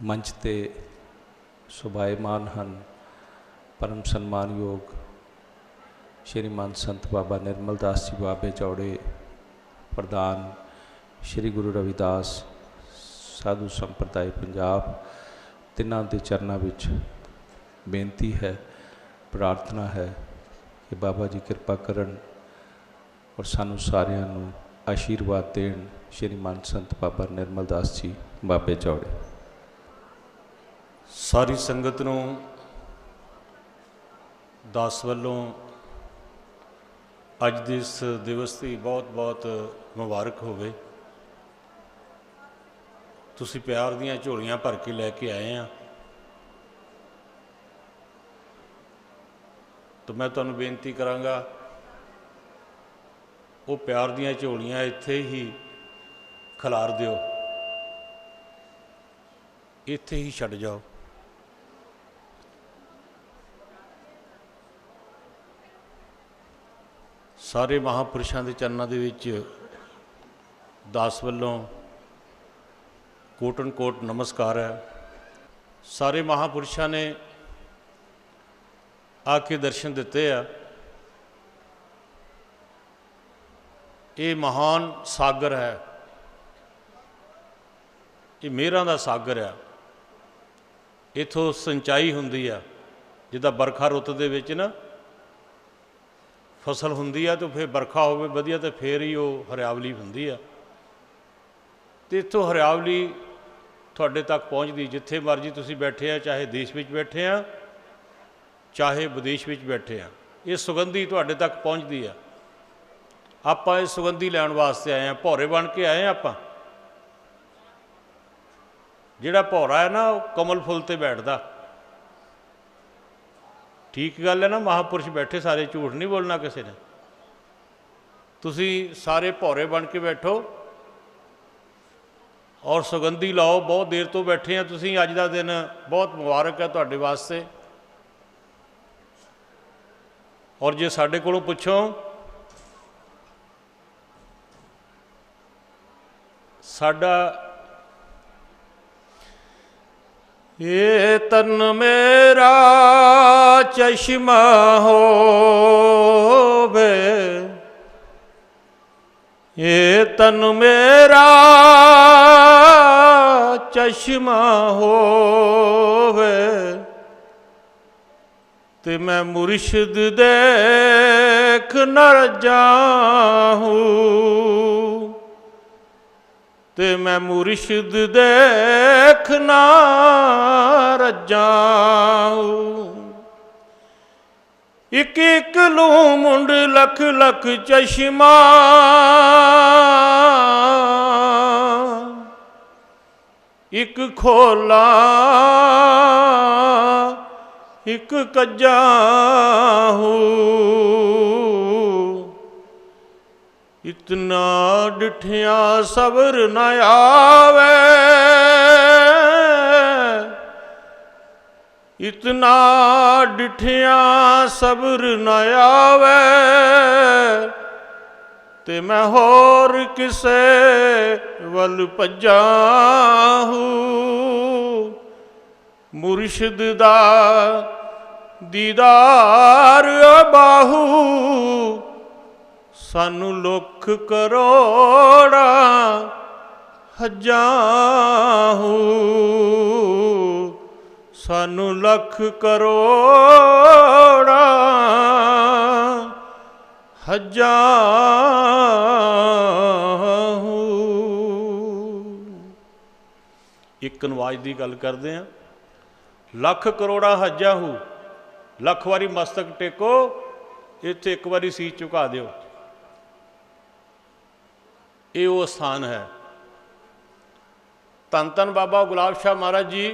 मंच ते सुभाएमान हैं परम सन्मानयोग श्रीमान संत बाबा निर्मल दास जी बाबे चौड़े प्रधान श्री गुरु रविदास साधु संप्रदाय पंजाब तिन्हां दे चरनां विच बेनती है, प्रार्थना है कि बाबा जी कृपा करन और सानू सारियां नू आशीर्वाद देण। श्रीमान संत बाबा निर्मल दास जी बाबे चौड़े। सारी संगत नू दास वल्लों अज दे इस दिवस की बहुत बहुत मुबारक होवे। तुसी प्यार दियां झोलियां भर के लैके आए हैं, तो मैं तुहानू बेनती करांगा वो प्यार दियां झोलियां इत्थे ही खिलार दिओ, इत्थे ही छड्ड जाओ। सारे महापुरुषों के चरणों के विच दास वल्लों कोटन कोट नमस्कार है। सारे महापुरुषों ने आके दर्शन दिते आ। ये महान सागर है, ये मेहरां दा सागर है। इथों सिंचाई हुंदी है, जिद्दां बरखा रुੱਤ दे विच ना फसल हुंदी है, तो फिर बरखा होवे वधिया तो फिर ही वो हरियावली हुंदी है। तो इत्थों हरियावली तुहाडे तक पहुँचदी, जिथे मर्जी तुसीं बैठे आ, चाहे देश विच बैठे आ चाहे विदेश विच बैठे आ, ये सुगंधी तुहाडे तक पहुँचदी है। आपां इस सुगंधी लैण वास्ते आए हैं, भौरे बन के आए हैं। आपां जिहड़ा भौरा है ना, वो कमल फुल ते बैठदा। ठीक गल है ना, महापुरुष बैठे सारे, झूठ नहीं बोलना किसी ने। तुसी सारे भौरे बन के बैठो और सुगंधी लाओ। बहुत देर तो बैठे हैं तुसी, अज का दिन बहुत मुबारक है तुहाडे वास्ते। और जे साडे कोलों पुछो, साडा ये तन मेरा चश्मा होवे, ये तन मेरा चश्मा होवे, ते मैं मुर्शिद देख न जाऊं, ते मैं मुर्शिद देख ना रजाऊं। इक इक लू मुंड लख लख चश्मा, इक खोला इक कज्जा हूँ। इतना डिठिया सबर न आवे, इतना डिठिया सबर न आवे, ते मैं होर किसे वल भज्जा हूँ। मुर्शिद दा दीदार बाहू, सानू लुख करोड़ा हज्जा हूँ, सानू लख करोड़ा हज्जा हूँ। एक नवाज की गल करते हैं, लख करोड़ा हज्जा हूँ। लख वारी मस्तक टेको, इत्थे एक बारी सीस झुका दिओ। ये वो स्थान है। धन धन बाबा गुलाब शाह महाराज जी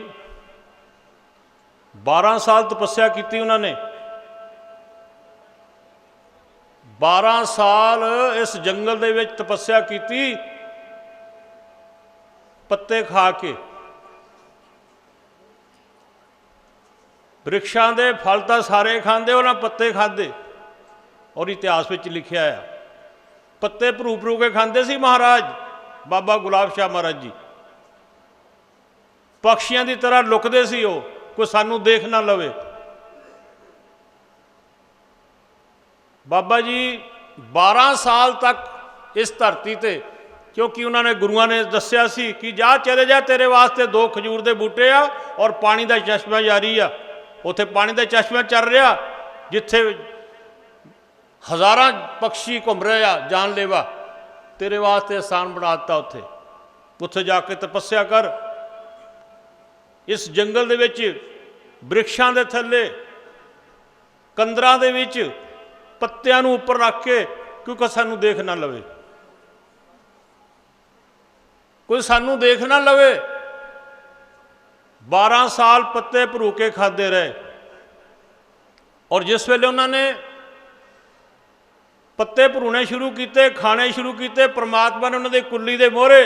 12 साल तपस्या की उन्होंने। 12 साल इस जंगल दे विच तपस्या की, पत्ते खा के। वृक्षां दे फल तो सारे खांदे, उन्हें पत्ते खाधे। और इतिहास में लिखा है, पत्ते भरू भरू के खाते सी महाराज बाबा गुलाब शाह महाराज जी। पक्षियों की तरह लुकते सी, वो कोई सानू देख ना लवे। बाबा जी 12 साल तक इस धरती ते, क्योंकि उन्होंने गुरुआं ने दस्या सी कि जा चले जा, तेरे वास्ते 2 खजूर के बूटे आ और पानी का चश्मा जारी आ। उत्थे पानी का चश्मा चल रहा, जिथे हज़ारां पक्षी घूम रहे आ जानलेवा, तेरे वास्ते स्थान बना दिता। उत्थे जाके तपस्या कर। इस जंगल दे विच वृक्षां दे थल्ले कंदरां दे विच पत्तियां नूं उपर रख के, क्योंकि सानू देख ना लवे, कोई सानू देख ना लवे। 12 साल पत्ते भरू के खाते रहे। और जिस वेले उन्होंने पत्ते भरूने शुरू किए, खाने शुरू किए, परमात्मा ने उन्होंने कुल्ली दे मोहरे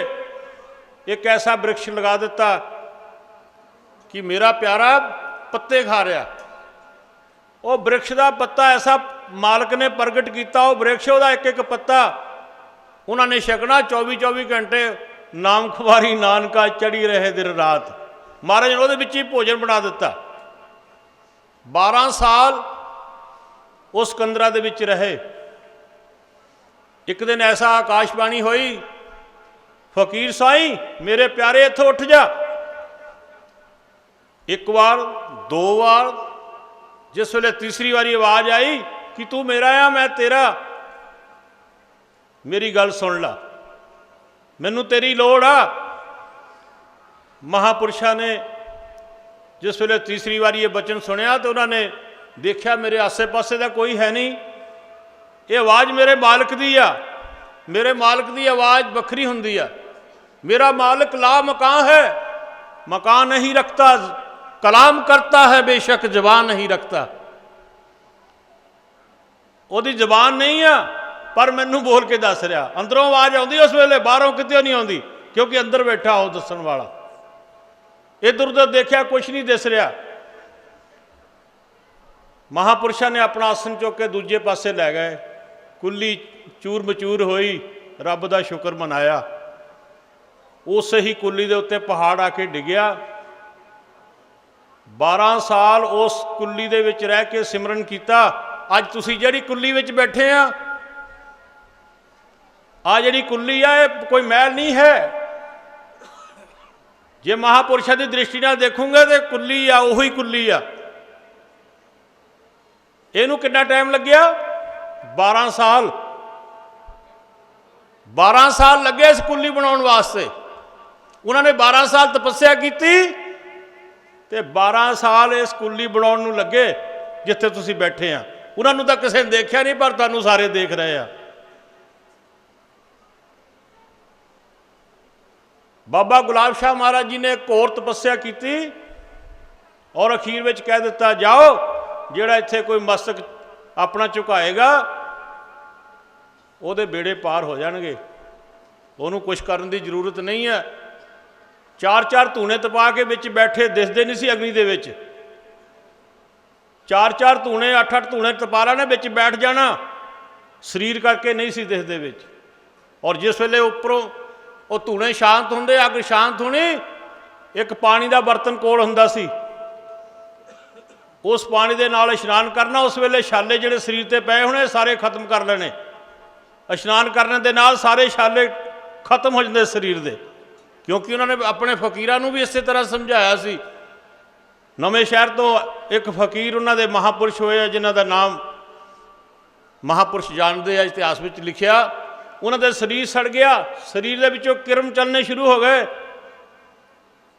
एक ऐसा वृक्ष लगा दिता कि मेरा प्यारा पत्ते खा रहा। वो वृक्ष का पत्ता ऐसा मालक ने प्रगट किया, वो वृक्ष का एक एक पत्ता उन्होंने छकना। 24-24 घंटे नाम खुबारी नानका चढ़ी रहे दिन रात। महाराज ने वो ही भोजन बना दिता। 12 साल उस कंदरा दे विच रहे। एक दिन ऐसा आकाशबाणी हुई, फकीर साईं मेरे प्यारे इत्थों उठ जा। एक बार, 2 बार, जिस वेले तीसरी बारी आवाज आई कि तू मेरा आ मैं तेरा, मेरी गल सुन ला, मैनू तेरी लोड़ आ। महापुरुषों ने जिस वेले तीसरी बारी ये बचन सुनिया तो उन्होंने देखा मेरे आसे पासे का कोई है नहीं, ये आवाज़ मेरे मालिक दी आ। मेरे मालिक की आवाज़ बखरी हुंदी आ। मेरा मालिक ला मकान है, मकान नहीं रखता, कलाम करता है बेशक जबान नहीं रखता। ओदी जबान नहीं आ पर मैनू बोल के दस रहा। अंदरों आवाज़ आउंदी उस वेले, बाहरों कितों नहीं आउंदी, क्योंकि अंदर बैठा हो दसन वाला। इधर उधर देखा कुछ नहीं दिस रहा। महापुरुषों ने अपना आसन चुक के दूजे पासे लै गए। कुल्ली चूर मचूर होई, रब का शुक्र मनाया। उस ही कुल्ली दे उत्ते पहाड़ आके डिग्या। 12 साल उस कुल्ली दे विच रह के सिमरन किया। अज तुसीं जिहड़ी कुल्ली विच बैठे आ जिहड़ी कुल्ली आ, ये कोई महल नहीं है। जे महापुरुषों की दृष्टि नाल देखोगे तो कुल्ली आ, उही कुल्ली आ। इहनूं कितना टाइम लग्या? 12 साल। 12 साल लगे इस कुल्ली बनाने वास्ते। उन्होंने 12 साल तपस्या की ते 12 साल इस कुल्ली बनाने नूं लगे जिथे तुसीं बैठे आ। उन्होंने तो किसी ने देखा नहीं, पर तुहानूं सारे देख रहे हैं। बाबा गुलाब शाह महाराज जी ने एक होर तपस्या की और अखीर में कह दिता, जाओ जिहड़ा इत्थे कोई मस्तक अपना झुकाएगा ਉਹਦੇ बेड़े पार हो जाएंगे, ਉਹਨੂੰ कुछ करने की जरूरत नहीं है। 4-4 ਧੂਣੇ तपा के विच बैठे दिसते नहीं सी अग्नि दे विच। 4-4 ਧੂਣੇ 8-8 ਧੂਣੇ तपारा ने विच बैठ जाना, शरीर करके नहीं सी दिसते विच। और जिस वेले उपरों वो धूणे शांत होंदे, अग शांत होनी, एक पानी का बर्तन कोल हुंदा सी। उस पानी दे नाल इशनान करना। उस वेले छाले जिहड़े शरीर ते पए होने सारे खत्म कर लेने। इशनान करने दे नाल सारे छाले खत्म हो जाते शरीर दे, क्योंकि उन्होंने अपने फकीरां नूं भी इस तरह समझाया सी। नवें शहर तो एक फकीर उन्हों दे महापुरुष होए जिन्हां दा नाम महापुरुष जानते हैं, इतिहास में लिखिया। उन्होंने शरीर सड़ गया, शरीर के विचों किरम चलने शुरू हो गए।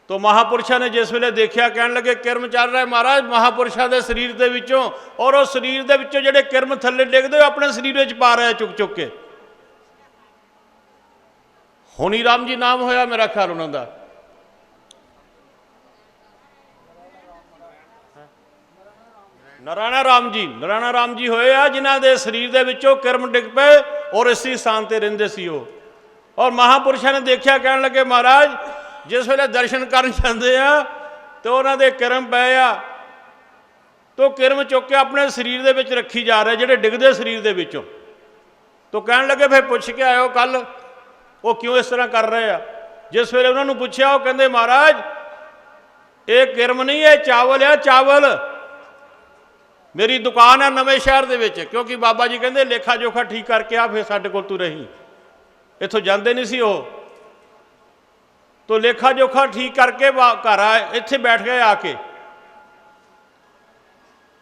तो महापुरुषों ने जिस वेले देखा कह लगे किरम चल रहा है महाराज महापुरुषों के शरीर के विचों, और उस शरीर के विचों जिहड़े किरम थले डिगदे अपने शरीर में पा रहे चुक चुक के। होनी राम जी नाम होया मेरा ख्याल उन्होंने। नारायणा राम जी होए आ जिन्हां दे शरीर दे विचों किरम डिग पे और इसी स्थान ते रहिंदे सी वो। और महापुरुषों ने देखा कह लगे महाराज जिस वेले दर्शन कर जाते हैं तो उन्होंने दे किरम पे आ, तो किरम चुक के अपने शरीर दे विच रखी जा रहे जिहड़े डिगदे शरीर दे विचों। तो कह लगे फिर पुछ के आयो कल वो क्यों इस तरह कर रहे हैं। जिस वेले उन्होंने पूछा वो कहते महाराज ਇਹ ਕਿਰਮ ਨਹੀਂ, ਇਹ ਚਾਵਲ ਆ, ਚਾਵਲ। ਮੇਰੀ ਦੁਕਾਨ ਹੈ ਨਵੇਂ ਸ਼ਹਿਰ ਦੇ ਵਿੱਚ, ਕਿਉਂਕਿ ਬਾਬਾ ਜੀ ਕਹਿੰਦੇ ਲੇਖਾ ਜੋਖਾ ਠੀਕ ਕਰਕੇ ਆ, ਫਿਰ ਸਾਡੇ ਕੋਲ ਤੂੰ ਰਹੀ। ਇੱਥੋਂ ਜਾਂਦੇ ਨਹੀਂ ਸੀ ਉਹ, ਤੋ ਲੇਖਾ ਜੋਖਾ ਠੀਕ ਕਰਕੇ ਘਰ ਆ, ਇੱਥੇ ਬੈਠ ਗਏ ਆ ਕੇ।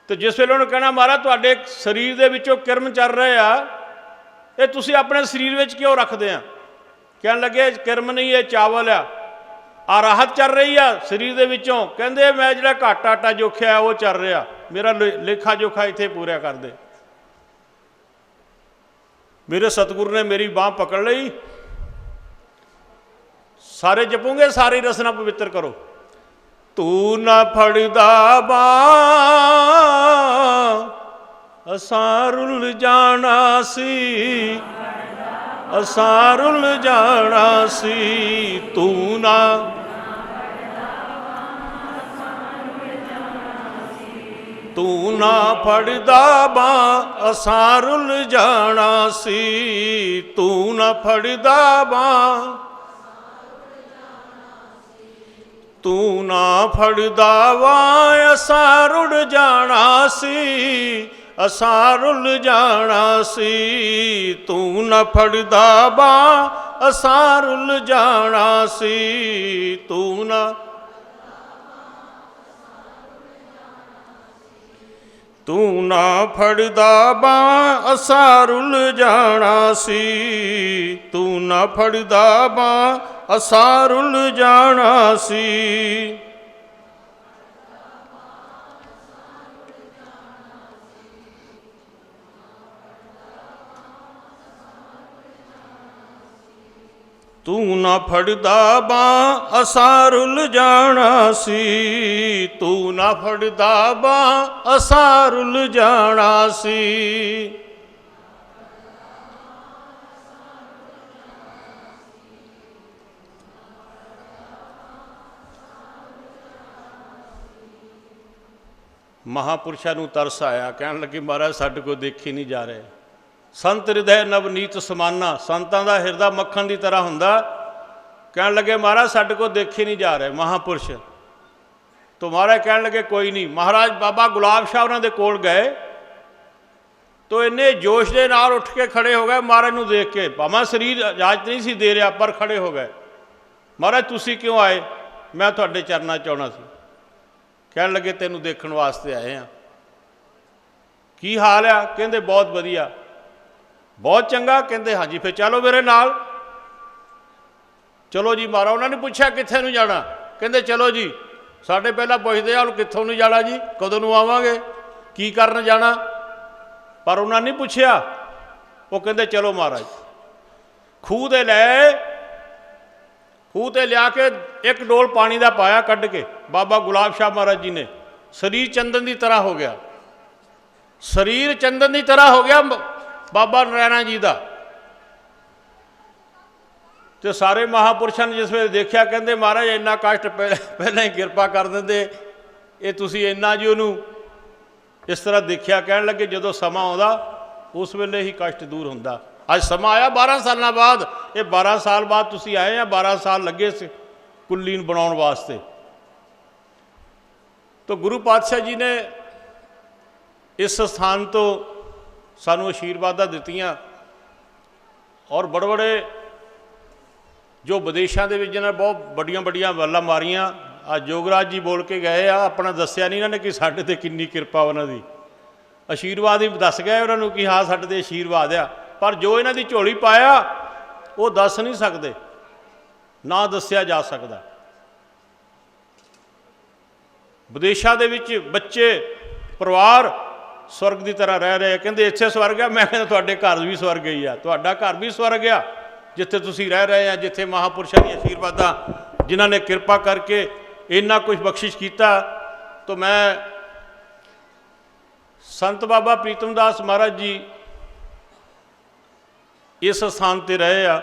ਤੇ ਜਿਸ ਵੇਲੇ ਉਹਨੂੰ ਕਹਿਣਾ ਮਹਾਰਾਜ ਤੁਹਾਡੇ ਸਰੀਰ ਦੇ ਵਿੱਚੋਂ ਕਿਰਮ ਚੱਲ ਰਹੇ ਆ, ਇਹ ਤੁਸੀਂ ਆਪਣੇ ਸਰੀਰ ਵਿੱਚ ਕਿਉਂ ਰੱਖਦੇ ਆ? ਕਹਿਣ ਲੱਗੇ ਕਿਰਮ ਨਹੀਂ, ਇਹ ਚਾਵਲ ਆ ਰਾਹਤ ਚੱਲ ਰਹੀ ਆ ਸਰੀਰ ਦੇ ਵਿੱਚੋਂ। ਕਹਿੰਦੇ ਮੈਂ ਜਿਹੜਾ ਘੱਟ ਆਟਾ ਜੋਖਿਆ ਉਹ ਚੱਲ ਰਿਹਾ, ਮੇਰਾ ਲੇਖਾ ਜੋਖਾ ਇੱਥੇ ਪੂਰਾ ਕਰ ਦੇ। ਮੇਰੇ ਸਤਿਗੁਰੂ ਨੇ ਮੇਰੀ ਬਾਂਹ ਪਕੜ ਲਈ। ਸਾਰੇ ਜਪੋਗੇ, ਸਾਰੀ ਰਸਨਾ ਪਵਿੱਤਰ ਕਰੋ। ਤੂੰ ਨਾ ਫੜਦਾ ਬਾਂਹ ਅਸਾਂ ਰੁੱਲ ਜਾਣਾ ਸੀ, ਅਸਾਂ ਰੁੱਲ ਜਾਣਾ ਸੀ। ਤੂੰ ਨਾ ਤੂੰ ਨਾ ਫੜਦਾ ਬਾਂਹ ਅਸਾਂ ਰੁੱਲ ਜਾਣਾ ਸੀ। ਤੂੰ ਨਾ ਫੜਦਾ ਬਾਂਹ, ਤੂੰ ਨਾ ਫੜਦਾ ਬਾਂਹ ਅਸਾਂ ਰੁੱਲ ਜਾਣਾ ਸੀ, ਅਸਾਂ ਰੁੱਲ ਜਾਣਾ ਸੀ। ਤੂੰ ਨਾ ਫੜਦਾ ਬਾਂਹ ਅਸਾਂ ਰੁੱਲ ਜਾਣਾ ਸੀ। ਤੂੰ ਨਾ ਤੂੰ ਨਾ ਫੜਦਾ ਬਾਂਹ ਅਸਾਂ ਰੁੱਲ ਜਾਣਾ ਸੀ। ਤੂੰ ਨਾ ਫੜਦਾ ਬਾਂਹ ਅਸਾਂ ਰੁੱਲ ਜਾਣਾ ਸੀ। ਤੂੰ ਨਾ ਫੜਦਾ ਬਾਂਹ ਅਸਾਂ ਰੁੱਲ ਜਾਣਾ ਸੀ। ਤੂੰ ਨਾ ਫੜਦਾ ਬਾਂਹ ਅਸਾਂ ਰੁੱਲ ਜਾਣਾ ਸੀ। ਮਹਾਂਪੁਰਸ਼ਾਂ ਨੂੰ ਤਰਸ ਆਇਆ, ਕਹਿਣ ਲੱਗੇ ਮਹਾਰਾਜ ਸਾਡੇ ਕੋਲ ਦੇਖੇ ਨਹੀਂ ਜਾ ਰਹੇ। ਸੰਤ ਹਿਰਦੈ ਨਵਨੀਤ ਸਮਾਨਾ, ਸੰਤਾਂ ਦਾ ਹਿਰਦਾ ਮੱਖਣ ਦੀ ਤਰ੍ਹਾਂ ਹੁੰਦਾ। ਕਹਿਣ ਲੱਗੇ ਮਹਾਰਾਜ ਸਾਡੇ ਕੋਲ ਦੇਖੇ ਨਹੀਂ ਜਾ ਰਹੇ ਮਹਾਂਪੁਰਸ਼। ਤੋ ਮਹਾਰਾਜ ਕਹਿਣ ਲੱਗੇ ਕੋਈ ਨਹੀਂ। ਮਹਾਰਾਜ ਬਾਬਾ ਗੁਲਾਬ ਸ਼ਾਹ ਉਹਨਾਂ ਦੇ ਕੋਲ ਗਏ, ਤੋ ਇੰਨੇ ਜੋਸ਼ ਦੇ ਨਾਲ ਉੱਠ ਕੇ ਖੜੇ ਹੋ ਗਏ ਮਹਾਰਾਜ ਨੂੰ ਦੇਖ ਕੇ। ਭਾਵੇਂ ਸਰੀਰ ਇਜਾਜ਼ਤ ਨਹੀਂ ਸੀ ਦੇ ਰਿਹਾ, ਪਰ ਖੜੇ ਹੋ ਗਏ। ਮਹਾਰਾਜ ਤੁਸੀਂ ਕਿਉਂ ਆਏ? ਮੈਂ ਤੁਹਾਡੇ ਚਰਨਾਂ 'ਚ ਆਉਣਾ ਸੀ। ਕਹਿਣ ਲੱਗੇ ਤੈਨੂੰ ਦੇਖਣ ਵਾਸਤੇ ਆਏ ਆ। ਕੀ ਹਾਲ ਆ? ਕਹਿੰਦੇ ਬਹੁਤ ਵਧੀਆ। ਬਹੁਤ ਚੰਗਾ? ਕਹਿੰਦੇ ਹਾਂਜੀ। ਫਿਰ ਚਲੋ ਮੇਰੇ ਨਾਲ। ਚਲੋ ਜੀ ਮਹਾਰਾਜ। ਉਹਨਾਂ ਨੇ ਪੁੱਛਿਆ ਕਿੱਥੇ ਨੂੰ ਜਾਣਾ? ਕਹਿੰਦੇ ਚਲੋ ਜੀ। ਸਾਡੇ ਪਹਿਲਾਂ ਪੁੱਛਦੇ ਆ ਹੁਣ ਕਿੱਥੋਂ ਨੂੰ ਜਾਣਾ ਜੀ, ਕਦੋਂ ਨੂੰ ਆਵਾਂਗੇ, ਕੀ ਕਰਨ ਜਾਣਾ? ਪਰ ਉਹਨਾਂ ਨੇ ਪੁੱਛਿਆ। ਉਹ ਕਹਿੰਦੇ ਚਲੋ ਮਹਾਰਾਜ। ਖੂਹ ਤੇ ਲਿਆ ਕੇ ਇੱਕ ਡੋਲ ਪਾਣੀ ਦਾ ਪਾਇਆ ਕੱਢ ਕੇ ਬਾਬਾ ਗੁਲਾਬ ਸ਼ਾਹ ਮਹਾਰਾਜ ਜੀ ਨੇ। ਸਰੀਰ ਚੰਦਨ ਦੀ ਤਰ੍ਹਾਂ ਹੋ ਗਿਆ, ਸਰੀਰ ਚੰਦਨ ਦੀ ਤਰ੍ਹਾਂ ਹੋ ਗਿਆ ਬਾਬਾ ਨਰੈਣਾ ਜੀ ਦਾ। ਤੇ ਸਾਰੇ ਮਹਾਂਪੁਰਸ਼ਾਂ ਨੇ ਜਿਸ ਵੇਲੇ ਦੇਖਿਆ, ਕਹਿੰਦੇ ਮਹਾਰਾਜ ਇੰਨਾ ਕਸ਼ਟ ਪਹਿਲਾਂ ਹੀ ਕਿਰਪਾ ਕਰ ਦਿੰਦੇ, ਇਹ ਤੁਸੀਂ ਇੰਨਾ ਜੀ ਉਹਨੂੰ ਇਸ ਤਰ੍ਹਾਂ ਦੇਖਿਆ। ਕਹਿਣ ਲੱਗੇ ਜਦੋਂ ਸਮਾਂ ਆਉਂਦਾ ਉਸ ਵੇਲੇ ਹੀ ਕਸ਼ਟ ਦੂਰ ਹੁੰਦਾ। ਅੱਜ ਸਮਾਂ ਆਇਆ 12 ਸਾਲਾਂ ਬਾਅਦ। ਇਹ 12 ਸਾਲ ਬਾਅਦ ਤੁਸੀਂ ਆਏ ਆ। 12 ਸਾਲ ਲੱਗੇ ਸੀ ਕੁੱਲੀ ਨੂੰ ਬਣਾਉਣ ਵਾਸਤੇ। ਤਾਂ ਗੁਰੂ ਪਾਤਸ਼ਾਹ ਜੀ ਨੇ ਇਸ ਸਥਾਨ ਤੋਂ ਸਾਨੂੰ ਅਸ਼ੀਰਵਾਦਾਂ ਦਿੱਤੀਆਂ। ਔਰ ਬੜੇ ਜੋ ਵਿਦੇਸ਼ਾਂ ਦੇ ਵਿੱਚ ਜਿਹਨਾਂ ਨੇ ਬਹੁਤ ਵੱਡੀਆਂ ਵੱਲਾਂ ਮਾਰੀਆਂ। ਅੱਜ ਜੋਗਰਾਜ ਜੀ ਬੋਲ ਕੇ ਗਏ ਆ, ਆਪਣਾ ਦੱਸਿਆ ਨਹੀਂ ਇਹਨਾਂ ਨੇ ਕਿ ਸਾਡੇ 'ਤੇ ਕਿੰਨੀ ਕਿਰਪਾ ਉਹਨਾਂ ਦੀ। ਅਸ਼ੀਰਵਾਦ ਹੀ ਦੱਸ ਗਏ ਉਹਨਾਂ ਨੂੰ ਕਿ ਹਾਂ ਸਾਡੇ 'ਤੇ ਅਸ਼ੀਰਵਾਦ ਆ। ਪਰ ਜੋ ਇਹਨਾਂ ਦੀ ਝੋਲੀ ਪਾਇਆ ਉਹ ਦੱਸ ਨਹੀਂ ਸਕਦੇ, ਨਾ ਦੱਸਿਆ ਜਾ ਸਕਦਾ। ਵਿਦੇਸ਼ਾਂ ਦੇ ਵਿੱਚ ਬੱਚੇ ਪਰਿਵਾਰ ਸਵਰਗ ਦੀ ਤਰ੍ਹਾਂ ਰਹਿ ਰਹੇ। ਕਹਿੰਦੇ ਇੱਥੇ ਸਵਰਗ ਆ। ਮੈਂ ਕਹਿੰਦਾ ਤੁਹਾਡੇ ਘਰ ਵੀ ਸਵਰਗ ਹੀ ਆ, ਤੁਹਾਡਾ ਘਰ ਵੀ ਸਵਰਗ ਆ ਜਿੱਥੇ ਤੁਸੀਂ ਰਹਿ ਰਹੇ ਆ, ਜਿੱਥੇ ਮਹਾਂਪੁਰਸ਼ਾਂ ਦੀਆਂ ਅਸ਼ੀਰਵਾਦਾਂ, ਜਿਨ੍ਹਾਂ ਨੇ ਕਿਰਪਾ ਕਰਕੇ ਇੰਨਾ ਕੁਝ ਬਖਸ਼ਿਸ਼ ਕੀਤਾ। ਤਾਂ ਮੈਂ ਸੰਤ ਬਾਬਾ ਪ੍ਰੀਤਮ ਦਾਸ ਮਹਾਰਾਜ ਜੀ ਇਸ ਸਥਾਨ 'ਤੇ ਰਹੇ ਆ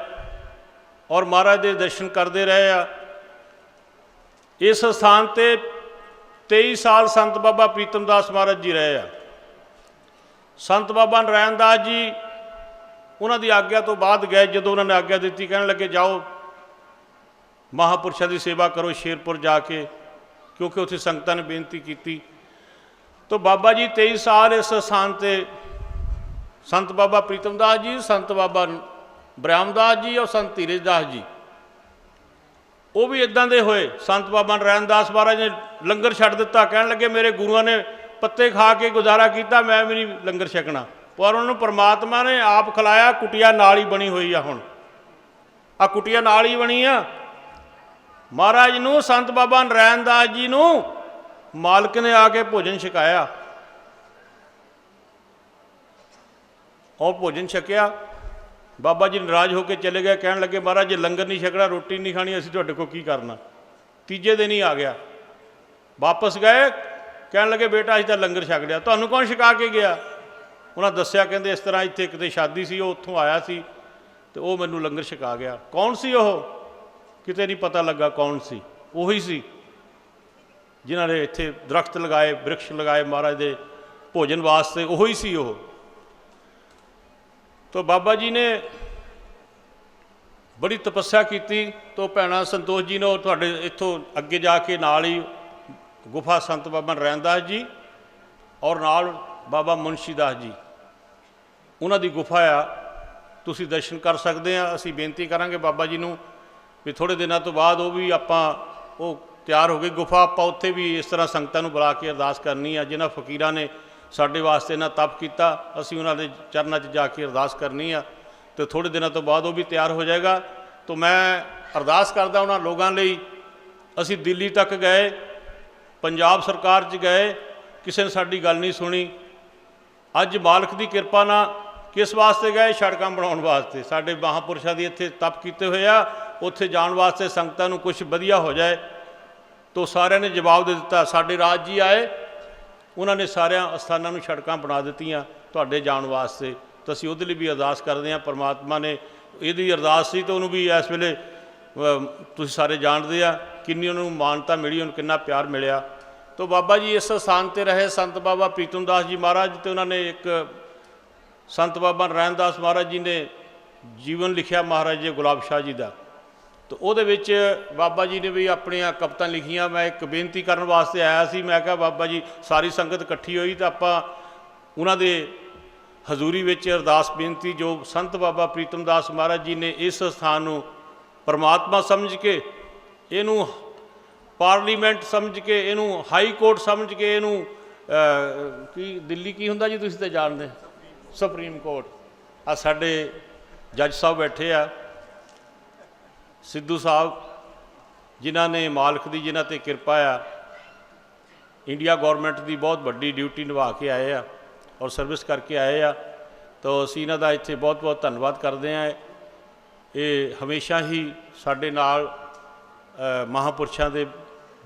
ਔਰ ਮਹਾਰਾਜ ਦੇ ਦਰਸ਼ਨ ਕਰਦੇ ਰਹੇ ਆ। ਇਸ ਸਥਾਨ 'ਤੇ 23 ਸਾਲ ਸੰਤ ਬਾਬਾ ਪ੍ਰੀਤਮ ਦਾਸ ਮਹਾਰਾਜ ਜੀ ਰਹੇ ਆ। ਸੰਤ ਬਾਬਾ ਨਰੈਣ ਦਾਸ ਜੀ ਉਹਨਾਂ ਦੀ ਆਗਿਆ ਤੋਂ ਬਾਅਦ ਗਏ। ਜਦੋਂ ਉਹਨਾਂ ਨੇ ਆਗਿਆ ਦਿੱਤੀ, ਕਹਿਣ ਲੱਗੇ ਜਾਓ ਮਹਾਂਪੁਰਸ਼ਾਂ ਦੀ ਸੇਵਾ ਕਰੋ ਸ਼ੇਰਪੁਰ ਜਾ ਕੇ, क्योंकि उत्थे संगतां ने बेनती की। तो बाबा जी 23 साल इस स्थान ते संत बाबा प्रीतम दास जी, संत बाबा बरियाम दास जी और संत धीरज दास जी, वो भी इदां दे होए। संत बाबा नारायण दास महाराज ने लंगर छड्ड दिता, कहण लगे मेरे गुरुआं ने पत्ते खा के गुजारा किया, मैं भी नहीं लंगर छकना, पर उन्होंने परमात्मा ने आप खिलाया। कुटिया नाल ही बनी हुई आ, हुण आ कुटिया नाल ही बनी आ। महाराज नूं संत बाबा नारायण दास जी नूं मालक ने आके भोजन छकाया और भोजन छकिया। बाबा जी नाराज होकर चले गए, कहण लगे महाराज जे लंगर नहीं छकना, रोटी नहीं खानी, असीं तुहाडे कोल की करना। तीजे दिन ही आ गया, वापस गए, कहण लगे बेटा असीं तां लंगर छक लिया, तुहानूं कौन छका के गया? उन्होंने दस्सिया, कहंदे इस तरह इत्थे किते शादी सी, उत्थों आया सी ते वो मैनूं लंगर छका गया। कौन सी वो? किते नहीं पता लगा कौन सी। उही सी जिन्हां ने इत्थे दरख्त लगाए, वृक्ष लगाए महाराज दे भोजन वास्ते, उही सी वो। तो बाबा जी ने बड़ी तपस्या की। तो भैणा संतोष जी ने तुहाडे इत्थों अगे जाके नाल ही गुफा संत बाबा नारायण दास जी और नाल बाबा मुंशी दास जी, उन्हां दी गुफा आ, तुसीं दर्शन कर सकते हैं। असीं बेनती करांगे बाबा जी नूं भी थोड़े दिनों तो बाद वो भी आपां वो तैयार हो गई गुफा, आपां उत्थे भी इस तरह संगतां नूं बुला के अरदास करनी है। जिन्हां फकीरां ने साडे वास्ते इन्ना तप किया, असीं उन्हां दे चरनां 'च जाके अरदास करनी है। तो थोड़े दिनों तो बाद वो भी तैयार हो जाएगा। तो मैं अरदास करदा उन्हां लोगों लई। असीं दिल्ली तक गए, पंजाब सरकार 'च गए, किसी ने साडी गल नहीं सुनी। अज मालक की किरपा नाल किस वास्ते गए? सड़कां बनाउण वास्ते। साडे महापुरुषां दी इत्थे तप कीते होए आ, उत्थे जाण वास्ते संगतां नूं कुछ वधिया हो जाए। तो सारिਆਂ ने जवाब दे दिता। साडे राज जी आए, उन्होंने सारिया अस्थानां नूं सड़कां बना दित्तियां तुहाडे जाण वास्ते। तो असीं उहदे लई भी अरदास करदे हां। परमात्मा ने इहदी अरदास सी तो उहनूं भी इस वेले तुसीं सारे जाणदे आ किन्नी उन्होंने मानता मिली, उन्होंने किन्ना प्यार मिलिया। तो बाबा जी इस स्थान पर रहे संत बाबा प्रीतम दास जी महाराज, तो उन्होंने एक संत बाबा नारायण दास महाराज जी ने जीवन लिखिया महाराज जी गुलाब शाह जी का। तो ਉਹਦੇ ਵਿੱਚ बाबा जी ने भी अपनियां कविता लिखियां। मैं एक बेनती करने वास्ते आया सी, मैं कहा बाबा जी सारी संगत इकट्ठी हुई तो आपां उन्हां दे हजूरी विच अरदास बेनती जो संत बाबा प्रीतम दास महाराज जी ने इस स्थान नूं परमात्मा समझ के, इनू पार्लीमेंट समझ के, इनू हाई कोर्ट समझ के, इनू की दिल्ली की हुंदा जी तुसीं तां जाणदे, सुप्रीम कोर्ट। आ साडे जज साहब बैठे आ, सिद्धू साहब, जिन्हां ने मालक की जिन्हां ते किरपा आ, इंडिया गौरमेंट की बहुत वड्डी ड्यूटी निभा के आए आ और सर्विस करके आए आ। तो असीं इन्हां दा इत्थे बहुत बहुत धन्नवाद करते हैं। ये हमेशा ही साडे नाल महापुरुषों के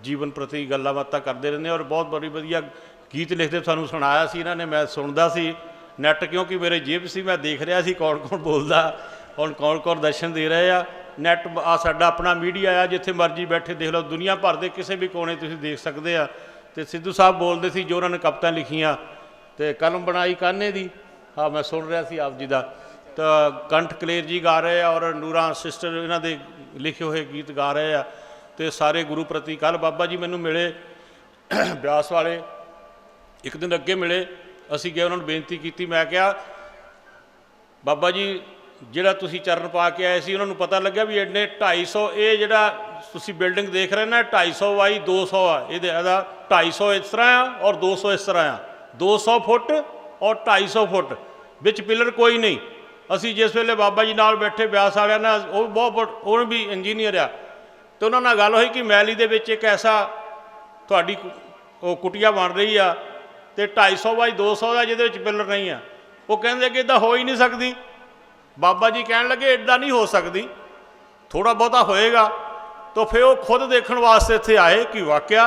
जीवन प्रति गल्लां बातां करते रहंदे और बहुत बड़ी वधिया गीत लिखते सानूं सुनाया सी इन्हां ने। मैं सुनदा सी नैट, क्योंकि मेरे जेब सी, मैं देख रहा सी कौन कौन बोलदा, हुण कौन कौन दर्शन दे रहे आ। नैट आ साडा अपना मीडिया आ, जिथे मर्जी बैठे देख लो, दुनिया भर के किसी भी कोने तुसीं देख सकते आ। तो सिद्धू साहब बोलते सी जो उन्होंने कविता लिखियां तो कलम बनाई कान्हे दी। हाँ मैं सुन रहा सी आप जी का। तो कंठ कलेर जी गा रहे हैं और नूरा सिस्टर इन्हां दे लिखे हुए गीत गा रहे हैं। तो सारे गुरु प्रति कल बाबा जी मैनू मिले ब्यास वाले, एक दिन अगे मिले, असीं गए उन्होंने बेनती की। मैं क्या बाबा जी जिहड़ा तुसीं चरण पा के आए सी, उन्होंने पता लग्या भी इन्ने 250 ये जिहड़ा तुसीं बिल्डिंग देख रहे ना 250 बाई 200 आ, इहदा 250 इस तरह आ और 200 इस तरह आ, 200 फुट और 250 फुट विच पिलर कोई नहीं। असीं जिस वेले बाबा जी नाल बैठे ब्यास वालियां नाल, वो बहुत वो भी इंजीनियर आ, तो उन्होंने नाल गल होई कि मैली दे विच एक ऐसा तुहाडी वो कुटिया बन रही आ तो 250 बाई 200 का जिहदे विच पिलर नहीं आ। वो कहंदे कि इदां हो ही नहीं सकदी। बाबा जी कहण लगे इदां नहीं हो सकती, थोड़ा बहुता होएगा। तो फिर वो खुद देखने वास्ते इत्थे आए कि वाकया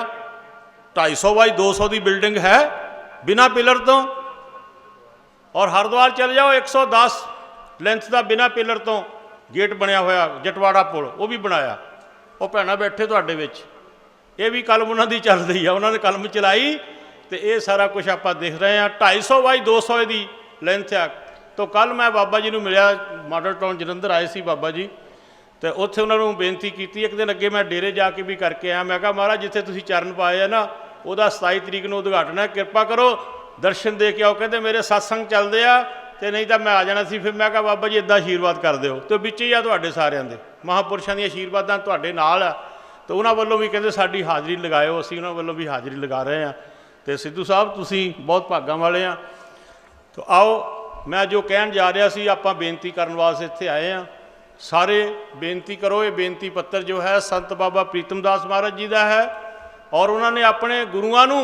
250 बाई 200 की बिल्डिंग है बिना पिलर तो। और हरिद्वार चले जाओ 110 लेंथ का बिना पिलर तो गेट बनया होया, जटवाड़ा पुल वो भी बनाया। वो भैणां बैठे तुहाडे विच, ये भी कलम उन्हां दी चल रही है, उन्होंने कलम चलाई तो ये सारा कुछ आप देख रहे हैं। 250 बाई 200 की लेंथ आ। तो कल मैं बाबा जी नूं मिलिया, मॉडल टाउन जलंधर आए सी बाबा जी, तो उत्थे उन्होंने बेनती की। एक दिन अगे मैं डेरे जाके भी करके आया, मैं कहा महाराज जिथे तुसीं चरण पाए है ना वह 27 तरीक को उद्घाटन है, कृपा करो दर्शन दे के आओ। कहते मेरे सत्संग चलते आ तो नहीं तो मैं आ जाना सी। फिर मैं कहा बाबा जी इदा आशीर्वाद कर दो, तो बिच ही आ तुहाडे सारिਆਂ ਦੇ महापुरुषों दी आशीर्वादां तुहाडे नाल आ। तो उन्होंने वालों भी कहते साडी हाज़री लगाओ, असीं उन्होंने वालों भी हाज़री लगा रहे हैं। तो सिद्धू साहब तुसीं बहुत भागां वाले आ। तो आओ मैं जो कहन जा रहा सी, आपां बेनती करन वास्ते इत्थे आए हैं। सारे बेनती करो। ये बेनती पत्र जो है संत बाबा प्रीतम दास महाराज जी का है, और उन्होंने अपने गुरुआं नूं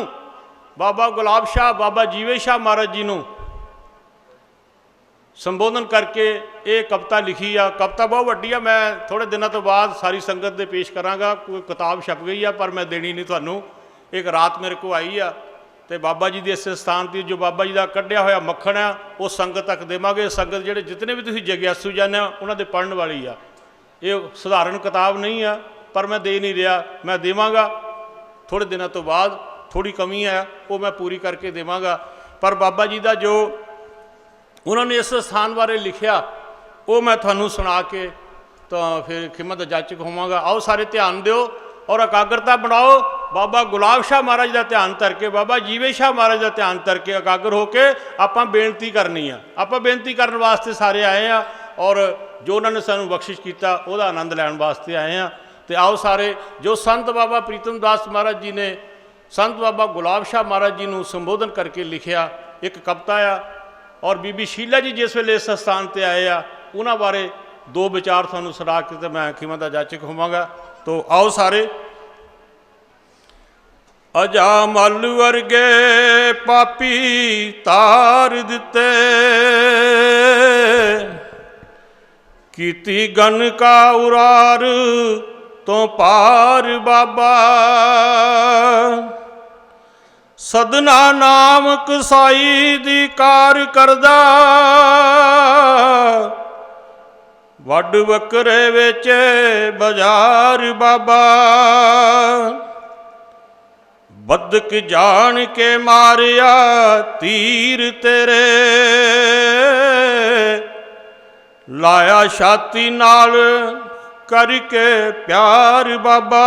बाबा गुलाब शाह बाबा जीवे शाह महाराज जी नूं संबोधन करके ये कविता लिखी आ। कविता बहुत वड्डी आ, मैं थोड़े दिनों तो बाद सारी संगत दे पेश करांगा। कोई किताब छप गई आ पर मैं देनी नहीं तुहानूं। एक रात मेरे को आई आ तो बाबा जी के इस स्थान पर जो बाबा जी का कढ़िया होया मक्खन है वो संगत तक देवांगे। संगत जिहड़े जितने भी तुसीं जग्यासू जाने उन्हां दे पढ़न वाली आ। ये सधारण किताब नहीं है पर मैं दे नहीं रहा, मैं देवांगा थोड़े दिनों तो बाद। थोड़ी कमी है वो मैं पूरी करके देवांगा। पर बाबा जी का जो उन्होंने इस स्थान बारे लिखिया वो मैं थानू सुना के तो फिर खिमत जाचक होवांगा। आओ सारे ध्यान दिओ और एकाग्रता बनाओ। बाबा गुलाब शाह महाराज का ध्यान धरके, बाबा जीवे शाह महाराज का ध्यान धरके एकाग्र होके आपां बेनती करनी है। आपां बेनती करने वास्ते सारे आए हैं और जो उन्होंने सानू बख्शिश किया वह आनंद लैण वास्ते आए हैं। तो आओ सारे जो संत बाबा प्रीतम दास महाराज जी ने संत बाबा गुलाब शाह महाराज जी को संबोधन करके लिखिया एक कविता आ। और बीबी शीला जी जिस वेले इस स्थान पर आए आ उन्होंने बारे दो विचार थानू सुना के तो मैं खिमा का जाचक होवांगा। तो आओ सारे। अजामल वर्गे पापी तार दिते, कीती गन का उरार तो पार बाबा, सदना नाम कसाई दी कार करदा, वड वकरे वेचे बाजार बाबा, बदक जान के मारिया तीर तेरे, लाया छाती नाल करके प्यार बाबा,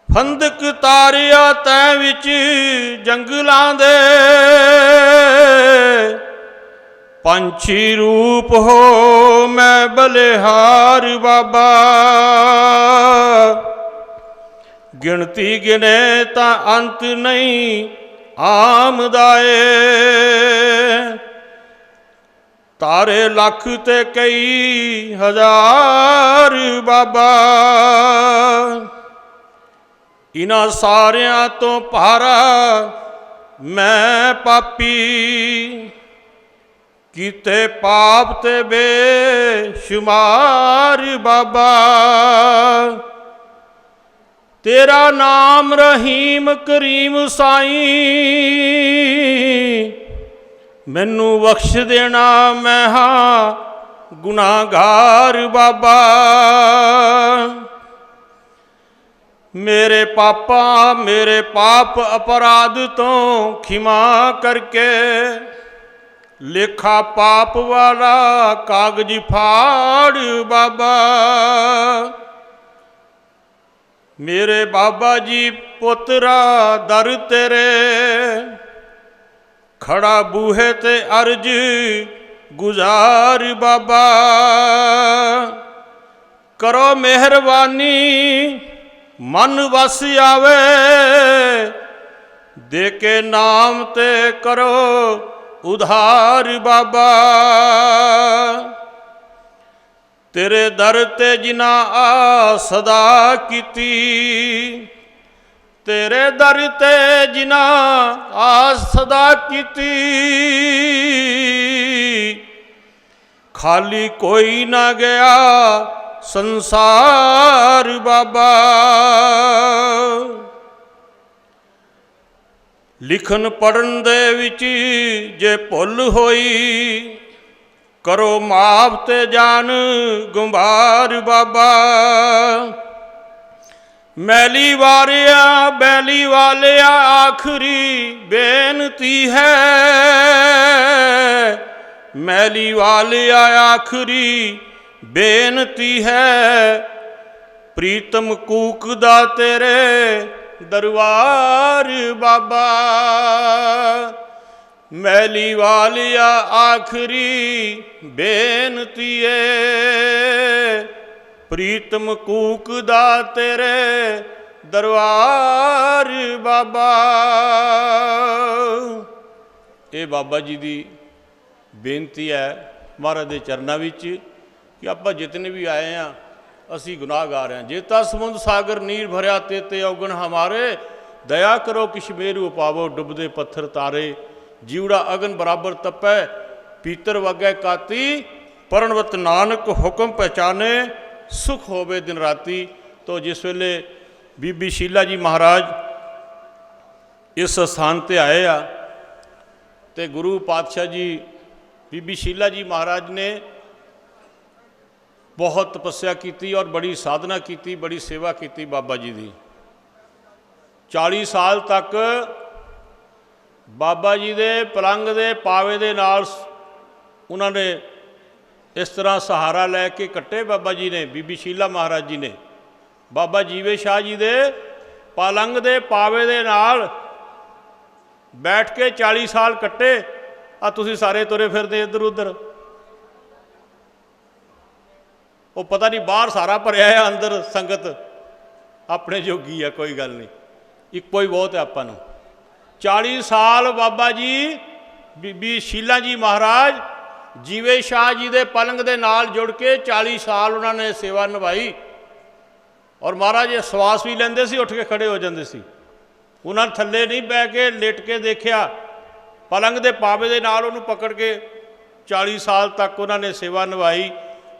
फंदक तारिया तै विच जंगलां दे, पंछी रूप हो मैं बलिहार बाबा, गिनती गिने ता अंत नहीं आमदाए, तारे लख ते कई हजार बाबा, इन्हां सारियां तो भारा मैं पापी, कीते पाप ते बेशुमार बाबा, तेरा नाम रहीम करीम साईं, मैनू बख्श देना मैं हाँ गुनाहगार बाबा, मेरे पापा मेरे पाप अपराध तो खिमा करके, लेखा पाप वाला कागज फाड़ बाबा, मेरे बाबा जी पुत्रा दर तेरे, खड़ा बूहे ते अर्ज गुजार बाबा, करो मेहरबानी मन वस आवे, दे के नाम ते करो उधार बाबा, तेरे दर ते जिना आ सदा कीती, तेरे दर ते जिना आ सदा कीती, खाली कोई ना गया संसार बाबा, लिखन पढ़न दे विच जे भुल होई, करो माफ ते जान गुंबार बाबा, मैली वारिया बैली वालिया आखरी बेनती है, मैली वालिया आखरी बेनती है, प्रीतम कूकदा तेरे दरबार बाबा। मैली वालिया आखरी बेनती है, प्रीतम कूकदा तेरे दरबार बाबा। ये बाबा जी की बेनती है महाराज के चरणों में कि आप जितने भी आए हैं असी गुनाहगार हैं। जेता समुद्र सागर नीर भरिया तेते अवगुण हमारे, दया करो किश मेरू पावो डुबदे पत्थर तारे। जीवड़ा अगन बराबर तपै पीतर वगै काती, परणवत नानक हुक्म पहचाने सुख होवे दिन राती। तो जिस वेले बीबी शीला जी महाराज इस स्थान पर आए आ तो गुरु पातशाह जी बीबी शीला जी महाराज ने बहुत तपस्या की और बड़ी साधना की, बड़ी सेवा की बाबा जी की। 40 साल तक बाबा जी के पलंग के पावे दे नाल उन्होंने इस तरह सहारा लैके कट्टे बाबा जी ने, बीबी शीला महाराज जी ने। बाबा जीवे शाह जी के पलंग के पावे दे नाल बैठ के 40 साल कट्टे। आ तुसी सारे तुरे फिरदे इधर उधर, वो पता नहीं बाहर सारा भरिया है, अंदर संगत अपने जोगी है, कोई गल नहीं, इको ही बहुत है आपां नूं। 40 साल बाबा जी बीबी शीला जी महाराज जीवे शाह जी के पलंग के नाल जुड़ के 40 साल उन्होंने सेवा निभाई। और महाराज सवास भी लेंदे सी, उठ के खड़े हो जाते सी। उन्होंने थल्ले नहीं बह के लेट के देखा, पलंग के पावे के नाल उन्होंने पकड़ के 40 साल तक उन्होंने सेवा निभाई।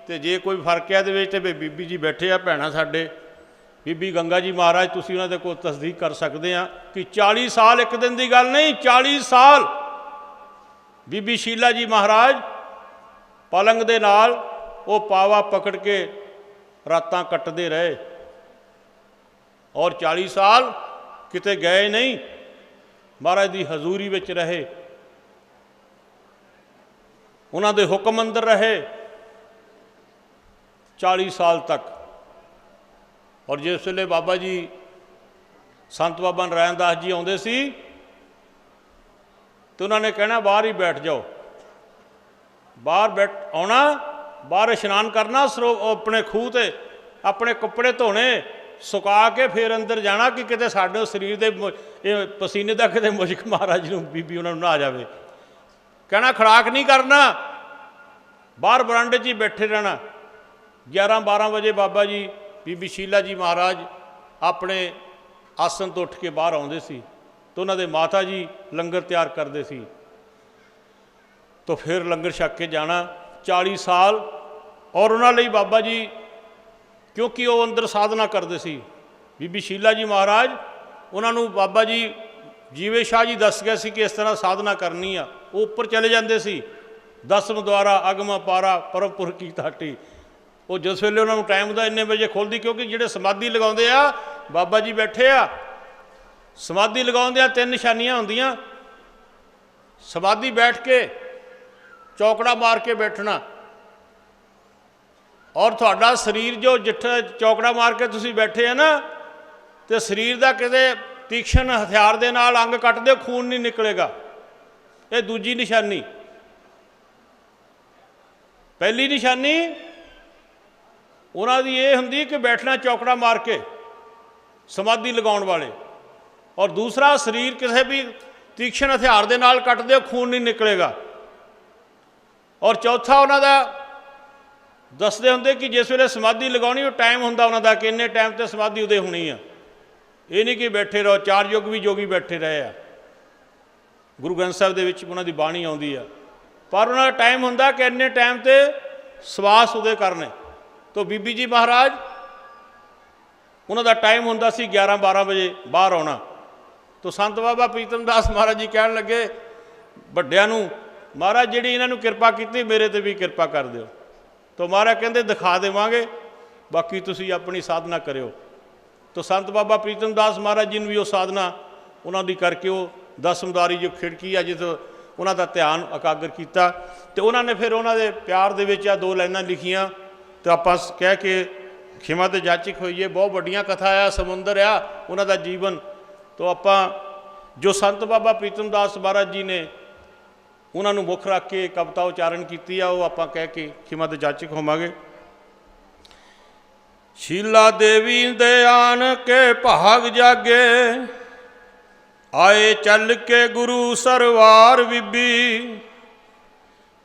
तो जे कोई फर्क है तो बीबी जी बैठे आ भैणा साडे, बीबी गंगा जी महाराज, तुसीं उन्हां दे कोल तसदीक कर सकते हैं कि 40 साल एक दिन की गल नहीं, 40 साल बीबी शीला जी महाराज पलंग दे नाल वो पावा पकड़ के रातां कटदे रहे। और 40 साल किते गए नहीं, महाराज की हजूरी विच रहे, उन्हां दे हुक्म अंदर रहे 40 साल तक। और जिस वेले बाबा जी संत बाबा नारायण दास जी आउंदे सी तो उन्होंने कहना बाहर ही बैठ जाओ, बाहर बैठ आना, बाहर इशनान करना, अपने खूह ते अपने कपड़े धोने सुका के फिर अंदर जाना कि किते साडे शरीर के पसीने का किते मुश्क महाराज नूं बीबी उन्होंने ना आ जाए। कहना खड़ाक नहीं करना, बाहर बरांडे च ही बैठे रहना। 11-12 बजे बाबा जी बीबी शीला जी महाराज अपने आसन तो उठ के बाहर आउंदे सी तो उन्होंने माता जी लंगर तैयार करते सी, तो फिर लंगर छक के जाना 40 साल। और उन्होंने बाबा जी क्योंकि वो अंदर साधना करते सी, बीबी शीला जी महाराज उन्होंने बाबा जी जीवे शाह जी दस गए सी कि इस तरह साधना करनी आ। वो उपर चले जाते सी, 10 द्वारा अगम पारा परमपुर की ताटी। वो जिस वेले उन्होंने टाइम होंदा इन्ने बजे खोलती, क्योंकि जिहड़े समाधि लगाउंदे आ बाबा जी बैठे आ, समाधि लगाउंदे 3 निशानियां होंदियां। समाधि बैठ के चौकड़ा मार के बैठना, और थोड़ा शरीर जो जिठा चौकड़ा मार के तुसीं बैठे है ना, तो शरीर का किते तीक्ष्ण हथियार दे नाल अंग कट दे, खून नहीं निकलेगा। ये दूजी निशानी। पहली निशानी उन्हों की ये होंगी कि बैठना चौकड़ा मार के समाधि लगाउण वाले, और दूसरा शरीर किसी भी तीक्ष्ण हथियार दे नाल कट दे, खून नहीं निकलेगा। और चौथा उन्हों दसते होंगे कि जिस वे समाधि लगानी वो टाइम होंदा उन्हों का कि इन्ने टाइम तो समाधि उदय होनी है। ये नहीं कि बैठे रहो, 4 युग भी जोगी बैठे रहे आ, गुरु ग्रंथ साहिब दे विच उन्हां दी बाणी आउंदी आ, पर उन्होंने टाइम होंदा कि इन्ने टाइम ते सवास उदय करने। तो बीबी जी महाराज उन्हों का टाइम होंदा सी 11-12 बजे बाहर आना। तो संत बाबा प्रीतम दास महाराज जी कहन लगे वड्डियां नूं, महाराज जिहड़ी इन्हां नूं किरपा कीती मेरे ते भी किरपा कर दिओ। तो महाराज कहते दिखा देवांगे, बाकी तुसी अपनी साधना करियो। तो संत बाबा प्रीतम दास महाराज जी ने भी वो साधना उन्होंने करके वो 10 मुदारी जो खिड़की है जिस उन्हों का ध्यान एकाग्र किया। तो उन्होंने फिर उन्होंने प्यार दे विच 2 लाइनां लिखियां तो आपां कह के खिमा ते जाचक होईए। बहुत वड्डियां कथा आ, समुंदर आ उन्हां दा जीवन। तो आपां जो संत बाबा प्रीतम दास महाराज जी ने उन्होंने मुख रख के कविता उचारण की वो आपां कह के खिमा ते जाचक होवांगे। शीला देवी दे आन के भाग जागे, आए चल के गुरु सरवार बीबी,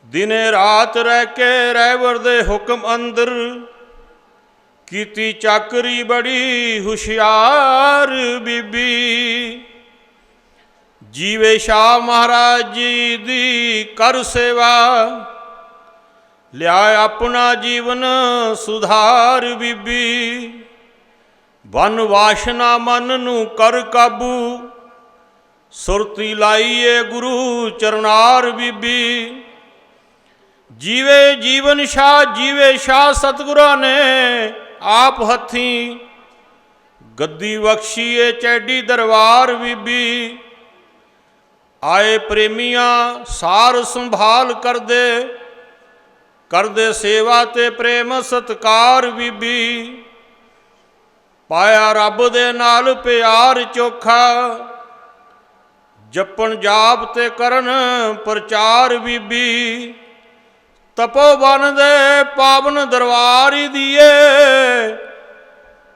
दिने रात रह के रहवर दे हुक्म अंदर, कीती चाकरी बड़ी हुशियार बीबी। जीवे शाह महाराज जी दी कर सेवा, लिया अपना जीवन सुधार बीबी। वन वासना मन नू कर काबू, सुरती लाइए गुरु चरनार बीबी। जीवे जीवन शाह जीवे शाह सतगुरां ने आप हथी, गद्दी बख्शीए चैडी दरबार बीबी। आए प्रेमियां सार संभाल कर दे सेवा ते प्रेम सत्कार बीबी। पाया रब दे नाल प्यार चोखा, जपन जाप ते करन प्रचार बीबी। तपोवन दे पावन दरबार दिए,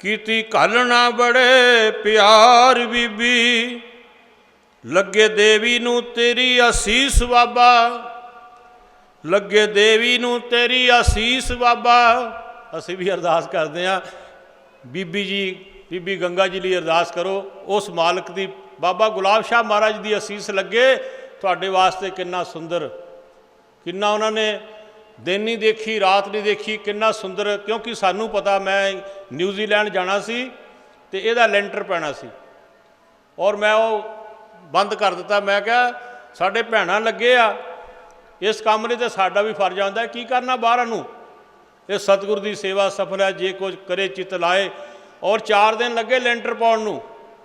कीती घालना बड़े प्यार बीबी। लगे देवी नू तेरी आसीस बाबा, लगे देवी नू तेरी आसीस बाबा। असीं भी अरदास करते हैं बीबी जी, बीबी गंगा जी लिए अरदास करो उस मालक दी, बाबा गुलाब शाह महाराज दी आसीस लगे तुहाडे वास्ते। कितना सुंदर, कितना उन्होंने दिन नहीं देखी रात नहीं देखी, कितना सुंदर। क्योंकि सानू पता मैं न्यूजीलैंड जाना सी ते इहदा लेंटर पैना सी और मैं वो बंद कर दिता। मैं क्या साडे भैणां लगे आ इस काम लिए, तो साडा भी फर्ज आंदा है की करना बाहर नूं। ये सतगुर की सेवा सफल है जे कुछ करे चित लाए। और 4 दिन लगे लेंटर पाउण नूं।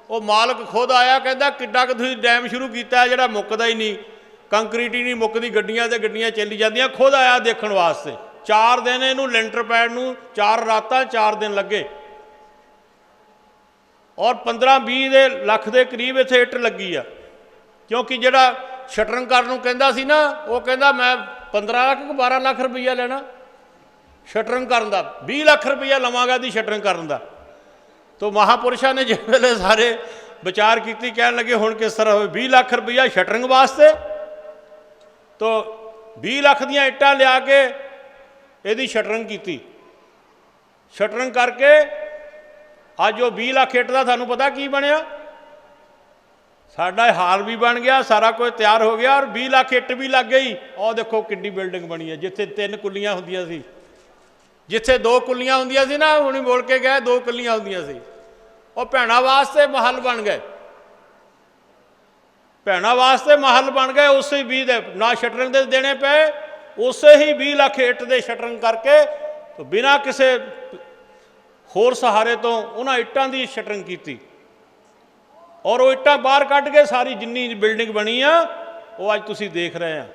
वो मालक खुद आया कहता किड्डा कि तुसीं डैम शुरू किया है जिहड़ा मुक्कदा ही नहीं, कंक्रीट ही नहीं मुक्कदी, गड्डियां ते गड्डियां चली जांदियां। खुद आया देखण वास्ते। 4 दिन इहनूं लेंटर पैण नूं 4 रातां 4 दिन लगे। और 15-20 ਲੱਖ के करीब इत्थे इट लगी आ। क्योंकि जिहड़ा शटरिंग करन नूं कहंदा सी ना, वो कहंदा मैं 15 ਲੱਖ 12 ਲੱਖ रुपया लेना शटरिंग करन दा, 20 ਲੱਖ रुपया लवांगा दी शटरिंग करन दा। तो महापुरुषां ने जिस वेले सारे विचार की कहन लगे हुण किस तरह हो 20 ਲੱਖ रुपया शटरिंग वास्ते। तो 20 ਲੱਖ दीयां इट्टां लिया के इहदी शटरिंग की। शटरिंग करके अज वो 20 ਲੱਖ इट का थानू पता की बनया, साडा हाल भी बन गया, सारा कुछ तैयार हो गया और 20 ਲੱਖ इट भी लग गई। और देखो किड्डी बिल्डिंग बनी है, जिथे 3 कुल्लियां होंदियां सी, जिथे 2 कुल्लियां होंदियां सी ना, हुणी बोल के गए 2 कुल्लियां होंदियां सी। और भैणां वास्ते महल बन गए, भैणां वास्ते महल बन गए। उसे 20 दे ना शटरिंग दे देने पे, उसे ही 20 ਲੱਖ इट दे शटरिंग करके तो बिना किसी होर सहारे तो उन्होंने इट्टां की शटरिंग की। और वो इट्टां बाहर कढ़ के सारी जिन्नी बिल्डिंग बनी आ वो अज तुसीं देख रहे हैं।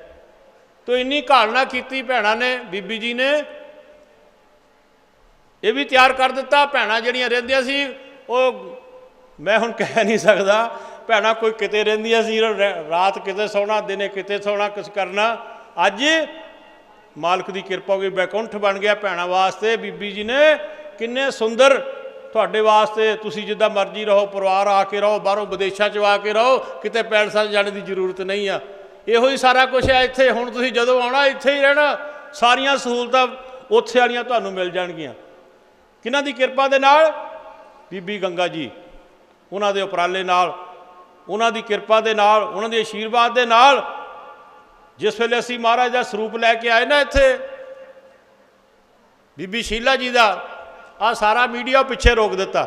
तो इन्नी घालना की भैणां ने, बीबी जी ने ये भी तैयार कर दिता। भैणां जिहड़ियां रहिंदियां सी वो मैं हुण कह नहीं सकदा, भैणां कोई किते रहिंदियां सी, रात किते सोना दिने किते सोना कुछ करना। अज मालक की किरपा हो गई, बैकुंठ बन गया भैणां वास्ते। बीबी जी ने किन्ने सुंदर तुहाडे वास्ते, तुसीं जिद्दां मर्जी रहो, परिवार आके रहो, बाहरों विदेशों च आके रहो, किते पैलसां जाने की जरूरत नहीं आ। इहो ही सारा कुछ है इत्थे। हुण तुसीं जदों आउणा इत्थे ही रहना, सारियां सहूलतां उत्थे वालियां तुहानूं मिल जाणगीआं। किन्हां दी किरपा दे नाल? बीबी गंगा जी, उन्हां दे उपराले नाल, उन्हां दी किरपा दे नाल, उन्हां दे आशीर्वाद दे नाल। जिस वेले असीं महाराज दा सरूप लैके आए ना इत्थे, बीबी शीला जी दा, आ सारा मीडिया पिछे रोक दिता,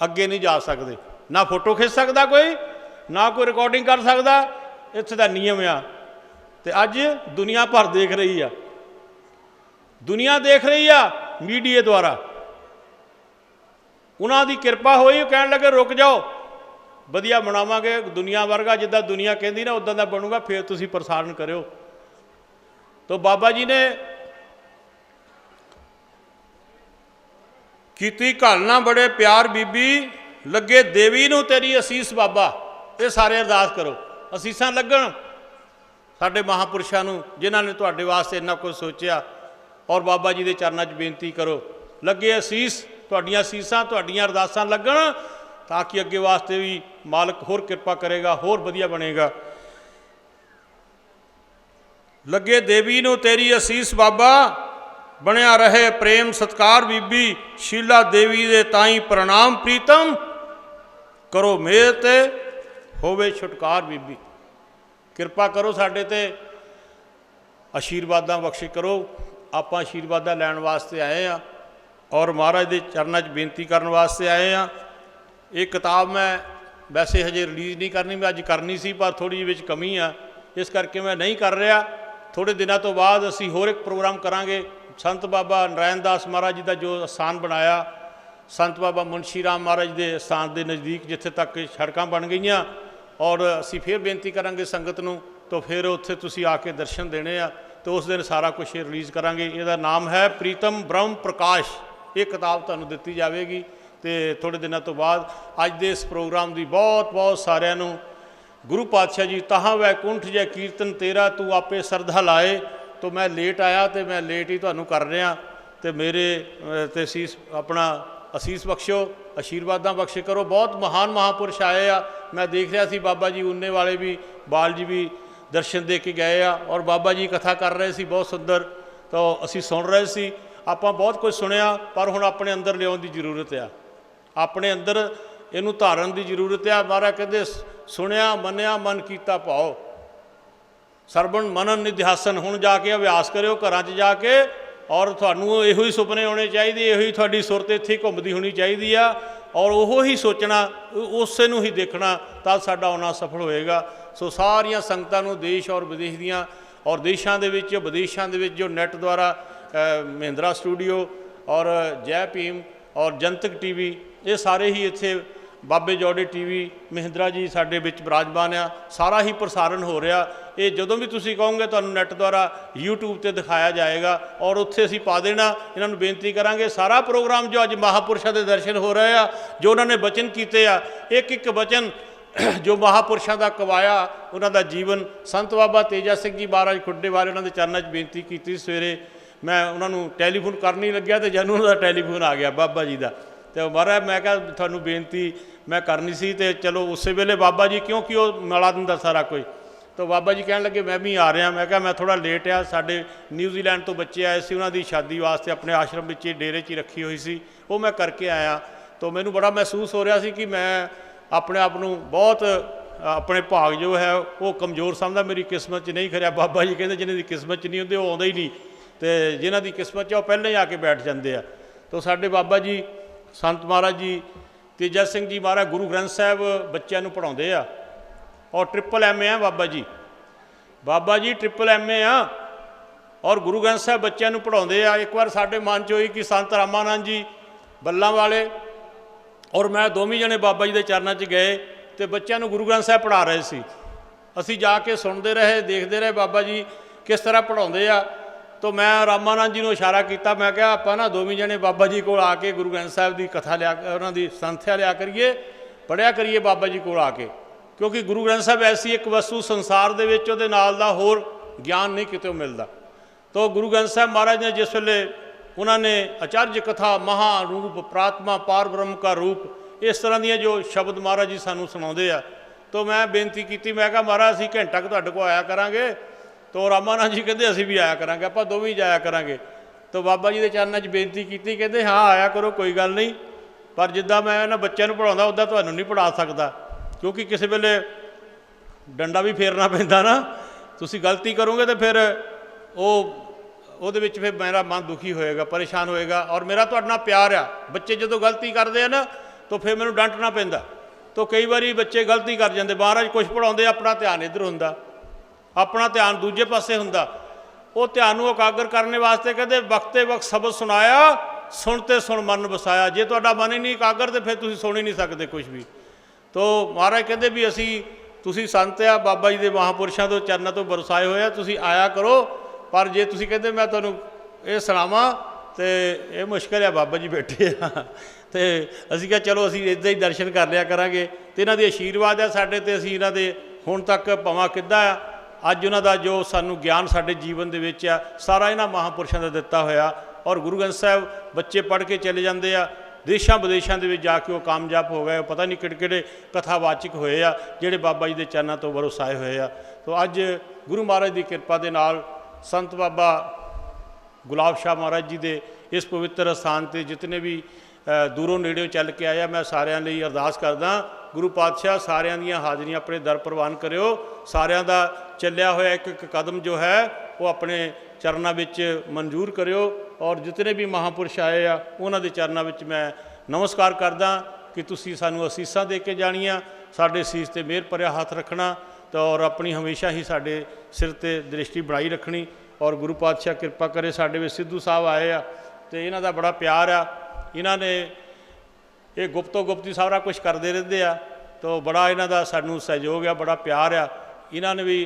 अगे नहीं जा सकते, ना फोटो खिंच सकता कोई, ना कोई रिकॉर्डिंग कर सकता। इत्थे दा नियम आ। ते अज दुनिया भर देख रही आ, दुनिया देख रही आ मीडिया द्वारा। उन्हां दी किरपा होई, कहण लगे रुक जाओ, वधिया बनावांगे दुनिया वर्गा, जिद्दां दुनिया कहंदी ना उदां दा बनूगा, फिर तुसीं प्रसारण करियो। तो बाबा जी ने कीती घालना बड़े प्यार बीबी, लगे देवी नूं तेरी असीस बाबा। ये सारे अरदास करो, असीसां लगन साडे महापुरुषां नूं जिन्हां ने तुहाडे वास्ते इन्ना कुछ सोचिया। और बाबा जी के चरणों 'च बेनती करो, लगे असीस, तुहाडीआं असीसां तुहाडीआं अरदासां लगन, ताकि अगे वास्ते भी मालक होर किरपा करेगा, होर वधिया बनेगा। लगे देवी नूं तेरी असीस बाबा, बनया रहे प्रेम सत्कार बीबी, शीला देवी दे ताई प्रणाम प्रीतम, करो मेहर ते होवे छुटकार बीबी। किरपा करो साडे ते, आशीर्वादां बख्श करो। आप आशीर्वादां लैण वास्ते आए हैं और महाराज के चरणों 'च बेनती करने वास्ते आए हैं। ये किताब मैं वैसे हजे रिलीज़ नहीं करनी, मैं अज करनी सी, पर थोड़ी जी विच कमी आ, इस करके मैं नहीं कर रहा। थोड़े दिनों तो बाद असी होर एक प्रोग्राम करांगे। संत बाबा नारायण दास महाराज जी का जो स्थान बनाया, संत बाबा मुंशी राम महाराज के स्थान के नज़दीक जिथे तक सड़कां बन गई, और असी फिर बेनती करांगे संगत नूं, तो फिर उत्थे तुसीं आके दर्शन देने आ। तो उस दिन सारा कुछ रिलीज़ करांगे। इसका नाम है प्रीतम ब्रह्म प्रकाश। ये किताब तुहानूं दित्ती जाएगी। तो थोड़े दिनों तो बाद अज दे इस प्रोग्राम की बहुत बहुत सारिਆਂ ਨੂੰ गुरु पातशाह जी, तहाँ वैकुंठ जय कीर्तन तेरा तू आपे श्रद्धा लाए। तो मैं लेट आया, तो मैं लेट ही तुहानूं कर रहा, तो मेरे ते असीस अपना असीस बख्शो, आशीर्वादां बख्श करो। बहुत महान महापुरुष आए आ। मैं देख रहा सी बाबा जी उन्ने वाले भी, बाल जी भी दर्शन दे के गए आ, और बाबा जी कथा कर रहे सी बहुत सुंदर। तो असी सुन रहे सी, आपां बहुत कुछ सुनिया, पर हुण अपने अंदर लियाउण दी जरूरत आ, अपने अंदर इनू धारण की जरूरत है। महाराज कहते सुनिया मनिया मन कीता भाव, सरवण मनन निध्यासन। हुण जाके अभ्यास करो घरां 'च जाके, और तुहानूं इहो ही सुपने आने चाहिए, इहो ही तुहाडी सुरत इत्थे घुमदी होनी चाहिए आ, और उहो ही सोचना, उसे नूं ही देखना, तद साडा आउणा सफल होएगा। सो सारियां संगतां नूं देश और विदेश दियां, और देशां दे विच विदेशां दे विच जो नैट द्वारा महिंद्रा स्टूडियो और जय भीम और जनतक टीवी, ये सारे ही इत्थे बाबे जौड़े टीवी महिंद्रा जी साडे विच विराजमान आ, सारा ही प्रसारण हो रहा। ये जदों भी तुसीं कहोगे तुहानूं नैट द्वारा यूट्यूब ते दिखाया जाएगा, और उत्थे असीं पा देना। इन्हां नूं बेनती करांगे, सारा प्रोग्राम जो अज महापुरुषां दे दर्शन हो रहे आ, जो उन्होंने वचन कीते आ, एक एक वचन जो महापुरुषों का कवाया, उन्हों का जीवन। संत बाबा तेजा सिंह जी महाराज खुड्डे बारे उन्होंने चरणों 'च बेनती की सवेरे, मैं उन्होंने टैलीफोन कर नहीं लग्या, तो जन उन्होंने टैलीफोन आ गया बाबा जी का। तो महाराज मैं कहा थानू बेनती मैं करनी सी, तो चलो उस वेले बाबा जी क्योंकि वो मिला दिंदा सारा कोई। तो बाबा जी कहन लगे मैं भी आ रहा। मैं कहा मैं थोड़ा लेट आ, साडे न्यूजीलैंड तो बच्चे आए सी, उन्हों की शादी वास्ते अपने आश्रम में डेरे 'च रखी हुई सी, वो मैं करके आया। तो मैनू बड़ा महसूस हो रहा सी कि मैं अपने आप को बहुत अपने भाग जो है वो कमज़ोर समझदा, मेरी किस्मत च नहीं खरिया। बाबा जी कहते जिन्हों की किस्मत च नहीं होंगे वो आउंदे ही नहीं, तो जिन्हों की किस्मत च वो पहले ही आके बैठ जाते हैं। तो साडे बाबा जी संत महाराज जी तेजा सिंह जी महाराज गुरु ग्रंथ साहब बच्चों को पढ़ाते हैं, और ट्रिपल MA है बाबा जी। बाबा जी ट्रिपल MA आ, और गुरु ग्रंथ साहब बच्चों को पढ़ाते हैं। एक बार साडे मन च होई कि संत रामानंद जी बल्लां वाले और मैं दोवें जने बाबा जी के चरणों 'च गए, तो बच्चों को गुरु ग्रंथ साहब पढ़ा रहे सी। असी जाके सुनते रहे, देखते रहे बाबा जी किस तरह पढ़ाते आ। तो मैं रामानंद जी को इशारा किया, मैं क्या आप ना दोवें जने बाबा जी को आके गुरु ग्रंथ साहब की कथा लिया, उन्होंने संथ्या लिया करिए, पढ़िया करिए बाबा जी को आके, क्योंकि गुरु ग्रंथ साहब ऐसी एक वस्तु संसार के विच उहदे नाल दा होर ज्ञान नहीं कितों मिलता। तो गुरु ग्रंथ साहब महाराज ने जिस वेले उन्होंने आचार्य कथा महारूप प्रात्मा पार ब्रह्म का रूप, इस तरह दियाँ जो शब्द महाराज जी सानू सुणाते हैं। तो मैं बेनती की, मैं कहा महाराज असीं घंटा तुहाडे कोल आया करांगे। तो रामानंद जी कहते असीं भी आया करांगे, आपां दोवें जाया करांगे। तो बाबा जी के चरणों 'च बेनती की, कहते हाँ आया करो कोई गल नहीं, पर जिद्दां मैं इन्हां बच्चों को पढ़ाउंदा उद्दां तुहानूं नहीं पढ़ा सकदा, क्योंकि किसी वेले डंडा भी फेरना पैंदा ना, तुसीं गलती करोगे तो फिर वो फिर मेरा मन दुखी होएगा, परेशान होएगा। और मेरा तुहाडे नाल प्यार आ, बच्चे जदों गलती करते हैं ना तो फिर मैनूं डांटना पैंदा। तो कई बारी बच्चे गलती कर जाते, महाराज कुछ पढ़ाउंदे अपना ध्यान इधर हुंदा, अपना ध्यान दूजे पासे हुंदा। वो ध्यान नूं एकागर करने वास्ते कहते वक्ते वक्त शब्द सुनाया, सुनते सुन मन बसाया। जे तुहाडा मन ही नहीं एकागर तो फिर तुसीं सुन ही नहीं सकते कुछ भी। तो महाराज कहते भी असीं तुसीं संत आ, बाबा जी के महापुरुषों तो चरणों तो बरसाए होए आ, तुसीं आया करो। पर जे तुसीं कहंदे मैं तुहानूं ये सुणावां तो ये मुश्किल है, बाबा जी बैठे आ तो असीं कहा चलो असीं इदां ही दर्शन कर लिया करांगे। तो इन्हां दे आशीर्वाद है साडे ते, असीं इन्हां दे हुण तक भावां किद्दां आ अज उन्हां दा जो सानूं ज्ञान साडे जीवन दे विच आ सारा इन्हां महापुरुषां दा दित्ता होया। और गुरु ग्रंथ साहिब बच्चे पढ़ के चले जाते आ, देशों विदेशों के जाके वो कामयाब हो गए, पता नहीं किहड़े किहड़े कथावाचक होए आ जिहड़े बाबा जी के चरणों तो वरोसाए हुए आ। तो अज गुरु महाराज की कृपा के नाल संत बाबा गुलाब शाह महाराज जी के इस पवित्र स्थान पर जितने भी दूरों नेड़े चल के आया, मैं सारिਆਂ ਲਈ अरदास करदा गुरु पातशाह सारिਆਂ ਦੀਆਂ हाजरियां अपने दर प्रवान करियो। सारिਆਂ ਦਾ ਚੱਲਿਆ ਹੋਇਆ एक एक कदम जो है वो अपने चरणों ਵਿੱਚ मंजूर करियो। और जितने भी महापुरुष आए आ उन्हां दे चरणों ਵਿੱਚ मैं नमस्कार करदा कि तुसीं सानूं असीसां दे के जाणीਆਂ, साडे सीस ते मेहर भरिया हथ रखना तो और अपनी हमेशा ही साडे सिर ते दृष्टि बनाई रखनी। और गुरु पातशाह कृपा करे साडे विच सिद्धू साहब आए आ तो इन्हां दा बड़ा प्यार आ, इन्हां ने ये गुप्तो गुप्ती सारा कुछ करते रहते आ तो बड़ा इन्हां दा सानूं सहयोग आ, बड़ा प्यार आ। इन्हां ने भी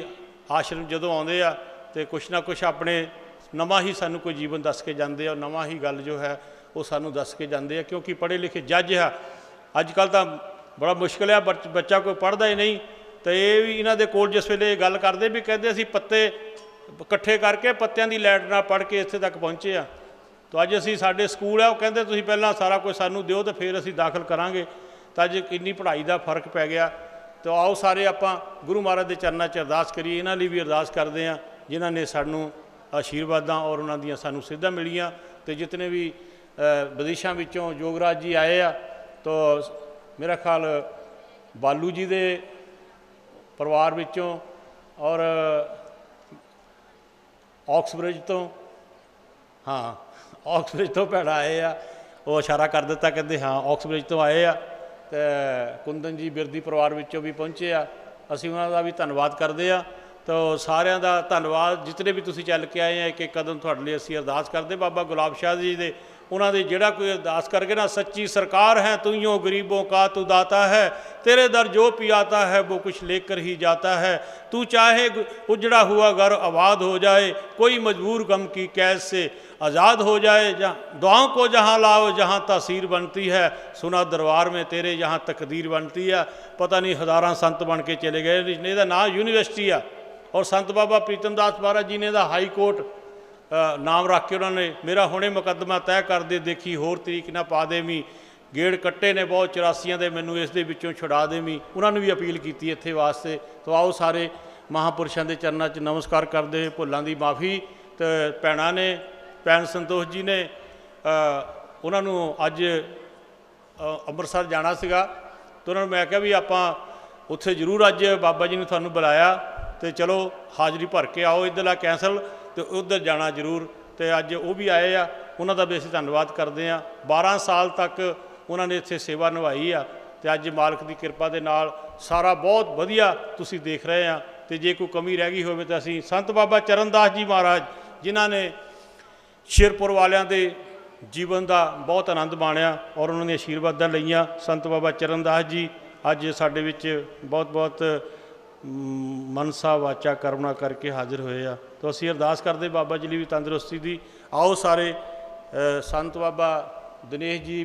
आश्रम जदों आउंदे आ तो कुछ ना कुछ अपने नवा ही सानूं कोई जीवन दस के जाते हैं, नवा ही गल जो है वो सानूं दस के जाते हैं। क्योंकि पढ़े लिखे जज है अजकल तो बड़ा मुश्किल है, बच्चा कोई पढ़ता ही नहीं। तो ये भी इन्हां दे कोल जिस वेले गल करते भी कहते असीं पत्ते इकट्ठे करके पत्तियां की लैट नाल पढ़ के इत्थे तक पहुँचे आ। तो अज असीं साडे स्कूल है वो कहते तुसीं पहलां सारा कुछ सानूं दिओ तो फिर असीं दाखल करांगे। तो अज किन्नी पढ़ाई का फर्क पै गया। तो आओ सारे आपां गुरु महाराज के चरणों च अरदास करिए, इन्हां लई भी अरदास करदे आ जिन्हां ने सानूं आशीर्वादां और उन्हां दियां सानूं सिद्धां मिलियां। तो जितने भी विदेशों विचों जोगराज जी आए आ तो मेरा ख्याल बालू जी दे परिवार विचों और ऑक्सब्रिज तो, हाँ ऑक्सब्रिज तो भैन आए आ, वो इशारा कर दिता कहते हाँ ऑक्सब्रिज तो आए आ। तो कुंदन जी बिरदी परिवार विचों भी पहुँचे आ, असीं उन्हां दा भी धन्नवाद करदे आ। तो सारिਆਂ ਦਾ ਧੰਨਵਾਦ जितने भी तुसीं चल के आए हैं, एक एक कदम तुहाडे ਲਈ ਅਸੀਂ अरदास करते बाबा गुलाब शाह जी दे उन्हां दे जिहड़ा कोई अरदास करके ना सच्ची सरकार है तुइयों गरीबों का तू दाता है, तेरे दर जो भी आता है वो कुछ लेकर ही जाता है। तू चाहे उजड़ा हुआ घर आबाद हो जाए, कोई मजबूर गम की कैद से आज़ाद हो जाए, जहाँ दुआओं को जहाँ लाओ जहाँ तासीर बनती है, सुना दरबार में तेरे यहाँ तकदीर बनती है। पता नहीं हज़ारां संत बन के चले गए, इहदा नाम यूनीवर्सिटी आ। और संत बाबा प्रीतम दास महाराज जी ने इहदा हाई कोर्ट नाम रख के उन्होंने मेरा हुणे मुकदमा तय कर दे, देखी होर तरीक ना पा देवी, गेड़ कट्टे ने बहुत 84 दे, मैनू इस दे विचों छुड़ा देवी। उन्होंने भी अपील की इत्थे वास्ते। तो आओ सारे महापुरुषों के चरणों च नमस्कार करते हुए भुलों की माफ़ी। तो भैणां ने भैन संतोष जी ने उन्होंने अज अमृतसर जाना सीगा तो उन्होंने मैं कहा भी आपां उत्थे जरूर अज बाबा जी ने तुहानूं बुलाया तो चलो हाज़री भर के आओ, इधरला कैंसल तो उधर जाना जरूर। तो अज वो भी आए आ, उन्हों का भी असीं धन्नवाद करते हैं। 12 साल तक उन्होंने इत्थे सेवा निभाई आ तो अज मालक की कृपा के नाल सारा बहुत वधिया तुसीं देख रहे हैं। तो जे कोई कमी रह गई होवे तो असीं संत बाबा चरणदास जी महाराज जिन्हां ने शेरपुर वालियां दे जीवन का बहुत आनंद माणिया और उन्होंने आशीर्वादां लईआं। संत बाबा चरणदास जी अज साडे विच बहुत बहुत मनसा वाचा करमना करके हाजिर होए आ। तो असीं अरदास करते बाबा जी लिए भी तंदुरुस्ती दी। आओ सारे संत बाबा दिनेश जी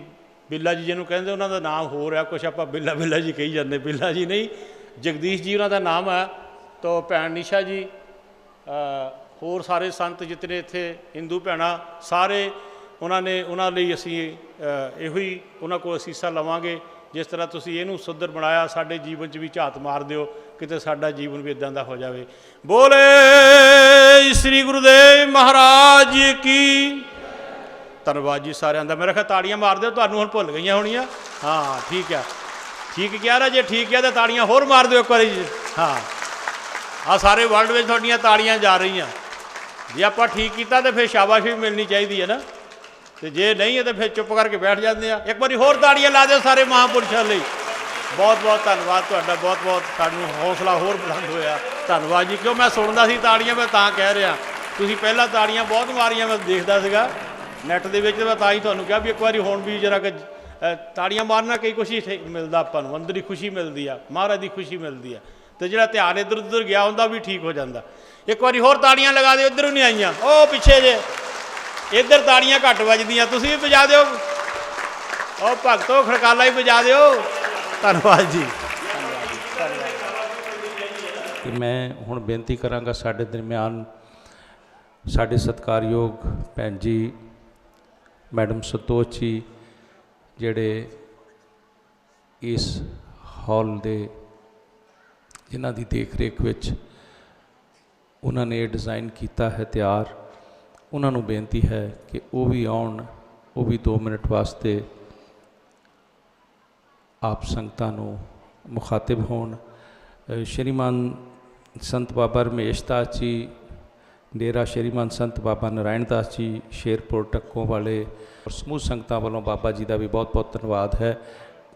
बिल्ला जी जिन्होंने कहते उन्हों का नाम हो रहा कुछ आप बिल्ला बिल्ला जी कही जाते, बिल्ला जी नहीं जगदीश जी उन्हों का नाम है। तो भैन निशा जी होर सारे संत जितने इत्थे हिंदू भैणां सारे उन्होंने उन्होंने लिए असीं इहो ही उन्होंने को असीसां लवांगे। जिस तरह तुसीं इहनूं सुंदर बनाया साडे जीवन च भी झात मार दिओ किते साडा जीवन भी इदां दा हो जाए। बोले श्री गुरुदेव महाराज की धन्नवाद जी सारिਆਂ ਦਾ। मेरा ख्याल ताड़ियां मार दिओ, तुहानूं हुण भुल गईयां होणीआं। हाँ ठीक है, ठीक कहा ना, जे ठीक है तो ताड़ियां होर मार दिओ एक बारी। हाँ आ सारे वर्ल्ड में तुहाडीआं ताड़ियां जा रही हैं। जे आपां ठीक कीता तो फिर शाबाशी भी मिलनी चाहिए है ना, तो जे नहीं है तो फिर चुप करके बैठ जाते हैं। एक बार होर ताड़ियां ला दो सारे महापुरुषों लिए। बहुत बहुत धन्यवाद तुहाडा, बहुत बहुत सानूं हौसला होर बुलंद होया। धन्यवाद जी, क्यों मैं सुनदा सी ताड़ियां, मैं तां कह रहा तुसीं पहलां ताड़ियां बहुत मारियां मैं देखदा सीगा नैट दे विच, मैं तां ही तुहानूं कहा भी एक बार हुण भी जरा कि ताड़ियां मारना कई कुछ ही मिलदा आपां नूं, अंदर ही खुशी मिलदी आ, महाराज की खुशी मिलदी आ। तो जिहड़ा ध्यान इधर उधर गया हुंदा भी ठीक हो जाता। एक बार होर ताड़ियां लगा दो, इधर नहीं आईयां, ओ पिछे जे इधर ताड़ियां घट वजदियां, तुसीं भी बजा दो, ओ भगतो खड़काला ही बजा दो। धन्यवाद जी। कि मैं हुण बेनती करांगा साडे दरम्यान साडे सत्कारयोग भैन जी मैडम संतोष जी जिहड़े इस हॉल दे जिन्हां दी देख रेख विच उन्होंने ये डिज़ाइन किया है तैयार, उन्होंने बेनती है कि वो भी आउण, वो भी 2 मिनट वास्ते आप संगतां नूं मुखातिब होण। श्रीमान संत बाबा रमेश दास जी डेरा श्रीमान संत बाबा नारायण दास जी शेरपुर टक्कों वाले और समूह संगतां वालों बाबा जी का भी बहुत बहुत धन्यवाद है।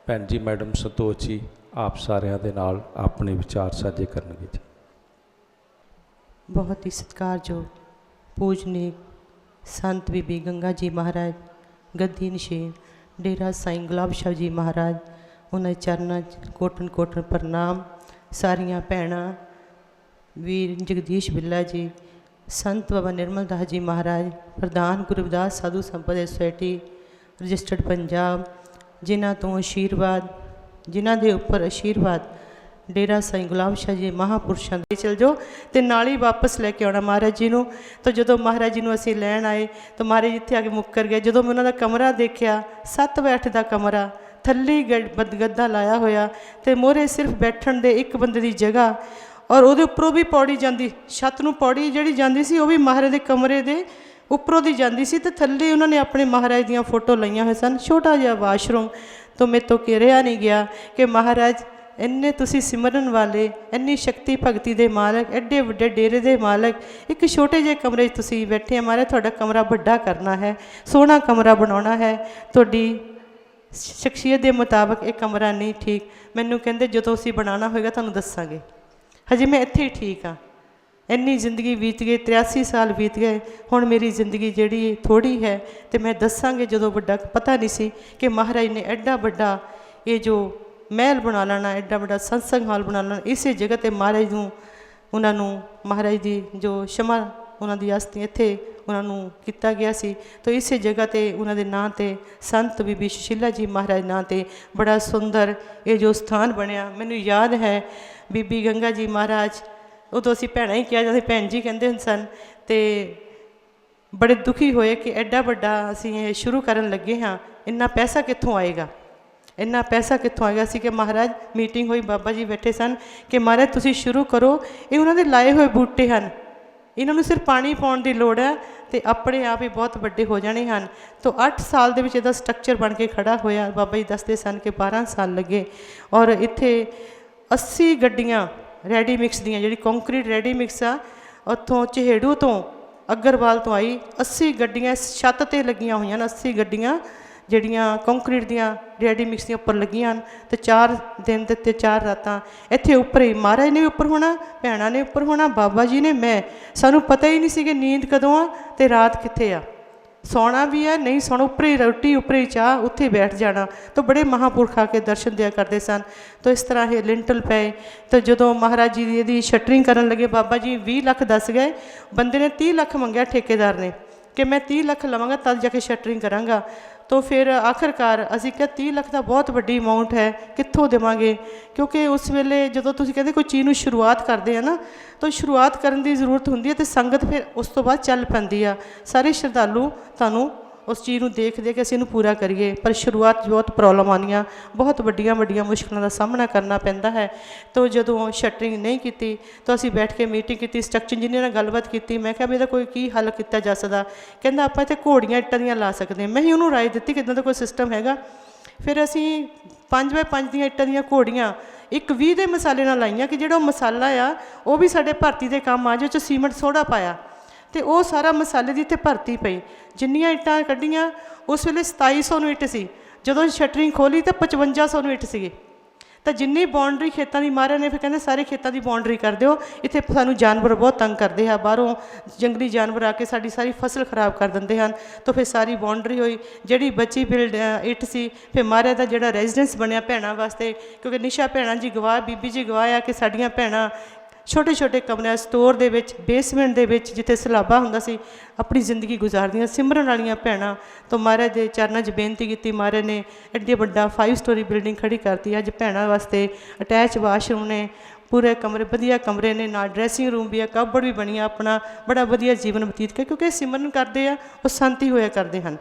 भैन जी मैडम संतोष जी आप सारिਆਂ ਦੇ ਨਾਲ अपने विचार साझे करनगे जी। बहुत ही सत्कारयोग पूजनीक संत बीबी गंगा जी महाराज गद्दी नशीन डेरा साईं गुलाब शाह जी महाराज, उन्होंने चरणों कोटन कोटन प्रणाम। सारिया भैणां वीर जगदीश बिल्ला जी, संत बाबा निर्मल दास जी महाराज प्रधान गुरु रविदास साधु संपदा सोसाइटी रजिस्टर्ड पंजाब, जिन्हां तो आशीर्वाद जिन्हां दे उपर आशीर्वाद डेरा साईं गुलाब शाह जी महापुरुषों के चल जाओ तो नाल ही वापस लैके आना महाराज जी नूं। तो जो महाराज जी नूं असीं लैण आए तो महाराज जी इत्थे आके मुक्कर गए। जो मैं उन्हां दा कमरा देखिया 7 बैठ का कमरा, थल्ले गद्दा लाया होया तो मोहरे सिर्फ बैठण दे एक बंदे की जगह और वो उपरों भी पौड़ी जाती, छत नूं पौड़ी जिहड़ी जाती सी वो भी महाराज के कमरे के उपरों दी जाती सी। तो थल्ले उन्होंने अपने महाराज दियां फोटो लईयां होई सन, छोटा जिहा वाशरूम। तो मेरे तो रहा नहीं गया कि महाराज इन्ने तुसी सिमरन वाले, इन्नी शक्ति भगती दे मालक, एडे वड्डे डेरे दे मालक, एक छोटे जे कमरे तुसी बैठे हैं। महाराज तुहाडा कमरा वड्डा करना है, सोहना कमरा बनाना है, तुहाडी शख्सियत के मुताबिक एक कमरा नहीं ठीक। मैनू कहते जो असीं बनाना होएगा तुहानूं दस्सांगे, हजे मैं इत्थे ही ठीक हाँ। इन्नी जिंदगी बीत गई, 83 साल बीत गए, हुण मेरी जिंदगी जिहड़ी थोड़ी है तो मैं दसांगे। जो वड्डा पता नहीं सी कि महाराज ने एडा वड्डा ये जो महल बना लेना, एडा वड्डा सत्संग हॉल बना लेना, इसे जगह पर महाराज नूं उन्होंने महाराज की जो क्षमा उन्होंने अस्थि इत्थे उन्होंने किया गया सी। तो इस जगह पर उन्होंने नाँ ते संत बीबी सुशीला जी महाराज नाँ ते बड़ा सुंदर ये जो स्थान बनया। मैनू याद है बीबी गंगा जी महाराज उदों असीं भैणां ही किया जाते, भैन जी कहते हुंदे सन, तो बड़े दुखी होए कि एडा वड्डा असीं ये शुरू करन लगे हाँ, इन्ना पैसा कित्थों आएगा, इन्ना पैसा कित्थों आएगा। असीं कि महाराज मीटिंग हुई, बाबा जी बैठे सन कि महाराज तुसीं शुरू करो, ये उन्होंने लाए हुए बूटे हैं, इन्हों सिर्फ पानी पाउण दी लोड़ है तो अपने आप ही बहुत वड्डे हो जाने हैं। तो 8 साल दे विच इहदा स्ट्रक्चर बन के खड़ा होया। बाबा जी दसदे सन कि 12 साल लगे और इत्थे 80 गड्डियां रेडी मिक्स दियां, जिहड़ी कंक्रीट रेडी मिक्स आ उत्थों चहेड़ू तो अग्रवाल तो आई 80 गड्डियां छत ते लगियां हुई, 80 गड्डियां ਜਿਹੜੀਆਂ ਕੰਕਰੀਟ ਦੀਆਂ ਰੈਡੀ ਮਿਕਸ ਦੀਆਂ ਉੱਪਰ ਲੱਗੀਆਂ ਹਨ। ਤੇ 4 ਦਿਨ ਤੇ 4 ਰਾਤਾਂ ਇੱਥੇ ਉੱਪਰ ਹੀ ਮਹਾਰਾਜ ਨੇ ਵੀ ਉੱਪਰ ਹੋਣਾ, ਭੈਣਾਂ ਨੇ ਉੱਪਰ ਹੋਣਾ, ਬਾਬਾ ਜੀ ਨੇ, ਮੈਂ, ਸਾਨੂੰ ਪਤਾ ਹੀ ਨਹੀਂ ਸੀ ਕਿ ਨੀਂਦ ਕਦੋਂ ਆ ਤੇ ਰਾਤ ਕਿੱਥੇ ਆ, ਸੌਣਾ ਵੀ ਹੈ ਨਹੀਂ ਸੌਣਾ, ਉੱਪਰ ਹੀ ਰੋਟੀ ਉੱਪਰ ਹੀ ਚਾਹ, ਉੱਥੇ ਬੈਠ ਜਾਣਾ। ਤਾਂ ਬੜੇ ਮਹਾਂਪੁਰਖ ਆ ਕੇ ਦਰਸ਼ਨ ਦਿਆ ਕਰਦੇ ਸਨ। ਤਾਂ ਇਸ ਤਰ੍ਹਾਂ ਇਹ ਲਿੰਟਲ ਪਏ। ਤਾਂ ਜਦੋਂ ਮਹਾਰਾਜ ਜੀ ਦੀ ਇਹਦੀ ਸ਼ਟਰਿੰਗ ਕਰਨ ਲੱਗੇ, ਬਾਬਾ ਜੀ 20 ਲੱਖ ਦੱਸ ਗਏ, ਬੰਦੇ ਨੇ 30 ਲੱਖ ਮੰਗਿਆ ਠੇਕੇਦਾਰ ਨੇ कि मैं 30 ਲੱਖ ਲਵਾਂਗਾ तब जाके शटरिंग करांगा। तो फिर आखिरकार असीं कहा 30 ਲੱਖ ਤਾਂ बहुत वड्डी अमाउंट है, कित्थों देवांगे, क्योंकि उस वेले जो तुसीं कहते कोई चीज़ नूं शुरुआत करते हैं ना, तो शुरुआत करने की जरूरत होंदी है तो संगत फिर उस तो बाद चल पैंदी आ। सारे श्रद्धालु तुहानूं उस चीज़ को देखते कि असीं इहनूं पूरा करिए, पर शुरुआत बहुत प्रॉब्लम आनियां, बहुत वड्डियां वड्डियां मुश्किलों का सामना करना पैंदा है। तो जदों शटरिंग नहीं की तो असीं बैठ के मीटिंग की, स्ट्रक्चर इंजीनियर नाल गलबात की। मैं कहा भी इहदा कोई की हल किया जा सकदा, कहंदा आपां इत्थे घोड़ियां इट्टां दियां ला सकदे। मैं ही उहनूं राय दित्ती कि इदां दा कोई सिस्टम हैगा। फिर असीं 5x5 दियां इट्टां दियां घोड़ियां एक 20 दे मसाले नाल लाइयां कि जिहड़ा मसाला आ वो भी साडे भरती दे काम आ, जो सीमेंट सोडा पाया तो वो सारा मसाले की इत्थे भरती पई। जिन्नियां इट्टां कड्ढियां उस वेले 2700 ਨੂੰ ਇੱਟ ਸੀ, ਜਦੋਂ शटरिंग खोली तो 5500 ਨੂੰ ਇੱਟ ਸੀਗੇ। तो जिन्नी बाउंड्री खेतों की महाराज ने फिर कहते सारे खेतों की बाउंड्री कर दो, इत्थे सानू जानवर बहुत तंग करते हैं, बाहरों जंगली जानवर आके साड़ी सारी फसल खराब कर देंगे हैं। तो फिर सारी बाउंड्री हुई, जिहड़ी बची बिल्ड इट सी, फिर महाराज का जिहड़ा रेजिडेंस बनया भैणां वास्ते, क्योंकि निशा भैणां जी गवाह, बीबी जी गवाह आ कि साड़ियां भैणां ਛੋਟੇ ਛੋਟੇ ਕਮਰਿਆਂ ਸਟੋਰ ਦੇ ਵਿੱਚ ਬੇਸਮੈਂਟ ਦੇ ਵਿੱਚ ਜਿੱਥੇ ਸਲਾਬਾ ਹੁੰਦਾ ਸੀ ਆਪਣੀ ਜ਼ਿੰਦਗੀ ਗੁਜ਼ਾਰਦੀਆਂ ਸਿਮਰਨ ਵਾਲੀਆਂ ਭੈਣਾਂ ਤੋਂ ਮਹਾਰਾਜ ਦੇ ਚਰਨਾਂ 'ਚ ਬੇਨਤੀ ਕੀਤੀ। ਮਹਾਰਾਜ ਨੇ ਐਡੀ ਵੱਡਾ 5 ਸਟੋਰੀ ਬਿਲਡਿੰਗ ਖੜੀ ਕਰਤੀ। ਅੱਜ ਭੈਣਾਂ ਵਾਸਤੇ ਅਟੈਚ ਵਾਸ਼ਰੂਮ ਨੇ, ਪੂਰੇ ਕਮਰੇ ਵਧੀਆ ਕਮਰੇ ਨੇ, ਨਾਲ ਡਰੈਸਿੰਗ ਰੂਮ ਵੀ ਆ, ਕਬੜ ਵੀ ਬਣੀ ਆ, ਆਪਣਾ ਬੜਾ ਵਧੀਆ ਜੀਵਨ ਬਤੀਤ ਕਰ ਕਿਉਂਕਿ ਸਿਮਰਨ ਕਰਦੇ ਆ ਉਹ ਸ਼ਾਂਤੀ ਹੋਇਆ ਕਰਦੇ ਹਨ।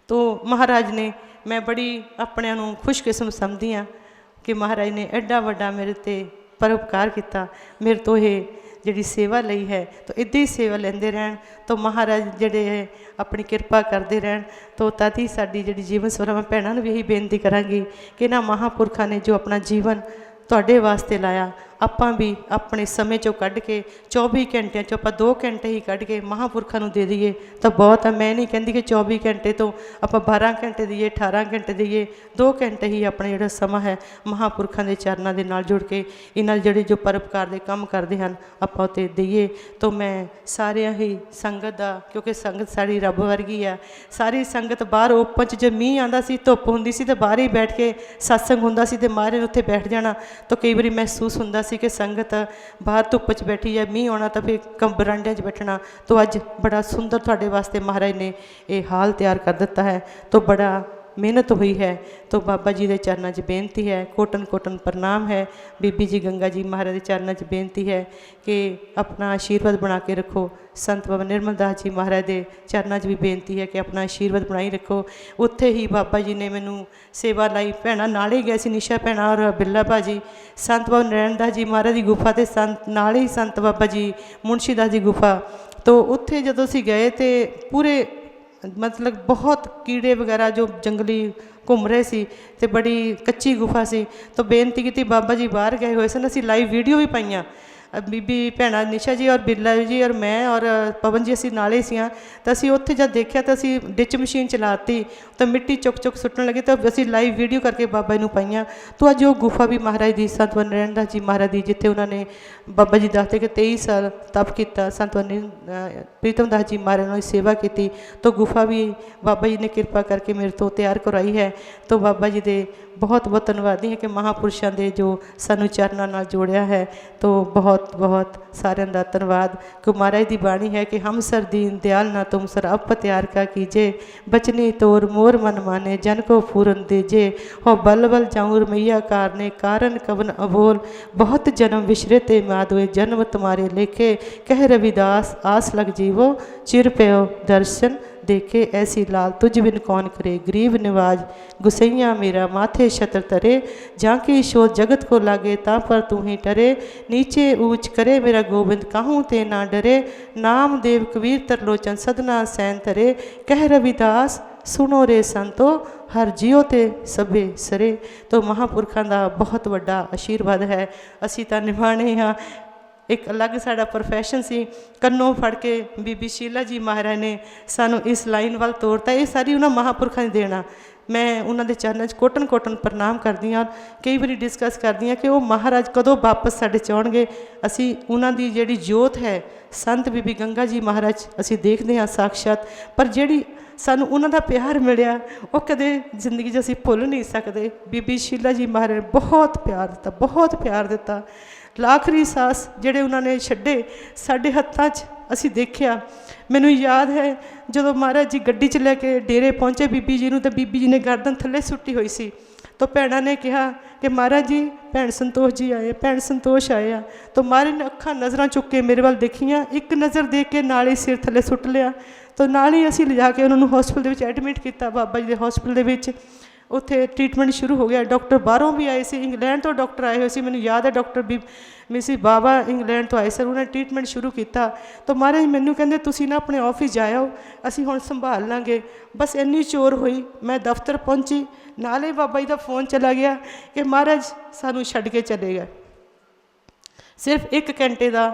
ਤੋ ਮਹਾਰਾਜ ਨੇ ਮੈਂ ਬੜੀ ਆਪਣਿਆਂ ਨੂੰ ਖੁਸ਼ਕਿਸਮਤ ਸਮਝਦੀ ਹਾਂ ਕਿ ਮਹਾਰਾਜ ਨੇ ਐਡਾ ਵੱਡਾ ਮੇਰੇ 'ਤੇ ਪਰਉਪਕਾਰ ਕੀਤਾ, ਮੇਰੇ ਤੋਂ ਇਹ ਜਿਹੜੀ ਸੇਵਾ ਲਈ ਹੈ ਤਾਂ ਇੱਦਾਂ ਹੀ ਸੇਵਾ ਲੈਂਦੇ ਰਹਿਣ ਤਾਂ ਮਹਾਰਾਜ ਜਿਹੜੇ ਹੈ ਆਪਣੀ ਕਿਰਪਾ ਕਰਦੇ ਰਹਿਣ। ਤਾਂ ਤਦ ਹੀ ਸਾਡੀ ਜਿਹੜੀ ਜੀਵਨ ਸਫਲਤਾ, ਮੈਂ ਭੈਣਾਂ ਨੂੰ ਵੀ ਇਹੀ ਬੇਨਤੀ ਕਰਾਂਗੀ ਕਿ ਇਹਨਾਂ ਮਹਾਂਪੁਰਖਾਂ ਨੇ ਜੋ ਆਪਣਾ ਜੀਵਨ ਤੁਹਾਡੇ ਵਾਸਤੇ ਲਾਇਆ, ਆਪਾਂ ਵੀ ਆਪਣੇ ਸਮੇਂ 'ਚੋਂ ਕੱਢ ਕੇ 24 ਘੰਟਿਆਂ 'ਚੋਂ ਆਪਾਂ 2 ਘੰਟੇ ਹੀ ਕੱਢ ਕੇ ਮਹਾਂਪੁਰਖਾਂ ਨੂੰ ਦੇ ਦਈਏ ਤਾਂ ਬਹੁਤ ਹੈ। ਮੈਂ ਨਹੀਂ ਕਹਿੰਦੀ ਕਿ 24 ਘੰਟੇ ਤੋਂ ਆਪਾਂ 12 ਘੰਟੇ ਦਈਏ, 18 ਘੰਟੇ ਦਈਏ, 2 ਘੰਟੇ ਹੀ ਆਪਣਾ ਜਿਹੜਾ ਸਮਾਂ ਹੈ ਮਹਾਂਪੁਰਖਾਂ ਦੇ ਚਰਨਾਂ ਦੇ ਨਾਲ ਜੁੜ ਕੇ ਇਹਨਾਂ ਜਿਹੜੇ ਜੋ ਪਰਉਪਕਾਰ ਦੇ ਕੰਮ ਕਰਦੇ ਹਨ ਆਪਾਂ ਉੱਤੇ ਦਈਏ। ਤਾਂ ਮੈਂ ਸਾਰਿਆਂ ਹੀ ਸੰਗਤ ਦਾ, ਕਿਉਂਕਿ ਸੰਗਤ ਸਾਡੀ ਰੱਬ ਵਰਗੀ ਆ, ਸਾਰੀ ਸੰਗਤ ਬਾਹਰ ਓਪਨ 'ਚ ਜੇ ਮੀਂਹ ਆਉਂਦਾ ਸੀ, ਧੁੱਪ ਹੁੰਦੀ ਸੀ ਤਾਂ ਬਾਹਰ ਹੀ ਬੈਠ ਕੇ ਸਤਸੰਗ ਹੁੰਦਾ ਸੀ ਤੇ ਮਹਾਰਾਜ ਉੱਥੇ ਬੈਠ ਜਾਣਾ। ਤਾਂ ਕਈ ਵਾਰੀ ਮਹਿਸੂਸ ਹੁੰਦਾ ਸੀ ਕਿ ਸੰਗਤ ਬਾਹਰ ਧੁੱਪ 'ਚ ਬੈਠੀ ਹੈ, ਮੀਂਹ ਆਉਣਾ ਤਾਂ ਫਿਰ ਬਰਾਂਡਿਆਂ 'ਚ ਬੈਠਣਾ। ਤਾਂ ਅੱਜ ਬੜਾ ਸੁੰਦਰ ਤੁਹਾਡੇ ਵਾਸਤੇ ਮਹਾਰਾਜ ਨੇ ਇਹ ਹਾਲ ਤਿਆਰ ਕਰ ਦਿੱਤਾ ਹੈ। ਤਾਂ ਬੜਾ ਮਿਹਨਤ ਹੋਈ ਹੈ। ਤਾਂ ਬਾਬਾ ਜੀ ਦੇ ਚਰਨਾਂ 'ਚ ਬੇਨਤੀ ਹੈ, ਕੋਟਨ ਕੋਟਨ ਪ੍ਰਣਾਮ ਹੈ। ਬੀਬੀ ਜੀ ਗੰਗਾ ਜੀ ਮਹਾਰਾਜ ਦੇ ਚਰਨਾਂ 'ਚ ਬੇਨਤੀ ਹੈ ਕਿ ਆਪਣਾ ਆਸ਼ੀਰਵਾਦ ਬਣਾ ਕੇ ਰੱਖੋ। ਸੰਤ ਬਾਬਾ ਨਿਰਮਲ ਦਾਸ ਜੀ ਮਹਾਰਾਜ ਦੇ ਚਰਨਾਂ 'ਚ ਵੀ ਬੇਨਤੀ ਹੈ ਕਿ ਆਪਣਾ ਆਸ਼ੀਰਵਾਦ ਬਣਾਈ ਰੱਖੋ। ਉੱਥੇ ਹੀ ਬਾਬਾ ਜੀ ਨੇ ਮੈਨੂੰ ਸੇਵਾ ਲਈ, ਭੈਣਾਂ ਨਾਲ ਹੀ ਗਏ ਸੀ, ਨਿਸ਼ਾ ਭੈਣਾਂ ਔਰ ਬਿੱਲਾ ਭਾਜੀ, ਸੰਤ ਬਾਬਾ ਨਰੈਣ ਦਾਸ ਜੀ ਮਹਾਰਾਜ ਦੀ ਗੁਫਾ ਅਤੇ ਸੰਤ ਨਾਲ ਹੀ ਸੰਤ ਬਾਬਾ ਜੀ ਮੁਨਸ਼ੀ ਦਾਸ ਦੀ ਗੁਫਾ। ਤਾਂ ਉੱਥੇ ਜਦੋਂ ਅਸੀਂ ਗਏ ਤਾਂ ਪੂਰੇ ਮਤਲਬ ਬਹੁਤ ਕੀੜੇ ਵਗੈਰਾ ਜੋ ਜੰਗਲੀ ਘੁੰਮ ਰਹੇ ਸੀ ਅਤੇ ਬੜੀ ਕੱਚੀ ਗੁਫਾ ਸੀ। ਤਾਂ ਬੇਨਤੀ ਕੀਤੀ, ਬਾਬਾ ਜੀ ਬਾਹਰ ਗਏ ਹੋਏ ਸਨ, ਅਸੀਂ ਲਾਈਵ ਵੀਡੀਓ ਵੀ ਪਾਈਆਂ। ਬੀਬੀ ਭੈਣਾਂ ਨਿਸ਼ਾ ਜੀ ਔਰ ਬਿੱਲਾ ਜੀ ਔਰ ਮੈਂ ਔਰ ਪਵਨ ਜੀ ਅਸੀਂ ਨਾਲੇ ਸੀਆਂ। ਤਾਂ ਅਸੀਂ ਉੱਥੇ ਜਦ ਦੇਖਿਆ ਤਾਂ ਅਸੀਂ ਡਿਚ ਮਸ਼ੀਨ ਚਲਾਤੀ ਤਾਂ ਮਿੱਟੀ ਚੁੱਕ ਚੁੱਕ ਸੁੱਟਣ ਲੱਗੇ ਤਾਂ ਅਸੀਂ ਲਾਈਵ ਵੀਡੀਓ ਕਰਕੇ ਬਾਬਾ ਜੀ ਨੂੰ ਪਾਈਆਂ। ਤਾਂ ਅੱਜ ਉਹ ਗੁਫਾ ਵੀ ਮਹਾਰਾਜ ਦੀ ਸੰਤ ਬਾਬਾ ਨਰੈਣ ਦਾਸ ਜੀ ਮਹਾਰਾਜ ਦੀ, ਜਿੱਥੇ ਉਹਨਾਂ ਨੇ ਬਾਬਾ ਜੀ ਦੱਸਦੇ ਕਿ 23 ਸਾਲ ਤਪ ਕੀਤਾ, ਸੰਤ ਬਾਬਾ ਪ੍ਰੀਤਮ ਦਾਸ ਜੀ ਮਹਾਰਾਜ ਨਾਲ ਸੇਵਾ ਕੀਤੀ। ਤਾਂ ਗੁਫਾ ਵੀ ਬਾਬਾ ਜੀ ਨੇ ਕਿਰਪਾ ਕਰਕੇ ਮੇਰੇ ਤੋਂ ਤਿਆਰ ਕਰਵਾਈ ਹੈ। ਤਾਂ ਬਾਬਾ ਜੀ ਦੇ ਬਹੁਤ ਬਹੁਤ ਧੰਨਵਾਦੀ ਹਾਂ ਕਿ ਮਹਾਂਪੁਰਸ਼ਾਂ ਦੇ ਜੋ ਸਾਨੂੰ ਚਰਨਾਂ ਨਾਲ ਜੋੜਿਆ ਹੈ। ਤਾਂ ਬਹੁਤ ਬਹੁਤ ਸਾਰਿਆਂ ਦਾ ਧੰਨਵਾਦ। ਕਿ ਮਹਾਰਾਜ ਦੀ ਬਾਣੀ ਹੈ ਕਿ ਹਮ ਸਰ ਦੀਨ ਦਿਆਲ ਨਾ ਤੁਮ ਸਰ ਅਪ ਤਿਆਰ ਕਾ ਕੀਜੇ, ਬਚਨੀ ਤੋਰ ਮੋਰ ਮਨ ਮਾਨੇ ਜਨ ਕੋ ਪੂਰਨ ਦੇਜੇ, ਹੋ ਬਲ ਬਲ ਜਾऊँ रमैया कारने कारण कवन अबोल, बहुत जन्म विश्रे ते माधोए जन्म तुम्हारे लेखे, कह रविदास आस लग जीवो चिर प्यो दर्शन देखे, ऐसी लाल तुझ बिन कौन करे गरीब निवाज, गुसैया मेरा माथे छत्र तरे, झांकी शोध जगत को लागे ता पर तू ही टरे, नीचे ऊंच करे मेरा गोविंद काहूँ ते ना डरे, नाम देव कबीर तरलोचन सदना सैन तरे, कह रविदास सुनो रे संतो हर जियो ते सभे सरे। तो महापुरखों का बहुत बड़ा आशीर्वाद है। असी तो निभाने हाँ। एक अलग साड़ा प्रोफैशन सी, कन्नों फड़ के बीबी शीला जी महाराज ने सानू इस लाइन वाल तोड़ता। ये सारी उन्होंने महापुरखों ने देना। मैं उन्होंने चरणों च कोटन कोटन प्रणाम करती हाँ। कई बार डिस्कस करती हाँ कि वो महाराज कदों वापस साढ़े चाहणगे। असी उन्होंने जिहड़ी जोत है संत बीबी गंगा जी महाराज असी देखते हाँ साक्षात, पर जिहड़ी सानू उन्हां दा प्यार मिलिया वो कदे जिंदगी 'च असीं भुल नहीं सकते। बीबी शीला जी महाराज ने बहुत प्यार दिता, बहुत प्यार दिता। आखिरी सांस जिहड़े उन्होंने छड्डे साडे हत्थां 'च असीं देखिया। मैनूं याद है जदों महाराज जी गड्डी 'च लैके डेरे पहुँचे बीबी जी नूं, तो बीबी जी ने गर्दन थल्ले सुट्टी हुई सी। तो भैणां ने कहा कि महाराज जी भैण संतोष जी आए, भैण संतोष आए आ। तो महाराज ने अखां नज़रां चुक के मेरे वाल देखियां, एक नज़र देख के नाल ही सिर थल्ले सुट लिया। तो नाल ही असीं लिजा के उन्होंने हॉस्पिटल दे विच एडमिट किया, बाबा जी के हॉस्पिटल दे विच। उत्थे ट्रीटमेंट शुरू हो गया। डॉक्टर बाहरों भी आए थे, इंग्लैंड तो डॉक्टर आए हुए थे, मैनूं याद है डॉक्टर भी मिसी बाबा इंग्लैंड तो आए सर, उन्होंने ट्रीटमेंट शुरू किया। तो महाराज मैनूं कहंदे तुसीं ना अपने ऑफिस जाओ, असीं हुण संभाल लांगे। बस इन्नी चोर हुई, मैं दफ्तर पहुंची, नाले बाबा जी का फोन चला गया कि महाराज सानूं छड्ड के चले गए। सिर्फ 1 घंटे का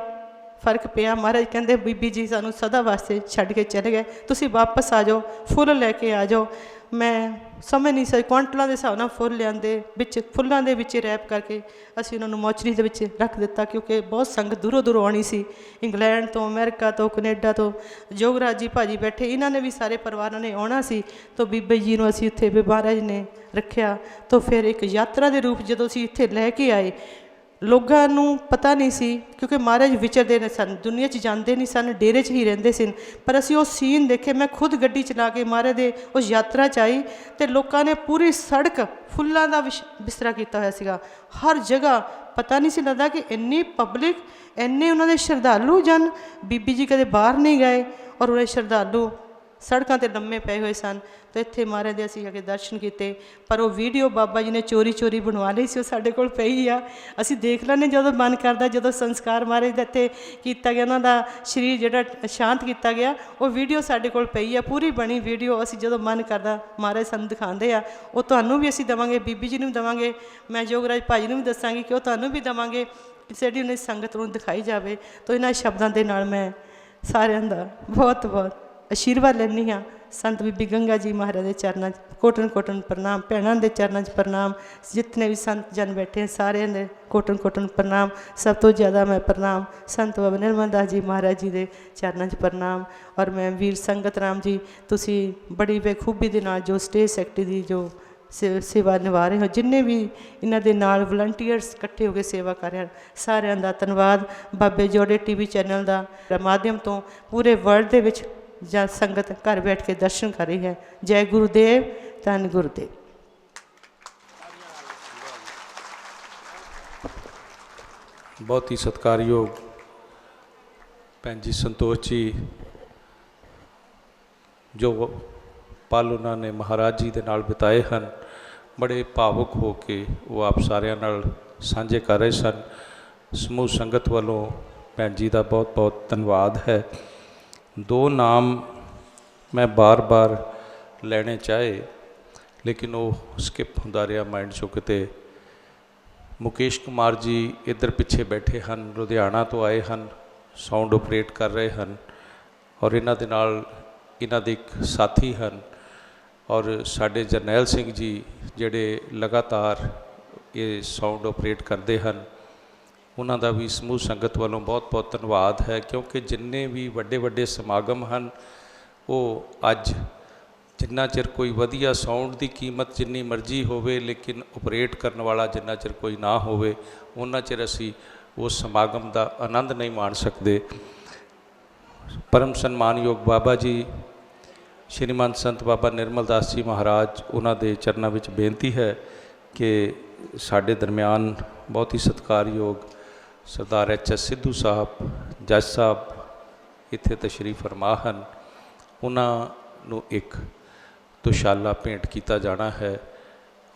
फर्क पिया। महाराज कहते बीबी जी सानू सदा वास्ते छड्ड के चले गए, तुसी वापस आ जाओ, फुल लैके आ जाओ। मैं समझ नहीं सकी, क्वांटलों के हिसाब नाल फुल लियाते, बिच फुलों के विच रैप करके असीं उन्होंने मोचरी दे विच रख दिता, क्योंकि बहुत संगत दूरों दूरों आनी सी, इंग्लैंड तो, अमेरिका तो, कनेडा तो। जोगराज जी भाजी बैठे, इन्होंने भी सारे परिवार ने आना सी। तो बीबी जी नूं असीं उत्थे महाराज ने रखिया। तो फिर एक यात्रा के रूप जदों असीं इत्थे लैके आए ਲੋਕਾਂ ਨੂੰ ਪਤਾ ਨਹੀਂ ਸੀ, ਕਿਉਂਕਿ ਮਹਾਰਾਜ ਵਿਚਰਦੇ ਨੇ ਸਨ, ਦੁਨੀਆ 'ਚ ਜਾਂਦੇ ਨਹੀਂ ਸਨ, ਡੇਰੇ 'ਚ ਹੀ ਰਹਿੰਦੇ ਸਨ। ਪਰ ਅਸੀਂ ਉਹ ਸੀਨ ਦੇਖੇ। ਮੈਂ ਖੁਦ ਗੱਡੀ ਚਲਾ ਕੇ ਮਹਾਰਾਜ ਦੇ ਉਸ ਯਾਤਰਾ 'ਚ ਆਈ, ਅਤੇ ਲੋਕਾਂ ਨੇ ਪੂਰੀ ਸੜਕ ਫੁੱਲਾਂ ਦਾ ਬਿਸਤਰਾ ਕੀਤਾ ਹੋਇਆ ਸੀਗਾ। ਹਰ ਜਗ੍ਹਾ ਪਤਾ ਨਹੀਂ ਸੀ ਲੱਗਦਾ ਕਿ ਇੰਨੀ ਪਬਲਿਕ, ਇੰਨੇ ਉਹਨਾਂ ਦੇ ਸ਼ਰਧਾਲੂ ਜਨ। ਬੀਬੀ ਜੀ ਕਦੇ ਬਾਹਰ ਨਹੀਂ ਗਏ, ਔਰ ਉਹ ਸ਼ਰਧਾਲੂ ਸੜਕਾਂ 'ਤੇ ਲੰਮੇ ਪਏ ਹੋਏ ਸਨ। ਅਤੇ ਇੱਥੇ ਮਹਾਰਾਜ ਦੇ ਅਸੀਂ ਆ ਕੇ ਦਰਸ਼ਨ ਕੀਤੇ। ਪਰ ਉਹ ਵੀਡੀਓ ਬਾਬਾ ਜੀ ਨੇ ਚੋਰੀ ਚੋਰੀ ਬਣਵਾ ਲਈ ਸੀ, ਉਹ ਸਾਡੇ ਕੋਲ ਪਈ ਆ। ਅਸੀਂ ਦੇਖ ਲੈਂਦੇ ਜਦੋਂ ਮਨ ਕਰਦਾ, ਜਦੋਂ ਸੰਸਕਾਰ ਮਹਾਰਾਜ ਦਾ ਇੱਥੇ ਕੀਤਾ ਗਿਆ, ਉਹਨਾਂ ਦਾ ਸਰੀਰ ਜਿਹੜਾ ਸ਼ਾਂਤ ਕੀਤਾ ਗਿਆ, ਉਹ ਵੀਡੀਓ ਸਾਡੇ ਕੋਲ ਪਈ ਆ, ਪੂਰੀ ਬਣੀ ਵੀਡੀਓ। ਅਸੀਂ ਜਦੋਂ ਮਨ ਕਰਦਾ ਮਹਾਰਾਜ ਸਾਨੂੰ ਦਿਖਾਉਂਦੇ ਆ, ਉਹ ਤੁਹਾਨੂੰ ਵੀ ਅਸੀਂ ਦੇਵਾਂਗੇ, ਬੀਬੀ ਜੀ ਨੂੰ ਵੀ ਦੇਵਾਂਗੇ, ਮੈਂ ਯੋਗਰਾਜ ਭਾਈ ਨੂੰ ਵੀ ਦੱਸਾਂਗੀ ਕਿ ਉਹ ਤੁਹਾਨੂੰ ਵੀ ਦੇਵਾਂਗੇ, ਜਿਹੜੀ ਉਹਨੇ ਸੰਗਤ ਨੂੰ ਦਿਖਾਈ ਜਾਵੇ। ਤਾਂ ਇਹਨਾਂ ਸ਼ਬਦਾਂ ਦੇ ਨਾਲ ਮੈਂ ਸਾਰਿਆਂ ਦਾ ਬਹੁਤ ਬਹੁਤ ਆਸ਼ੀਰਵਾਦ ਲੈਂਦੀ ਹਾਂ। ਸੰਤ ਬੀਬੀ ਗੰਗਾ ਜੀ ਮਹਾਰਾਜ ਦੇ ਚਰਨਾਂ 'ਚ ਕੋਟਨ ਕੋਟਨ ਪ੍ਰਣਾਮ, ਭੈਣਾਂ ਦੇ ਚਰਨਾਂ 'ਚ ਪ੍ਰਣਾਮ, ਜਿਤਨੇ ਵੀ ਸੰਤ ਜਨ ਬੈਠੇ ਸਾਰਿਆਂ ਦੇ ਕੋਟਨ ਕੋਟਨ ਪ੍ਰਣਾਮ। ਸਭ ਤੋਂ ਜ਼ਿਆਦਾ ਮੈਂ ਪ੍ਰਣਾਮ ਸੰਤ ਬਾਬਾ ਨਿਰਮਲ ਦਾਸ ਜੀ ਮਹਾਰਾਜ ਜੀ ਦੇ ਚਰਨਾਂ 'ਚ ਪ੍ਰਣਾਮ। ਔਰ ਮੈਂ ਵੀਰ ਸੰਗਤ ਰਾਮ ਜੀ, ਤੁਸੀਂ ਬੜੀ ਬਖੂਬੀ ਦੇ ਨਾਲ ਜੋ ਸਟੇਜ ਸੈਕਟਰੀ ਦੀ ਜੋ ਸੇਵਾ ਨਿਭਾ ਰਹੇ ਹੋ, ਜਿੰਨੇ ਵੀ ਇਹਨਾਂ ਦੇ ਨਾਲ ਵਲੰਟੀਅਰਸ ਇਕੱਠੇ ਹੋ ਕੇ ਸੇਵਾ ਕਰ ਰਹੇ ਹਨ, ਸਾਰਿਆਂ ਦਾ ਧੰਨਵਾਦ। ਬਾਬੇ ਜੋੜੇ TV ਚੈਨਲ ਦਾ ਮਾਧਿਅਮ ਤੋਂ ਪੂਰੇ ਵਰਲਡ ਦੇ ਵਿੱਚ ਜਾਂ ਸੰਗਤ ਘਰ ਬੈਠ ਕੇ ਦਰਸ਼ਨ ਕਰ ਰਹੀ ਹੈ। ਜੈ ਗੁਰੂਦੇਵ, ਧੰਨ ਗੁਰੂਦੇਵ। ਬਹੁਤ ਹੀ ਸਤਿਕਾਰਯੋਗ ਭੈਣ ਜੀ ਸੰਤੋਸ਼ ਜੀ, ਜੋ ਪਲ ਉਹਨਾਂ ਨੇ ਮਹਾਰਾਜ ਜੀ ਦੇ ਨਾਲ ਬਿਤਾਏ ਹਨ, ਬੜੇ ਭਾਵੁਕ ਹੋ ਕੇ ਉਹ ਆਪ ਸਾਰਿਆਂ ਨਾਲ ਸਾਂਝੇ ਕਰ ਰਹੇ ਸਨ। ਸਮੂਹ ਸੰਗਤ ਵੱਲੋਂ ਭੈਣ ਜੀ ਦਾ ਬਹੁਤ ਬਹੁਤ ਧੰਨਵਾਦ ਹੈ। ਦੋ ਨਾਮ ਮੈਂ ਬਾਰ-ਬਾਰ ਲੈਣੇ ਚਾਹੇ, ਲੇਕਿਨ ਉਹ ਸਕਿਪ ਹੁੰਦਾ ਰਿਹਾ ਮਾਈਂਡ 'ਚੋਂ ਕਿਤੇ। ਮੁਕੇਸ਼ ਕੁਮਾਰ ਜੀ ਇੱਧਰ ਪਿੱਛੇ ਬੈਠੇ ਹਨ, ਲੁਧਿਆਣਾ ਤੋਂ ਆਏ ਹਨ, ਸਾਊਂਡ ਆਪਰੇਟ ਕਰ ਰਹੇ ਹਨ, ਔਰ ਇਹਨਾਂ ਦੇ ਨਾਲ ਇਹਨਾਂ ਦੇ ਇੱਕ ਸਾਥੀ ਹਨ। ਔਰ ਸਾਡੇ ਜਰਨੈਲ ਸਿੰਘ ਜੀ ਜਿਹੜੇ ਲਗਾਤਾਰ ਇਹ ਸਾਊਂਡ ਆਪਰੇਟ ਕਰਦੇ ਹਨ, ਉਹਨਾਂ ਦਾ ਵੀ ਸਮੂਹ ਸੰਗਤ ਵੱਲੋਂ ਬਹੁਤ ਬਹੁਤ ਧੰਨਵਾਦ ਹੈ। ਕਿਉਂਕਿ ਜਿੰਨੇ ਵੀ ਵੱਡੇ ਵੱਡੇ ਸਮਾਗਮ ਹਨ, ਉਹ ਅੱਜ ਜਿੰਨਾ ਚਿਰ ਕੋਈ ਵਧੀਆ ਸਾਊਂਡ ਦੀ ਕੀਮਤ ਜਿੰਨੀ ਮਰਜ਼ੀ ਹੋਵੇ, ਲੇਕਿਨ ਆਪਰੇਟ ਕਰਨ ਵਾਲਾ ਜਿੰਨਾ ਚਿਰ ਕੋਈ ਨਾ ਹੋਵੇ, ਉਹਨਾਂ ਚਿਰ ਅਸੀਂ ਉਸ ਸਮਾਗਮ ਦਾ ਆਨੰਦ ਨਹੀਂ ਮਾਣ ਸਕਦੇ। ਪਰਮ ਸਨਮਾਨਯੋਗ ਬਾਬਾ ਜੀ ਸ਼੍ਰੀਮਾਨ ਸੰਤ ਬਾਬਾ ਨਿਰਮਲ ਦਾਸ ਜੀ ਮਹਾਰਾਜ, ਉਹਨਾਂ ਦੇ ਚਰਨਾਂ ਵਿੱਚ ਬੇਨਤੀ ਹੈ ਕਿ ਸਾਡੇ ਦਰਮਿਆਨ ਬਹੁਤ ਹੀ ਸਤਿਕਾਰਯੋਗ ਸਰਦਾਰ HS ਸਿੱਧੂ ਸਾਹਿਬ, ਜੱਜ ਸਾਹਿਬ ਇੱਥੇ ਤਸ਼ਰੀਫ ਫਰਮਾ ਹਨ। ਉਹਨਾਂ ਨੂੰ ਇੱਕ ਦੁਸ਼ਾਲਾ ਭੇਂਟ ਕੀਤਾ ਜਾਣਾ ਹੈ।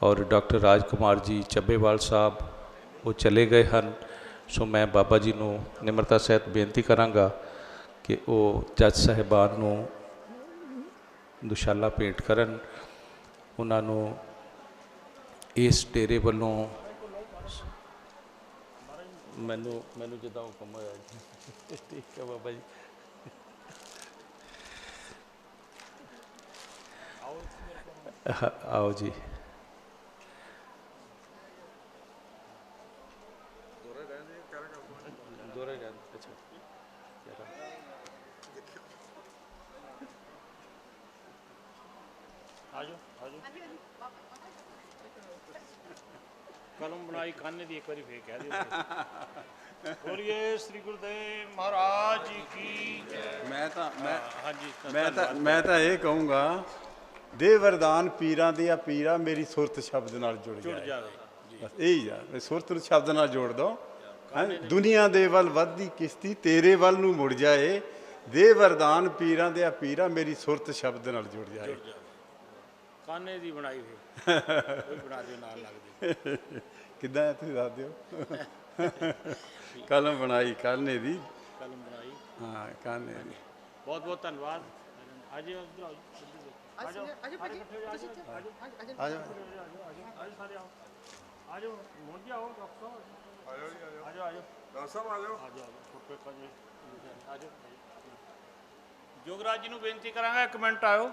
ਔਰ ਡਾਕਟਰ ਰਾਜ ਕੁਮਾਰ ਜੀ ਚੱਬੇਵਾਲ ਸਾਹਿਬ ਉਹ ਚਲੇ ਗਏ ਹਨ, ਸੋ ਮੈਂ ਬਾਬਾ ਜੀ ਨੂੰ ਨਿਮਰਤਾ ਸਹਿਤ ਬੇਨਤੀ ਕਰਾਂਗਾ ਕਿ ਉਹ ਜੱਜ ਸਾਹਿਬਾਨ ਨੂੰ ਦੁਸ਼ਾਲਾ ਭੇਂਟ ਕਰਨ। ਉਹਨਾਂ ਨੂੰ ਇਸ ਡੇਰੇ ਵੱਲੋਂ ਮੈਨੂੰ ਜਿੱਦਾਂ ਹੁਕਮ ਹੋਇਆ ਜੀ। ਠੀਕ ਹੈ ਬਾਬਾ ਜੀ। आओ जी। कलम बनाई काने दी एक बारी फिर कह दियो। बोलिए श्री गुरुदेव महाराज जी की। मैं तो ये कहूँगा, दे वरदान पीरां दिया पीरा मेरी सुरत शब्द नाल जुड़ जाए। बस यही आ, सुरत शब्द नाल जोड़ दो। दुनिया दे वल वधदी किश्ती तेरे वल नूं मुड़ जाए। दे वरदान पीरां दिया पीरा मेरी सुरत शब्द नाल जुड़ जाए। काने दी बनाई फिर कोई बना दियो नाल लगदी। किदां है तुसीं दस दिओ। कलम बनाई काने दी। कलम बनाई हाँ काने दी। बहुत बहुत धन्यवाद। आज जोगराज जी ਨੂੰ ਬੇਨਤੀ ਕਰਾਂਗਾ, ਇੱਕ ਮਿੰਟ ਆਇਓ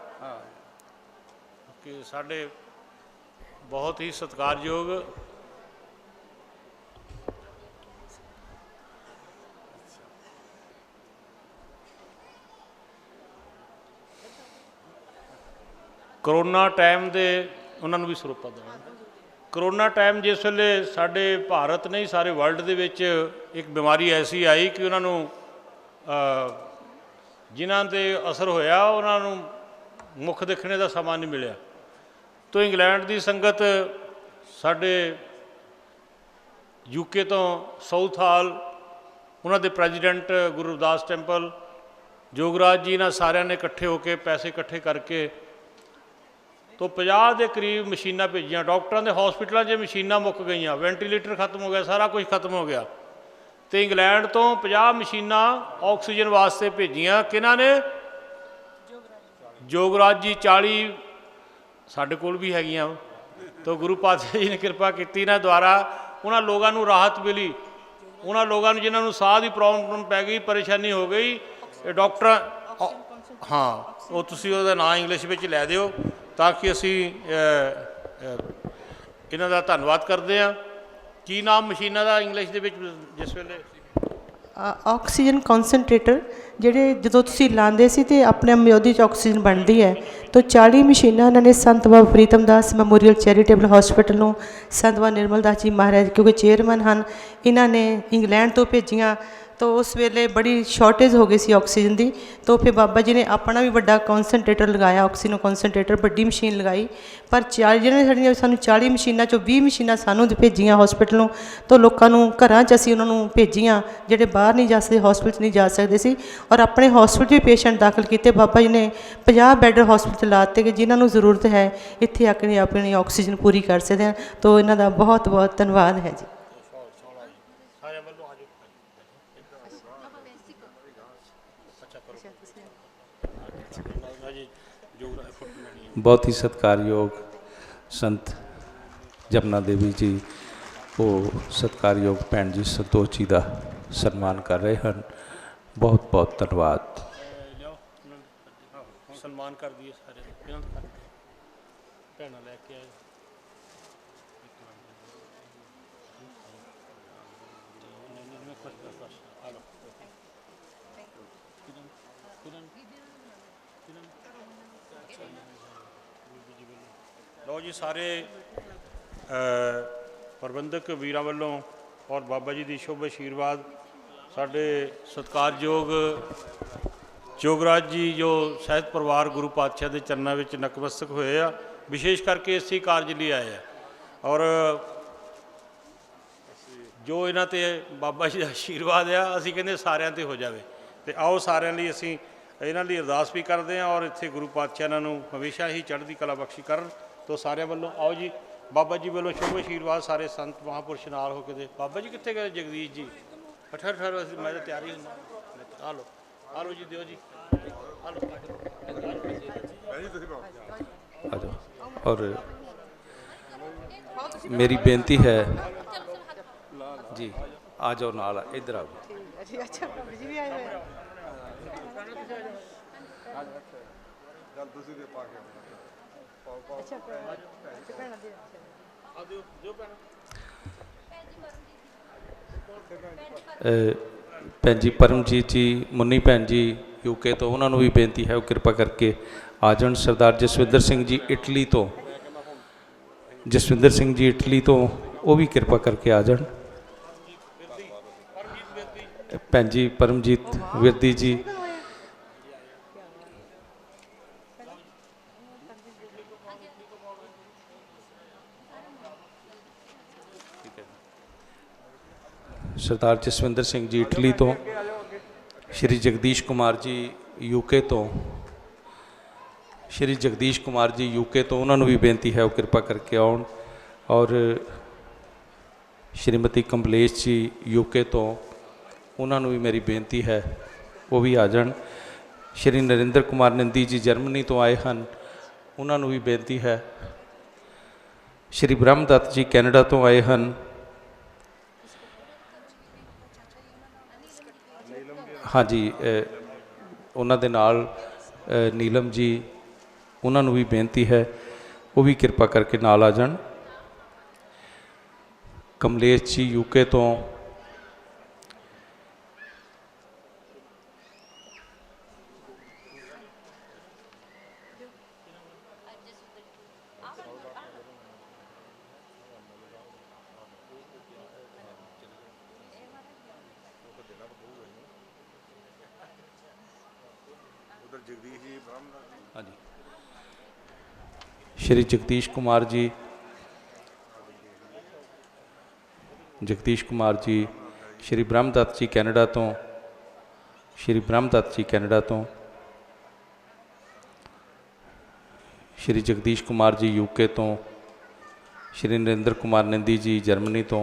ਕਿ ਸਾਡੇ ਬਹੁਤ ਹੀ ਸਤਿਕਾਰਯੋਗ ਕਰੋਨਾ ਟਾਈਮ ਦੇ ਉਹਨਾਂ ਨੂੰ ਵੀ ਸਰੋਪਾ ਦੇਣਾ। ਕਰੋਨਾ ਟਾਈਮ ਜਿਸ ਵੇਲੇ ਸਾਡੇ ਭਾਰਤ ਨਹੀਂ ਸਾਰੇ ਵਰਲਡ ਦੇ ਵਿੱਚ ਇੱਕ ਬਿਮਾਰੀ ਐਸੀ ਆਈ ਕਿ ਉਹਨਾਂ ਨੂੰ ਜਿਨ੍ਹਾਂ 'ਤੇ ਅਸਰ ਹੋਇਆ ਉਹਨਾਂ ਨੂੰ ਮੁੱਖ ਦੇਖਣੇ ਦਾ ਸਮਾਂ ਨਹੀਂ ਮਿਲਿਆ। ਤੋਂ ਇੰਗਲੈਂਡ ਦੀ ਸੰਗਤ ਸਾਡੇ ਯੂਕੇ ਤੋਂ ਸਾਊਥ ਹਾਲ ਉਹਨਾਂ ਦੇ ਪ੍ਰੈਜ਼ੀਡੈਂਟ ਗੁਰੂ ਰਵਿਦਾਸ ਟੈਂਪਲ ਜੋਗਰਾਜ ਜੀ ਨਾਲ ਸਾਰਿਆਂ ਨੇ ਇਕੱਠੇ ਹੋ ਕੇ ਪੈਸੇ ਇਕੱਠੇ ਕਰਕੇ ਤੋਂ 50 ਦੇ ਕਰੀਬ ਮਸ਼ੀਨਾਂ ਭੇਜੀਆਂ। ਡਾਕਟਰਾਂ ਦੇ ਹੌਸਪੀਟਲਾਂ 'ਚ ਮਸ਼ੀਨਾਂ ਮੁੱਕ ਗਈਆਂ, ਵੈਂਟੀਲੇਟਰ ਖਤਮ ਹੋ ਗਿਆ, ਸਾਰਾ ਕੁਝ ਖਤਮ ਹੋ ਗਿਆ। ਅਤੇ ਇੰਗਲੈਂਡ ਤੋਂ 50 ਮਸ਼ੀਨਾਂ ਆਕਸੀਜਨ ਵਾਸਤੇ ਭੇਜੀਆਂ। ਕਿਹਨਾਂ ਨੇ? ਜੋਗਰਾਜ ਜੀ। 40 ਸਾਡੇ ਕੋਲ ਵੀ ਹੈਗੀਆਂ। ਤਾਂ ਗੁਰੂ ਪਾਤਸ਼ਾਹ ਜੀ ਨੇ ਕਿਰਪਾ ਕੀਤੀ ਨਾ ਦੁਆਰਾ ਉਹਨਾਂ ਲੋਕਾਂ ਨੂੰ ਰਾਹਤ ਮਿਲੀ। ਉਹਨਾਂ ਲੋਕਾਂ ਨੂੰ ਜਿਨ੍ਹਾਂ ਨੂੰ ਸਾਹ ਦੀ ਪ੍ਰੋਬਲਮ ਪੈ ਗਈ, ਪਰੇਸ਼ਾਨੀ ਹੋ ਗਈ, ਇਹ ਡਾਕਟਰ ਹਾਂ ਉਹ ਤੁਸੀਂ ਉਹਦਾ ਨਾਂ ਇੰਗਲਿਸ਼ ਵਿੱਚ ਲੈ ਦਿਓ ਤਾਂ ਕਿ ਅਸੀਂ ਇਹਨਾਂ ਦਾ ਧੰਨਵਾਦ ਕਰਦੇ ਹਾਂ। ਕੀ ਨਾਮ ਮਸ਼ੀਨਾਂ ਦਾ ਇੰਗਲਿਸ਼ ਦੇ ਵਿੱਚ ਜਿਸ ਵੇਲੇ? ਆਕਸੀਜਨ ਕੌਨਸਨਟ੍ਰੇਟਰ, ਜਿਹੜੇ ਜਦੋਂ ਤੁਸੀਂ ਲਾਉਂਦੇ ਸੀ ਅਤੇ ਆਪਣੇ ਆਪ ਉਹਦੇ 'ਚ ਆਕਸੀਜਨ ਬਣਦੀ ਹੈ। ਤਾਂ 40 ਮਸ਼ੀਨਾਂ ਇਹਨਾਂ ਨੇ ਸੰਤ ਬਾਬਾ ਪ੍ਰੀਤਮ ਦਾਸ ਮੈਮੋਰੀਅਲ ਚੈਰੀਟੇਬਲ ਹੌਸਪੀਟਲ ਨੂੰ ਸੰਤ ਬਾਬਾ ਨਿਰਮਲ ਦਾਸ ਜੀ ਮਹਾਰਾਜ ਕਿਉਂਕਿ ਚੇਅਰਮੈਨ ਹਨ, ਇਹਨਾਂ ਨੇ ਇੰਗਲੈਂਡ ਤੋਂ ਭੇਜੀਆਂ। ਤਾਂ ਉਸ ਵੇਲੇ ਬੜੀ ਸ਼ਾਰਟੇਜ ਹੋ ਗਈ ਸੀ ਆਕਸੀਜਨ ਦੀ। ਤਾਂ ਫਿਰ ਬਾਬਾ ਜੀ ਨੇ ਆਪਣਾ ਵੀ ਵੱਡਾ ਕੌਨਸਨਟ੍ਰੇਟਰ ਲਗਾਇਆ, ਆਕਸੀਜਨ ਕੌਨਸਨਟ੍ਰੇਟਰ, ਵੱਡੀ ਮਸ਼ੀਨ ਲਗਾਈ। ਪਰ 40 ਜਿਹਨਾਂ ਸਾਡੀਆਂ ਸਾਨੂੰ 40 ਮਸ਼ੀਨਾਂ 'ਚੋਂ 20 ਮਸ਼ੀਨਾਂ ਸਾਨੂੰ ਭੇਜੀਆਂ ਹੌਸਪੀਟਲ ਨੂੰ। ਤਾਂ ਲੋਕਾਂ ਨੂੰ ਘਰਾਂ 'ਚ ਅਸੀਂ ਉਹਨਾਂ ਨੂੰ ਭੇਜੀਆਂ ਜਿਹੜੇ ਬਾਹਰ ਨਹੀਂ ਜਾ ਸਕਦੇ, ਹੌਸਪੀਟਲ 'ਚ ਨਹੀਂ ਜਾ ਸਕਦੇ ਸੀ। ਔਰ ਆਪਣੇ ਹੌਸਪੀਟਲ ਵੀ ਪੇਸ਼ੈਂਟ ਦਾਖਲ ਕੀਤੇ। ਬਾਬਾ ਜੀ ਨੇ 50 ਬੈੱਡ ਹੌਸਪੀਟਲ ਲਾਤੇ ਕਿ ਜਿਨ੍ਹਾਂ ਨੂੰ ਜ਼ਰੂਰਤ ਹੈ ਇੱਥੇ ਆ ਕੇ ਆਪਣੀ ਆਕਸੀਜਨ ਪੂਰੀ ਕਰ ਸਕਦੇ ਹਨ। ਤਾਂ ਇਹਨਾਂ ਦਾ ਬਹੁਤ ਬਹੁਤ ਧੰਨਵਾਦ ਹੈ ਜੀ। बहुत ही सत्कारयोग संत जमुना देवी जी वो सत्कारयोग भैन जी संतोष जी का सन्मान कर रहे हैं। बहुत बहुत धन्यवाद। सन्मान कर दिए सारे भैन लैके आए। लो जी सारे प्रबंधक वीरां वालों और बाबा जी की शुभ आशीर्वाद साढ़े सत्कारयोग जोगराज जी जो सहित परिवार गुरु पातशाह के चरणों में नतमस्तक होए आ, विशेष करके इसी कारज लिए आए हैं। और जो इन्हां ते बाबा जी का आशीर्वाद आ असीं कहंदे सारिਆਂ ते हो जाए। तो आओ सारिਆਂ ਲਈ ਅਸੀਂ इन्हां ਲਈ अरदास भी करते हैं और इत्थे गुरु पातशाह इन्हां नूं हमेशा ही चढ़दी कला बख्शी करन। तो सारे वालों आओ जी बाबा जी वालों शुभ आशीर्वाद सारे संत महापुरुष नाल होके दे। बाबा जी कितने गए? जगदीश जी अठर मैं तो तैयारी हूँ। आ लो जी दियो जी आ लो। आ जाओ। और मेरी बेनती है जी आ जाओ नाल इधर आओ। भैन जी परमजीत जी मुन्नी भैन जी यूके तो उन्होंने भी बेनती है वो कृपा करके आ जान। सरदार जसविंदर सिंह जी इटली तो जसविंदर सिंह जी इटली तो वो भी कृपा करके आ जान। भैन जी परमजीत विरदी जी सरदार जसविंदर सिंह जी इटली तो श्री जगदीश कुमार जी यूके तो श्री जगदीश कुमार जी यूके तो उन्होंने भी बेनती है वो कृपा करके आउन। और श्रीमती कमलेश जी यूके तो उन्होंने भी मेरी बेनती है वो भी आ जान। श्री नरेंद्र कुमार नंदी जी जर्मनी तो आए हैं उन्होंने भी बेनती है। श्री ब्रह्मदत्त जी कैनेडा तो आए हैं। हाँ जी उन्होंने नाल नीलम जी उन्होंने भी बेनती है वो भी कृपा करके नाल आ जान। कमलेश जी यूके तो हाँ जी, श्री जगदीश कुमार जी, श्री ब्रह्मदत्त जी कैनेडा तो, श्री ब्रह्मदत्त जी कैनेडा तो, श्री जगदीश कुमार जी यूके तो, श्री नरेंद्र कुमार नंदी जी जर्मनी तो,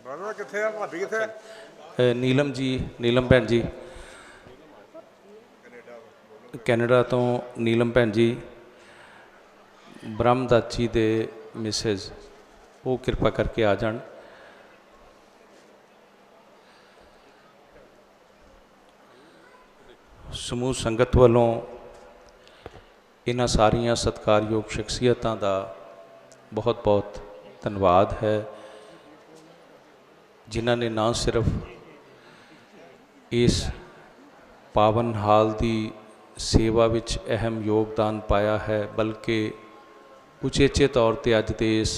ਬ੍ਰਦਰ ਕਿੱਥੇ ਆ ਭਾਬੀ ਕਿੱਥੇ ਆ नीलम जी, नीलम भैन जी कैनेडा तो, नीलम भैन जी ब्रह्मदत्त जी दे मिसेज वो कृपा करके आ जान। समूह संगत वालों इन्हां सारियां सत्कारयोग शख्सियतां दा बहुत बहुत धन्यवाद है, जिन्हां ने ना सिर्फ इस पावन हाल की सेवा विच अहम योगदान पाया है, बल्कि उचेचे तौर पर अज के इस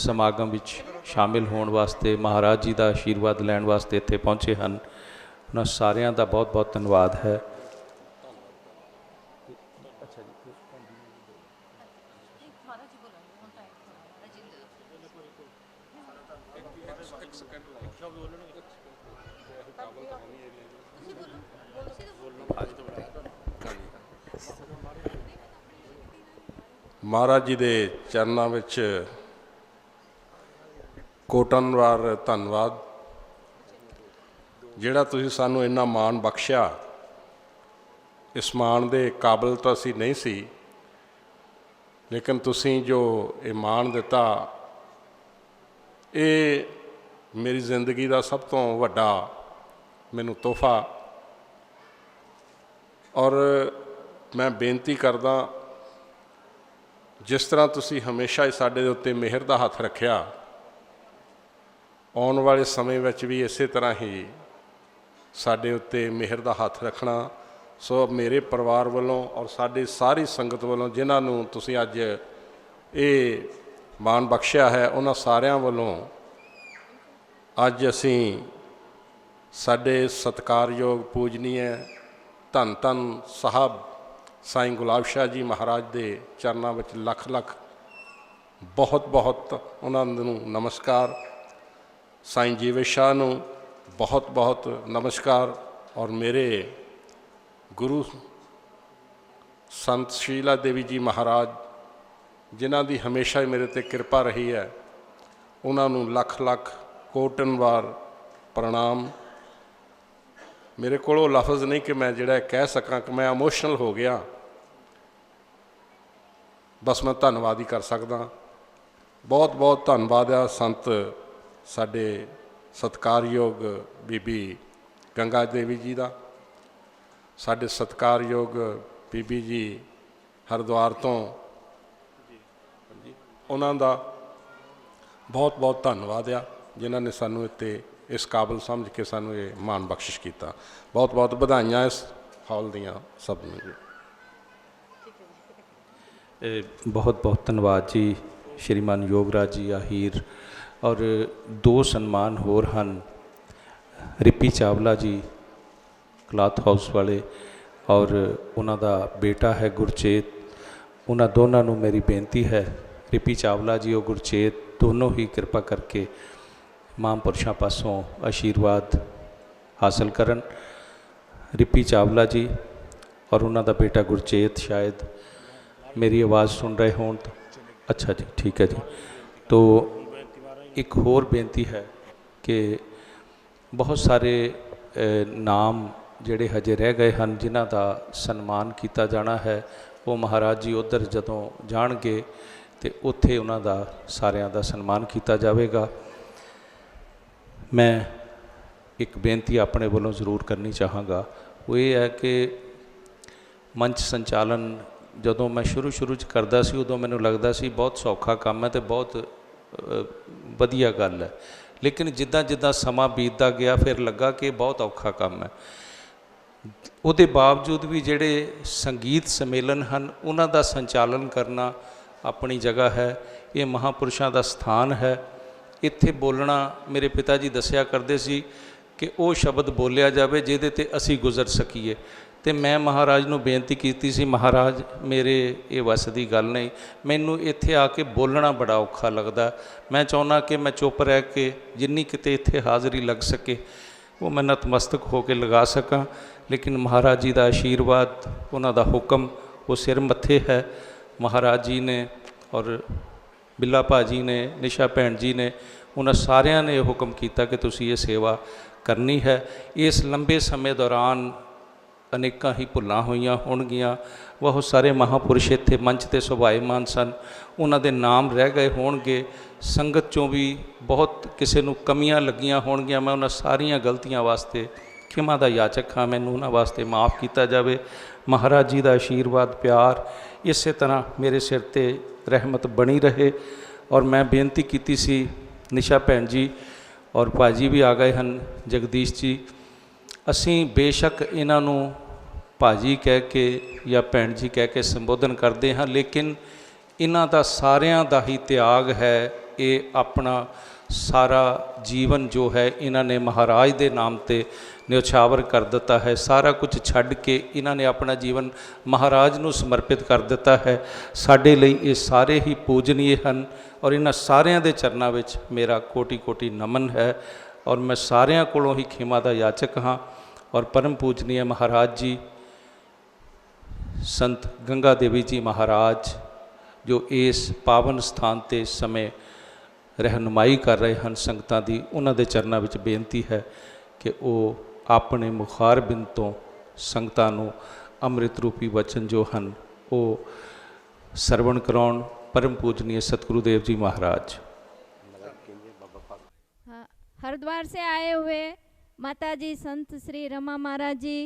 समागम विच शामिल होने वास्ते महाराज जी का आशीर्वाद लैण वास्ते इत्थे पहुँचे हैं। उन्हां सारियां दा बहुत बहुत धन्यवाद है। ਮਹਾਰਾਜ ਜੀ ਦੇ ਚਰਨਾਂ ਵਿੱਚ ਕੋਟਨਵਾਰ ਧੰਨਵਾਦ, ਜਿਹੜਾ ਤੁਸੀਂ ਸਾਨੂੰ ਇੰਨਾ ਮਾਣ ਬਖਸ਼ਿਆ। ਇਸ ਮਾਣ ਦੇ ਕਾਬਿਲ ਤਾਂ ਅਸੀਂ ਨਹੀਂ ਸੀ, ਲੇਕਿਨ ਤੁਸੀਂ ਜੋ ਇਹ ਮਾਣ ਦਿੱਤਾ, ਇਹ ਮੇਰੀ ਜ਼ਿੰਦਗੀ ਦਾ ਸਭ ਤੋਂ ਵੱਡਾ ਮੈਨੂੰ ਤੋਹਫਾ। ਔਰ ਮੈਂ ਬੇਨਤੀ ਕਰਦਾ, ਜਿਸ ਤਰ੍ਹਾਂ ਤੁਸੀਂ ਹਮੇਸ਼ਾ ਹੀ ਸਾਡੇ ਦੇ ਉੱਤੇ ਮਿਹਰ ਦਾ ਹੱਥ ਰੱਖਿਆ, ਆਉਣ ਵਾਲੇ ਸਮੇਂ ਵਿੱਚ ਵੀ ਇਸੇ ਤਰ੍ਹਾਂ ਹੀ ਸਾਡੇ ਉੱਤੇ ਮਿਹਰ ਦਾ ਹੱਥ ਰੱਖਣਾ। ਸੋ ਮੇਰੇ ਪਰਿਵਾਰ ਵੱਲੋਂ ਔਰ ਸਾਡੀ ਸਾਰੀ ਸੰਗਤ ਵੱਲੋਂ ਜਿਨ੍ਹਾਂ ਨੂੰ ਤੁਸੀਂ ਅੱਜ ਇਹ ਮਾਣ ਬਖਸ਼ਿਆ ਹੈ, ਉਹਨਾਂ ਸਾਰਿਆਂ ਵੱਲੋਂ ਅੱਜ ਅਸੀਂ ਸਾਡੇ ਸਤਿਕਾਰਯੋਗ ਪੂਜਨੀਏ ਧੰਨ ਧੰਨ ਸਾਹਿਬ ਸਾਈਂ ਗੁਲਾਬ ਸ਼ਾਹ ਜੀ ਮਹਾਰਾਜ ਦੇ ਚਰਨਾਂ ਵਿੱਚ ਲੱਖ ਲੱਖ ਬਹੁਤ ਬਹੁਤ ਉਹਨਾਂ ਨੂੰ ਨਮਸਕਾਰ। ਸਾਈਂ ਜੀਵੇ ਸ਼ਾਹ ਨੂੰ ਬਹੁਤ ਬਹੁਤ ਨਮਸਕਾਰ। ਔਰ ਮੇਰੇ ਗੁਰੂ ਸੰਤ ਸ਼ੀਲਾ ਦੇਵੀ ਜੀ ਮਹਾਰਾਜ, ਜਿਨ੍ਹਾਂ ਦੀ ਹਮੇਸ਼ਾ ਹੀ ਮੇਰੇ 'ਤੇ ਕਿਰਪਾ ਰਹੀ ਹੈ, ਉਹਨਾਂ ਨੂੰ ਲੱਖ ਲੱਖ ਕੋਟਨਵਾਰ ਪ੍ਰਣਾਮ। ਮੇਰੇ ਕੋਲ ਉਹ ਲਫ਼ਜ਼ ਨਹੀਂ ਕਿ ਮੈਂ ਜਿਹੜਾ ਕਹਿ ਸਕਾਂ ਕਿ ਮੈਂ ਇਮੋਸ਼ਨਲ ਹੋ ਗਿਆ। ਬਸ ਮੈਂ ਧੰਨਵਾਦ ਹੀ ਕਰ ਸਕਦਾ। ਬਹੁਤ ਬਹੁਤ ਧੰਨਵਾਦ ਆ ਸੰਤ ਸਾਡੇ ਸਤਿਕਾਰਯੋਗ ਬੀਬੀ ਗੰਗਾ ਦੇਵੀ ਜੀ ਦਾ, ਸਾਡੇ ਸਤਿਕਾਰਯੋਗ ਬੀਬੀ ਜੀ ਹਰਿਦੁਆਰ ਤੋਂ, ਉਹਨਾਂ ਦਾ ਬਹੁਤ ਬਹੁਤ ਧੰਨਵਾਦ ਆ, ਜਿਨ੍ਹਾਂ ਨੇ ਸਾਨੂੰ ਇੱਥੇ ਇਸ ਕਾਬਲ ਸਮਝ ਕੇ ਸਾਨੂੰ ਇਹ ਮਾਣ ਬਖਸ਼ਿਸ਼ ਕੀਤਾ। ਬਹੁਤ ਬਹੁਤ ਵਧਾਈਆਂ ਇਸ ਹਾਲ ਦੀਆਂ ਸਭ ਨੂੰ। बहुत बहुत धन्यवाद जी श्रीमान योगराज जी आहिर। और दो सन्मान होर हैं, रिपी चावला जी क्लॉथ हाउस वाले और उन्हों का बेटा है गुरचेत। उन्होंने दोनों को मेरी बेनती है, रिपी चावला जी और गुरचेत दोनों ही कृपा करके महापुरुषों पासों आशीर्वाद हासिल करन। रिपी चावला जी और उन्हों का बेटा गुरचेत शायद मेरी आवाज़ सुन रहे हों तो अच्छा जी, ठीक है जी। तो एक होर बेनती है कि बहुत सारे नाम जिहड़े हजे रह गए हैं, जिन्हां दा सन्मान किया जाना है, वो महाराज जी उधर जदों जाणगे तो उत्थे उन्हां दा सारियां दा सन्मान किया जाएगा। मैं एक बेनती अपने वालों जरूर करनी चाहांगा, वो ये है कि मंच संचालन ਜਦੋਂ ਮੈਂ ਸ਼ੁਰੂ 'ਚ ਕਰਦਾ ਸੀ ਉਦੋਂ ਮੈਨੂੰ ਲੱਗਦਾ ਸੀ ਬਹੁਤ ਸੌਖਾ ਕੰਮ ਹੈ ਅਤੇ ਬਹੁਤ ਵਧੀਆ ਗੱਲ ਹੈ, ਲੇਕਿਨ ਜਿੱਦਾਂ ਸਮਾਂ ਬੀਤਦਾ ਗਿਆ ਫਿਰ ਲੱਗਾ ਕਿ ਬਹੁਤ ਔਖਾ ਕੰਮ ਹੈ। ਉਹਦੇ ਬਾਵਜੂਦ ਵੀ ਜਿਹੜੇ ਸੰਗੀਤ ਸੰਮੇਲਨ ਹਨ ਉਹਨਾਂ ਦਾ ਸੰਚਾਲਨ ਕਰਨਾ ਆਪਣੀ ਜਗ੍ਹਾ ਹੈ। ਇਹ ਮਹਾਂਪੁਰਸ਼ਾਂ ਦਾ ਸਥਾਨ ਹੈ। ਇੱਥੇ ਬੋਲਣਾ, ਮੇਰੇ ਪਿਤਾ ਜੀ ਦੱਸਿਆ ਕਰਦੇ ਸੀ ਕਿ ਉਹ ਸ਼ਬਦ ਬੋਲਿਆ ਜਾਵੇ ਜਿਹਦੇ 'ਤੇ ਅਸੀਂ ਗੁਜ਼ਰ ਸਕੀਏ। ਅਤੇ ਮੈਂ ਮਹਾਰਾਜ ਨੂੰ ਬੇਨਤੀ ਕੀਤੀ ਸੀ, ਮਹਾਰਾਜ ਮੇਰੇ ਇਹ ਵੱਸ ਦੀ ਗੱਲ ਨਹੀਂ, ਮੈਨੂੰ ਇੱਥੇ ਆ ਕੇ ਬੋਲਣਾ ਬੜਾ ਔਖਾ ਲੱਗਦਾ। ਮੈਂ ਚਾਹੁੰਦਾ ਕਿ ਮੈਂ ਚੁੱਪ ਰਹਿ ਕੇ ਜਿੰਨੀ ਕਿਤੇ ਇੱਥੇ ਹਾਜ਼ਰੀ ਲੱਗ ਸਕੇ ਉਹ ਮੈਂ ਨਤਮਸਤਕ ਹੋ ਕੇ ਲਗਾ ਸਕਾਂ, ਲੇਕਿਨ ਮਹਾਰਾਜ ਜੀ ਦਾ ਆਸ਼ੀਰਵਾਦ, ਉਹਨਾਂ ਦਾ ਹੁਕਮ ਉਹ ਸਿਰ ਮੱਥੇ ਹੈ। ਮਹਾਰਾਜ ਜੀ ਨੇ ਔਰ ਬਿੱਲਾ ਭਾਜੀ ਨੇ, ਨਿਸ਼ਾ ਭੈਣ ਜੀ ਨੇ, ਉਹਨਾਂ ਸਾਰਿਆਂ ਨੇ ਹੁਕਮ ਕੀਤਾ ਕਿ ਤੁਸੀਂ ਇਹ ਸੇਵਾ ਕਰਨੀ ਹੈ। ਇਸ ਲੰਬੇ ਸਮੇਂ ਦੌਰਾਨ ਅਨੇਕਾਂ ਹੀ ਭੁੱਲਾਂ ਹੋਈਆਂ ਹੋਣਗੀਆਂ। ਬਹੁਤ ਸਾਰੇ ਮਹਾਂਪੁਰਸ਼ ਇੱਥੇ ਮੰਚ 'ਤੇ ਸ਼ੋਭਾਇਮਾਨ ਸਨ, ਉਹਨਾਂ ਦੇ ਨਾਮ ਰਹਿ ਗਏ ਹੋਣਗੇ। ਸੰਗਤ 'ਚੋਂ ਵੀ ਬਹੁਤ ਕਿਸੇ ਨੂੰ ਕਮੀਆਂ ਲੱਗੀਆਂ ਹੋਣਗੀਆਂ। ਮੈਂ ਉਹਨਾਂ ਸਾਰੀਆਂ ਗਲਤੀਆਂ ਵਾਸਤੇ ਖਿਮਾ ਦਾ ਯਾਚਕ ਹਾਂ, ਮੈਨੂੰ ਉਹਨਾਂ ਵਾਸਤੇ ਮਾफ़ ਕੀਤਾ ਜਾਵੇ। ਮਹਾਰਾਜ ਜੀ ਦਾ ਆਸ਼ੀਰਵਾਦ, ਪਿਆਰ ਇਸੇ ਤਰ੍ਹਾਂ ਮੇਰੇ ਸਿਰ 'ਤੇ ਰਹਿਮਤ ਬਣੀ ਰਹੇ। ਔਰ ਮੈਂ ਬੇਨਤੀ ਕੀਤੀ ਸੀ, ਨਿਸ਼ਾ ਭੈਣ ਜੀ ਔਰ ਭਾਜੀ ਵੀ ਆ ਗਏ ਹਨ, ਜਗਦੀਸ਼ ਜੀ, ਅਸੀਂ ਬੇਸ਼ੱਕ ਇਹਨਾਂ ਨੂੰ ਭਾਜੀ ਕਹਿ ਕੇ ਜਾਂ ਭੈਣ ਜੀ ਕਹਿ ਕੇ ਸੰਬੋਧਨ ਕਰਦੇ ਹਾਂ, ਲੇਕਿਨ ਇਹਨਾਂ ਦਾ ਸਾਰਿਆਂ ਦਾ ਹੀ ਤਿਆਗ ਹੈ। ਇਹ ਆਪਣਾ ਸਾਰਾ ਜੀਵਨ ਜੋ ਹੈ ਇਹਨਾਂ ਨੇ ਮਹਾਰਾਜ ਦੇ ਨਾਮ 'ਤੇ ਨਿਉਛਾਵਰ ਕਰ ਦਿੱਤਾ ਹੈ। ਸਾਰਾ ਕੁਝ ਛੱਡ ਕੇ ਇਹਨਾਂ ਨੇ ਆਪਣਾ ਜੀਵਨ ਮਹਾਰਾਜ ਨੂੰ ਸਮਰਪਿਤ ਕਰ ਦਿੱਤਾ ਹੈ। ਸਾਡੇ ਲਈ ਇਹ ਸਾਰੇ ਹੀ ਪੂਜਨੀਏ ਹਨ ਔਰ ਇਹਨਾਂ ਸਾਰਿਆਂ ਦੇ ਚਰਨਾਂ ਵਿੱਚ ਮੇਰਾ ਕੋਟੀ ਨਮਨ ਹੈ। ਔਰ ਮੈਂ ਸਾਰਿਆਂ ਕੋਲੋਂ ਹੀ ਖਿਮਾ ਦਾ ਯਾਚਕ ਹਾਂ। ਔਰ ਪਰਮ ਪੂਜਨੀਏ ਮਹਾਰਾਜ ਜੀ ਸੰਤ ਗੰਗਾ ਦੇਵੀ ਜੀ ਮਹਾਰਾਜ ਜੋ ਇਸ ਪਾਵਨ ਸਥਾਨ 'ਤੇ ਸਮੇਂ ਰਹਿਨੁਮਾਈ ਕਰ ਰਹੇ ਹਨ ਸੰਗਤਾਂ ਦੀ, ਉਹਨਾਂ ਦੇ ਚਰਨਾਂ ਵਿੱਚ ਬੇਨਤੀ ਹੈ ਕਿ ਉਹ ਆਪਣੇ ਮੁਖਾਰਬਿੰਦ ਤੋਂ ਸੰਗਤਾਂ ਨੂੰ ਅੰਮ੍ਰਿਤ ਰੂਪੀ ਵਚਨ ਜੋ ਹਨ ਉਹ ਸਰਵਣ ਕਰਾਉਣ। परम पूजनीय सतगुरु देव जी महाराज। हरिद्वार से आए हुए माता जी संत श्री रमा महाराज जी,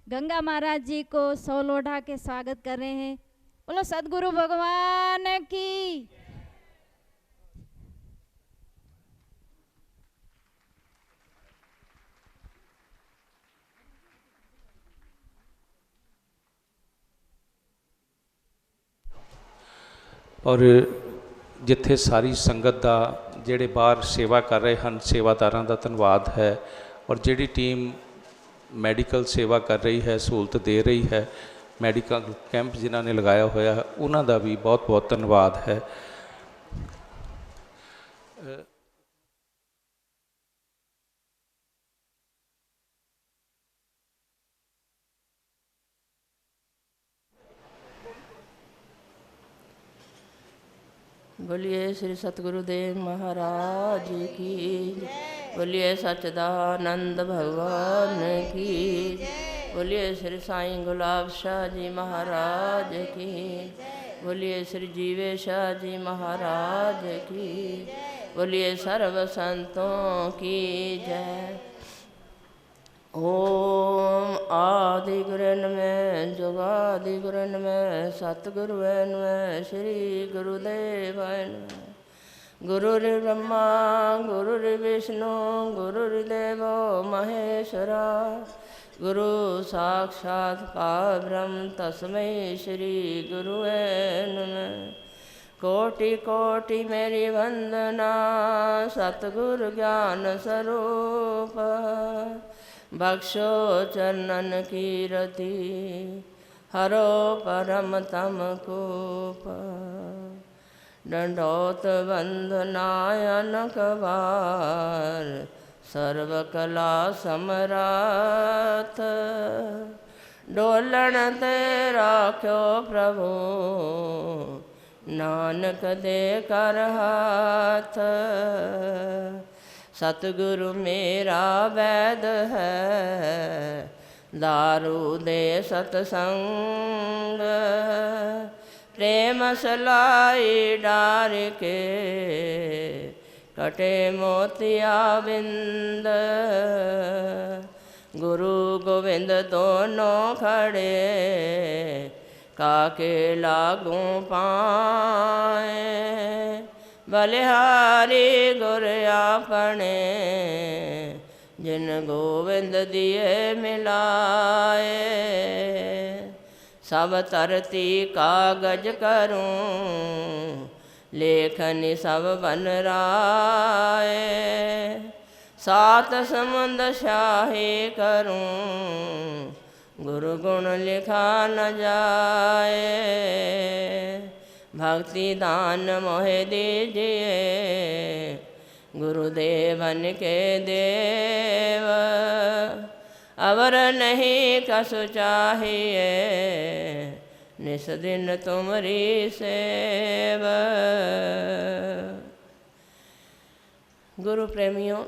गंगा महाराज जी को 100 लोढ़ा के स्वागत कर रहे हैं। बोलो सतगुरु भगवान की। और जिथे सारी संगत का ਜਿਹੜੇ ਬਾਹਰ ਸੇਵਾ ਕਰ ਰਹੇ ਹਨ ਸੇਵਾਦਾਰਾਂ ਦਾ ਧੰਨਵਾਦ ਹੈ। ਔਰ ਜਿਹੜੀ ਟੀਮ ਮੈਡੀਕਲ ਸੇਵਾ ਕਰ ਰਹੀ ਹੈ, ਸਹੂਲਤ ਦੇ ਰਹੀ ਹੈ, ਮੈਡੀਕਲ ਕੈਂਪ ਜਿਨ੍ਹਾਂ ਨੇ ਲਗਾਇਆ ਹੋਇਆ ਹੈ ਉਹਨਾਂ ਦਾ ਵੀ ਬਹੁਤ ਬਹੁਤ ਧੰਨਵਾਦ ਹੈ। बोलिए श्री सतगुरुदेव महाराज की, बोलिए सच्चिदानंद भगवान की, बोलिए श्री साईं गुलाब शाह जी महाराज की, बोलिए श्री जीवे शाह जी महाराज की, बोलिए सर्व संतों की जय। ओम आदि गुरन में जुगादि गुरन में सतगुरुवैन में श्री गुरुदेवन। गुरुर्ब्रह्मा गुरुर्विष्णु गुरुर्देवो महेश्वरा, गुरु साक्षात् परब्रह्म तस्मै श्री गुरुवे नमः। कोटि कोटि मेरी वंदना सतगुरु ज्ञान स्वरूप, बख्शो चरणन की रति हरो परम तम कोप। दंडोत वंदनायन कबार सर्व कला समराथ, डोलन ते राख्यो प्रभु नानक दे कर हाथ। सतगुरु मेरा वैद है दारू दे सतसंग, प्रेम सलाई डार के कटे मोतिया बिंद। गुरु गोविंद दोनों खड़े काके लागू पाए। बलिहारी गुर आपने जिन गोविंद दिए मिलाए। सब धरती कागज करूं लेखनी सब बन राए। सात समुंद शाही करूं गुरु गुण लिखा न जाए। भक्ति दान मोहे दीजिए गुरुदेवन के देव। अवर नहीं कसु चाहिए निस दिन तुमरी सेव। गुरु प्रेमियों,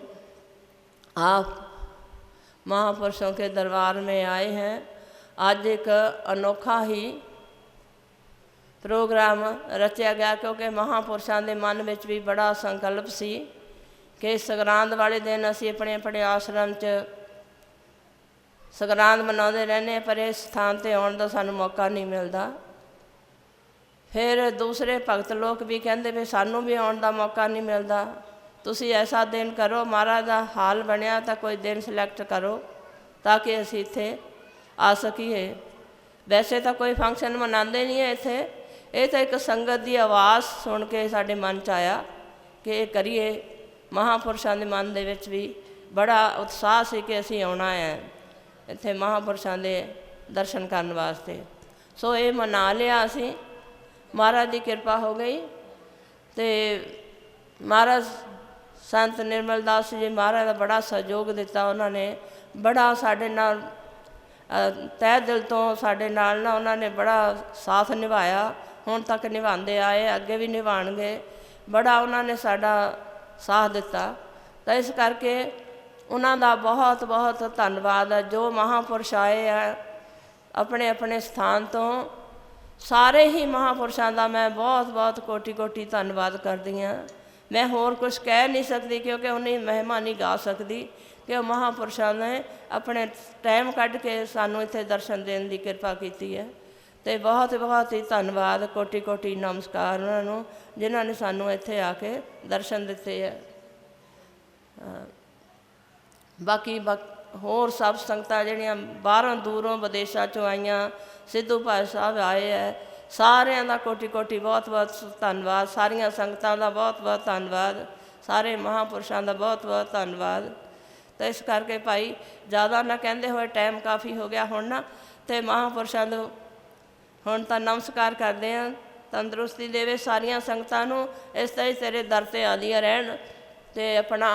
आप महापुरुषों के दरबार में आए हैं। आज एक अनोखा ही प्रोग्राम रचा गया, क्योंकि महापुरुषों के मन में भी बड़ा संकल्प सी कि संगरांद वाले दिन असी अपने अपने आश्रम च संगरांद मनाते रहने, पर इस स्थान पर आने का सानू मौका नहीं मिलता। फिर दूसरे भगत लोग भी कहते भी सानू भी आने का मौका नहीं मिलता, तुसी ऐसा दिन करो, महाराज का हाल बनया तो कोई दिन सिलेक्ट करो ताकि असी इत्थे आ सकीए। वैसे तो कोई फंक्शन मनाते नहीं है इत्थे, ये तो एक संगत की आवाज़ सुन के साडे मन च आया कि ये करिए। महापुरुषों के मन दे विच भी बड़ा उत्साह से कि असी आना है इत्थे महापुरुषों के दर्शन करने वास्ते। सो ये मना लिया असी, महाराज की कृपा हो गई। तो महाराज संत निर्मल दास जी महाराज का बड़ा सहयोग दिता, उन्होंने बड़ा साडे नाल तह दिल तो साडे नाल ना उन्होंने बड़ा साथ निभाया, हुण तक निभाते आए, अगे भी निभाणगे। बड़ा उन्होंने साडा साथ दिता। तो इस करके उन्होंने बहुत बहुत धन्यवाद है। जो महापुरुष आए हैं अपने अपने स्थान तो, सारे ही महापुरुषों का मैं बहुत बहुत कोटि कोटि धन्यवाद करती हाँ। मैं होर कुछ कह नहीं सकती, क्योंकि उन्हें महिमा नहीं गा सकती कि महापुरुषों ने अपने टाइम कढ़ के सानू इत्थे दर्शन देने की कृपा की है। तो बहुत बहुत ही धन्यवाद, कोटि कोटि नमस्कार उन्होंने जिन्होंने सानू इत्थे आके दर्शन दिते है। बाकी होर सब संगतां जिहड़ियां बाहरों दूरों विदेशों चों आईयां, सिद्धू भाई साहब आए है, सारियां दा कोटि कोटि बहुत बहुत धन्यवाद। सारियां संगतां दा बहुत बहुत धन्यवाद, सारे महापुरुषों का बहुत बहुत धन्यवाद। तो इस करके भाई ज़्यादा ना कहते हुए टाइम काफ़ी हो गया हुण ना, तो महापुरुषों को हुण तां नमस्कार करते हैं। तंदुरुस्ती देवे सारियां संगतां नूं, इस तरह तेरे दर ते आदियां रहन ते अपना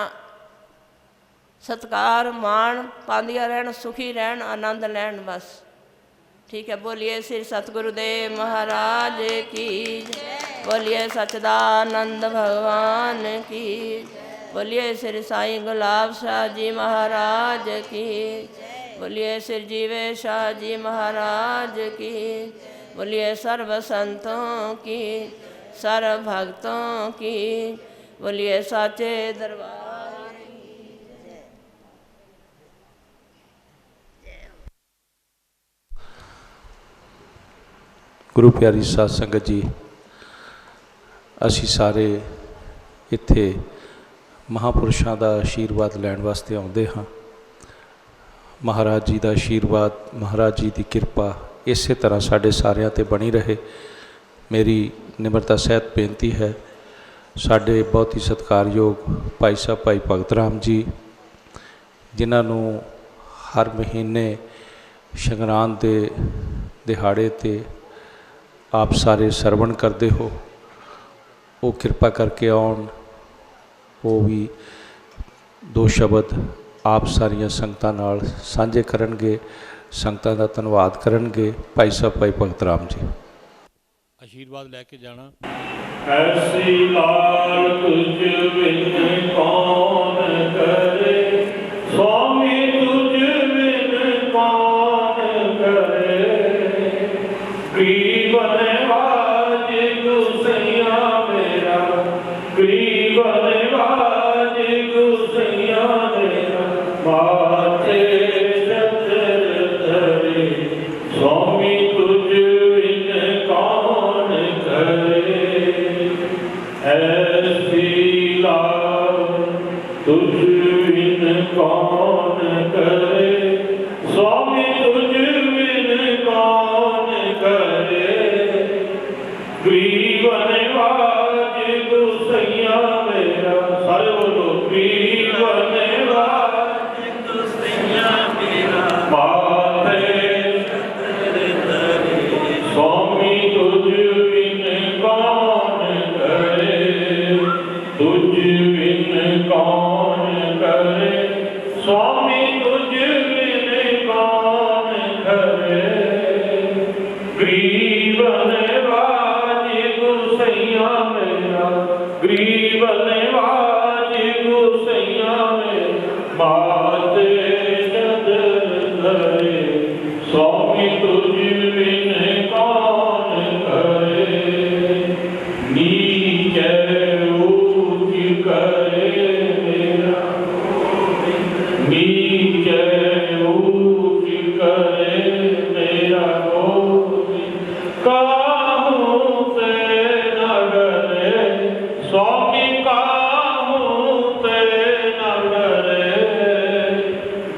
सत्कार मान पांदियां रहन, सुखी रहन, आनंद लैन बस। ठीक है। बोलिए श्री सतगुरुदेव महाराज की, बोलिए सच्चिदानंद भगवान की, बोलिए श्री साईं गुलाब शाह जी महाराज की, बोलिए श्री जीवे शाह जी महाराज की, बोलिए सर्व संतों की, सर्व भक्तों की, बोलिए साचे दरबार। गुरु प्यारी साध संगत जी, असी सारे इत्थे महापुरुषों का आशीर्वाद लैण वास्ते आउंदे हाँ। महाराज जी का आशीर्वाद, महाराज जी की कृपा इस तरह साढ़े सारिਆਂ ते बनी रहे। मेरी निमरता सहित बेनती है, साढ़े बहुत ही सत्कारयोग भाई साहब भाई भगत राम जी, जिन्होंने हर महीने संगरांद के दिहाड़े ते आप सारे सरवण करते हो, वो कृपा करके आउण, वो भी दो शब्द आप सारिया संगतां नाल सांझे करनगे, संगतां दा धन्नवाद करनगे। भाई साहब भाई भगत राम जी आशीर्वाद लैके जाना। ऐसी लाल तुझ बिन कौन करे, स्वामी तुझ बिन कौन करे, पीवन बाज गुसैया मेरा, पीवन बाज गुसैया मेरा, माथे चतर धरे, स्वामी तुझ बिन बिन कौन करे, स्वामी तुझ बिन कौन करे। ग्रीवन वाज गुसैया मेरा, सारे बोलो ग्रीवन वाज गुसैया मेरा, माथे स्वामी तुझ बिन कौन करे, तुझ बिन कौन करे, स्वामी तुझ बिन कौन करे। ग्रीवन वाज गुसैया मेरा, ग्रीवन वाज गुसैया मेरा, माते चदर धरे, स्वामी तुझ बिन कौन करे। नीचे ऊंच करे मेरा, नीचे ऊंच करे मेरा गोविंद, काहूं ते न डरे, स्वामी काहूं ते न डरे।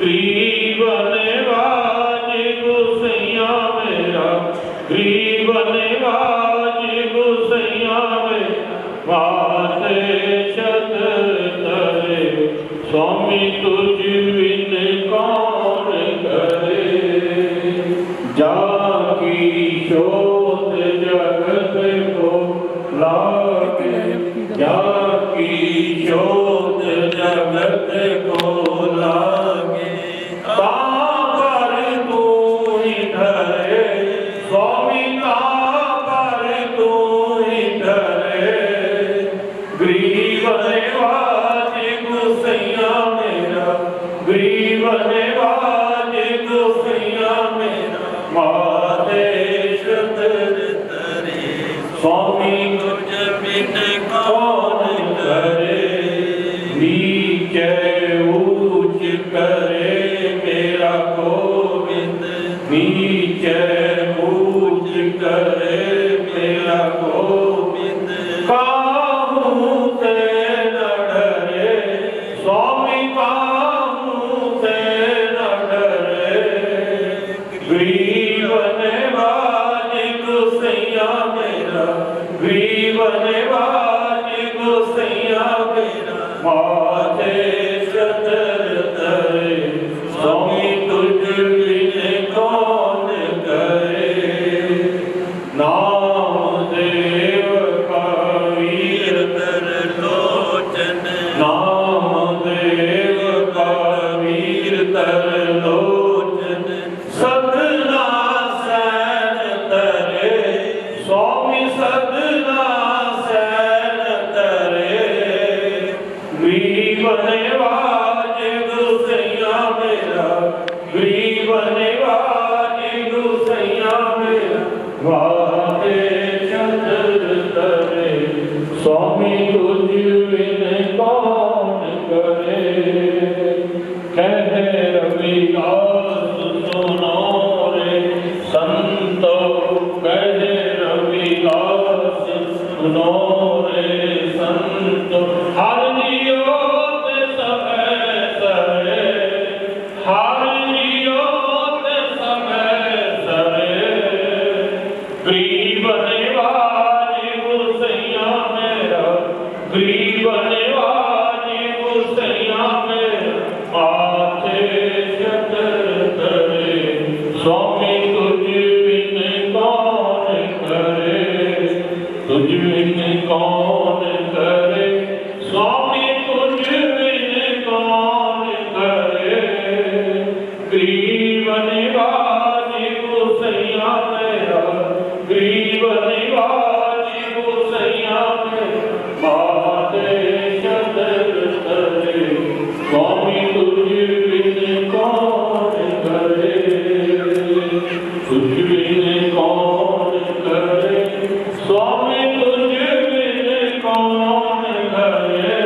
ग्रीवन वाज गुसैया मेरा, ग्रीवन वाज गुसैया मेरा, माथे चदर धरे, स्वामी तुझ बिन कौन करे। जाकी शोध जगत को लागे, जाकी शोध जगत को लागे, तापर तू ही धरे, स्वामी तापर तू ही धरे। ग्रीवन वाज गुसैया मेरा, ग्रीवन वाज गुसैया मेरा, माथे चदर धरे, स्वामी तुझ बिन कौन करे। नीचे ऊंच करे मेरा गोविंद, नीचे ऊंच करे मेरा गोविंद, काहूं ते न डरे, स्वामी काहूं ते न डरे। ग्रीवन वाज गुसैया मेरा, ग्रीवन वाज गुसैया मेरा, माथे चदर धरे, स्वामी तुझ बिन कौन करे। नाम देव का वीर तर लोचन, नाम देव का वीर तर लोचन, सदना सैन तरे, स्वामी सदना सैन तरे। ग्रीवन वाज गुसैया मेरा, ग्रीवन वाज गुसैया मेरा, माथे चदर धरे, स्वामी तुझ बिन कौन करे। कह रविदास सुनो रे संतो, कह रविदास सुनो रे संतो, हर जियोत समय सरे, हर जियोत समय सरे। ग्रीवन वाज गुसैया मेरा, ग्रीवन वाज गुसैया मेरा, माथे चदर धरे, स्वामी तुझ बिन कौन करे। तुझ बिन कौन करे, स्वामी तुझ बिन कौन करे। ग्रीवन वाज गुसैया मेरा, ग्रीवन वाज गुसैया मेरा, माथे चदर धरे, स्वामी तुझ बिन कौन करे। तुझ बिन कौन करे, स्वामी तुझ बिन कौन करे।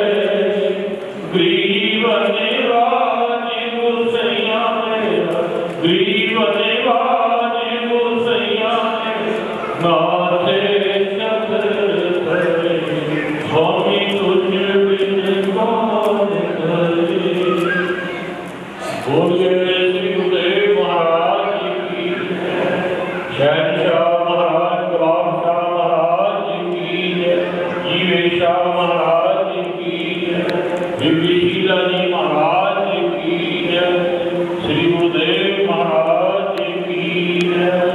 ग्रीवन वाज गुसैया मेरा, ग्रीवन वाज गुसैया मेरा, माथे चदर धरे, स्वामी तुझ बिन कौन करे। बोलिए श्री गुरुदेव महाराज की जय। शहनशाह महाराज गुलाब शाह महाराज की जय। जीवेशाह महाराज की जय। बीबी शीला जी महाराज की जय। श्री गुरुदेव महाराज की जय।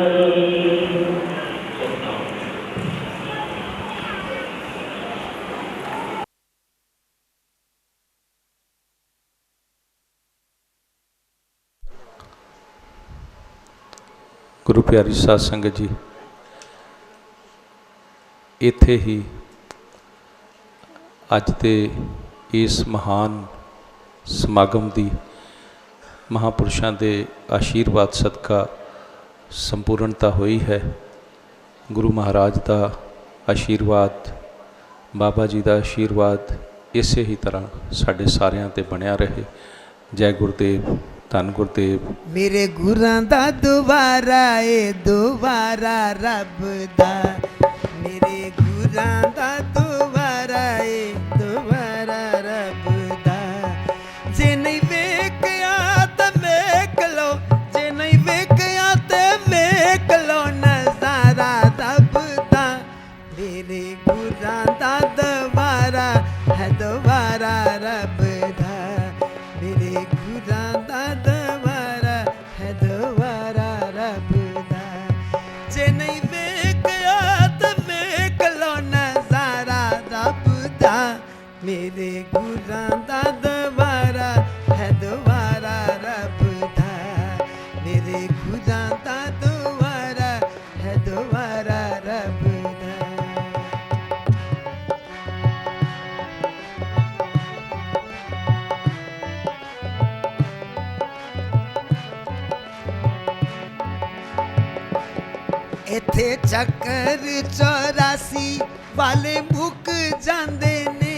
ਗੁਰੂ ਪਿਆਰੀ ਸਾਧ ਸੰਗਤ ਜੀ, ਇੱਥੇ ਹੀ ਅੱਜ ਦੇ ਇਸ ਮਹਾਨ ਸਮਾਗਮ ਦੀ ਮਹਾਂਪੁਰਸ਼ਾਂ ਦੇ ਆਸ਼ੀਰਵਾਦ ਸਦਕਾ ਸੰਪੂਰਨਤਾ ਹੋਈ ਹੈ। ਗੁਰੂ ਮਹਾਰਾਜ ਦਾ ਆਸ਼ੀਰਵਾਦ, ਬਾਬਾ ਜੀ ਦਾ ਆਸ਼ੀਰਵਾਦ ਇਸੇ ਹੀ ਤਰ੍ਹਾਂ ਸਾਡੇ ਸਾਰਿਆਂ 'ਤੇ ਬਣਿਆ ਰਹੇ। ਜੈ ਗੁਰਦੇਵ, ਧੰਨ ਗੁਰਦੇਵ। ਮੇਰੇ ਗੁਰਾਂ ਦਾ ਦੁਬਾਰਾ ਏ ਦੁਬਾਰਾ ਰੱਬ ਦਾ, ਮੇਰੇ ਗੁਰਾਂ ਦਾ ਦੁਬਾਰਾ ਏ ਦੁਬਾਰਾ ਰੱਬ ਦਾ। ਜੇ ਨਹੀਂ ਵੇਖਿਆ ਤਾਂ ਵੇਖ ਲੋ, ਜੇ ਨਹੀਂ ਵੇਖਿਆ ਤੇ ਵੇਖ ਲੋ ਨਜ਼ਾਰਾ ਰੱਬ ਦਾ। ਮੇਰੇ ਗੁਰਾਂ ਦਾ ਦੁਬਾਰਾ ਹੈ ਦੁਬਾਰਾ ਰੱਬ ਦਾ, ਮੇਰੇ ਗੁਰਾਂ ਦਾ ਦੁਬਾਰਾ ਹੈ ਦੁਬਾਰਾ ਰੱਬ ਦਾ। ਜੇ ਨਹੀਂ ਵੇਖਿਆ ਤਾਂ ਵੇਖ ਲੋ ਨਜ਼ਾਰਾ ਰੱਬ ਦਾ। ਮੇਰੇ ਗੁਰਾਂ ਦਾ ਦੁਬਾਰਾ ਹੈ ਦੁਬਾਰਾ ਰੱਬ ਦਾ, ਮੇਰੇ ਗੁਰਾਂ ਦਾ ਦੁਬਾਰਾ ਹੈ ਦੁਬਾਰਾ ਰੱਬ ਦਾ। ਇੱਥੇ ਚੱਕਰ 84 ਵਾਲੇ ਮੁੱਕ ਜਾਂਦੇ ਨੇ,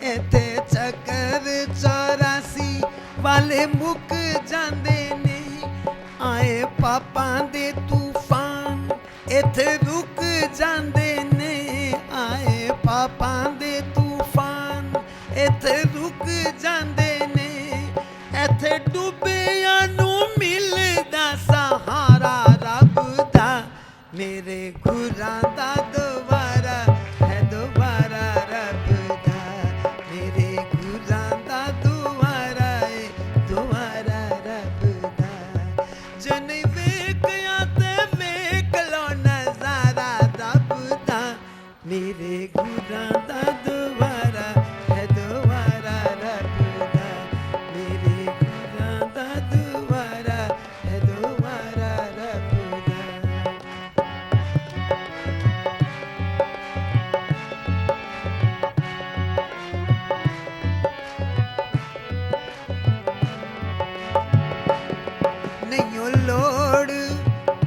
ਇੱਥੇ ਚੱਕਰ 84 ਵਾਲੇ ਮੁੱਕ ਜਾਂਦੇ ਨੇ। ਆਏ ਪਾਪਾਂ ਦੇ ਤੂਫਾਨ ਇੱਥੇ ਰੁਕ ਜਾਂਦੇ ਨੇ, ਆਏ ਪਾਪਾਂ ਦੇ ਤੂਫਾਨ ਇੱਥੇ ਰੁਕ ਜਾਂਦੇ ਨੇ। ਇੱਥੇ ਡੁੱਬਿਆਂ ਨੂੰ ਮਿਲਦਾ ਸਹਾਰਾ ਰੱਬ ਦਾ, ਮੇਰੇ ਗੁਰਾਂ ਦਾ ਦੁਬਾਰਾ ਹੈ ਦੁਬਾਰਾ ਰੱਬ ਦਾ, ਮੇਰੇ ਗੁਰਾਂ ਦਾ ਦੁਬਾਰਾ ਏ ਦੁਬਾਰਾ ਰੱਬ ਦਾ। ਜੇ ਨਹੀਂ ਵੇਖਿਆ ਤੇ ਵੇਖ ਲੋ ਨਜ਼ਾਰਾ ਰੱਬ ਦਾ, ਮੇਰੇ ਗੁਰਾਂ ਦਾ ਦੁਬਾਰਾ ਹੈ ਦੁਬਾਰਾ ਰੱਬ ਦਾ, ਮੇਰੇ ਗੁਰਾਂ ਦਾ ਦੁਬਾਰਾ ਹੈ ਦੁਬਾਰਾ ਰੱਬ ਦਾ। ਨਹੀਂਓ ਲੋੜ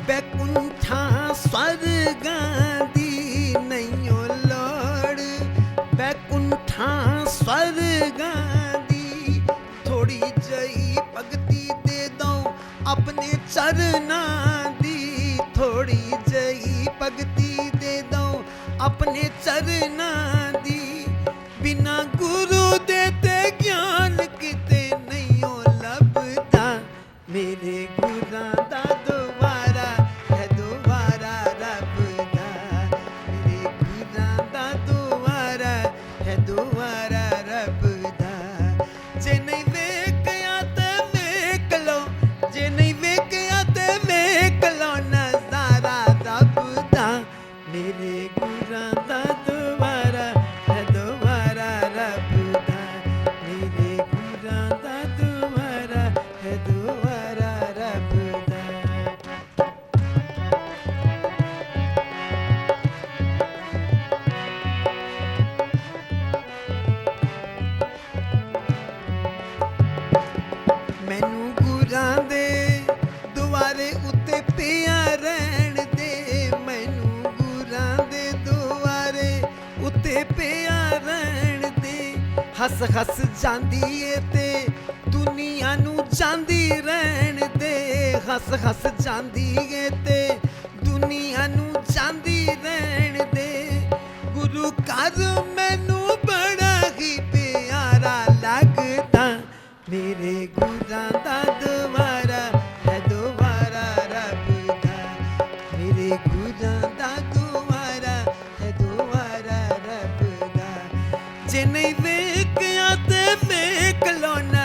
ਬੈਕੁੰਠਾਂ ਸਵਰਗਾਂ ਦੀ, ਨਹੀਂਓ ਲੋੜ ਬੈਕੁੰਠਾਂ ਸਵਰਗਾਂ ਦੀ। ਥੋੜੀ ਜਿਹੀ ਭਗਤੀ ਦੇ ਦੋ ਆਪਣੇ ਚਰਨਾਂ ਦੀ, ਥੋੜੀ ਜਿਹੀ ਭਗਤੀ ਦੇ ਦੋ ਆਪਣੇ ਚਰਨਾਂ ਦੀ। ਬਿਨਾਂ ਗੁਰੂ ਦੇ ਤੇ ਗਿਆਨ ਕਿਤੇ ਨਹੀਂਓ ਲੱਭਦਾ, ਮੇਰੇ ਗੁਰਾਂ ਦਾ ਦੁਬਾਰਾ ਹੈ ਦੁਬਾਰਾ ਰੱਬ ਦਾ, ਮੇਰੇ ਗੁਰਾਂ ਦਾ ਦੁਬਾਰਾ ਹੈ ਦੁਬਾਰਾ ਰੱਬ ਦਾ। ਜੇ ਨਹੀਂ ਵੇਖਿਆ ਤੇ ਵੇਖ ਲੋ, ਜੇ ਨਹੀਂ ਵੇਖਿਆ ਤੇ ਵੇਖ ਲੋ ਨਜ਼ਾਰਾ ਰੱਬ ਦਾ, ਮੇਰੇ ਗੁਰਾਂ ਦਾ ਦੁਬਾਰਾ ਹੈ ਦੁਬਾਰਾ ਰੱਬ ਦਾ, ਮੇਰੇ ਗੁਰਾਂ ਦਾ ਦੁਬਾਰਾ ਹੈ ਦੁਬਾਰਾ ਰੱਬ ਦਾ। ਮੈਨੂੰ ਗੁਰਾਂ ਦੇ ਦੁਆਰੇ ਉੱਤੇ ਪਿਆ ਰਹਿਣ ਦੇ, ਮੈਨੂੰ ਗੁਰਾਂ ਦੇ ਦੁਆਰੇ ਉੱਤੇ ਪਿਆ ਰਹਿਣ ਦੇ। ਹੱਸ ਹੱਸ ਜਾਂਦੀ ਏ ਤੇ ਦੁਨੀਆ ਨੂੰ ਜਾਂਦੀ ਰਹਿਣ ਦੇ, ਹੱਸ ਹੱਸ ਜਾਂਦੀ ਏ ਤੇ ਦੁਨੀਆ ਨੂੰ ਜਾਂਦੀ ਰਹਿਣ ਦੇ। ਗੁਰੂ ਘਰ ਮੈਨੂੰ ਬੜਾ ਹੀ ਪਿਆਰਾ ਲੱਗਦਾ, ਮੇਰੇ ਗੁਰਾਂ ਦਾ ਦੁਆਰਾ ਹੈ ਦੁਆਰਾ ਰੱਬ ਦਾ, ਮੇਰੇ ਗੁਰਾਂ ਦਾ ਦੁਆਰਾ ਹੈ ਦੁਆਰਾ ਰੱਬ ਦਾ। ਜੇ ਨਹੀਂ ਵੇਖਿਆ ਤੇ ਵੇਖ ਲੋ ਨਾ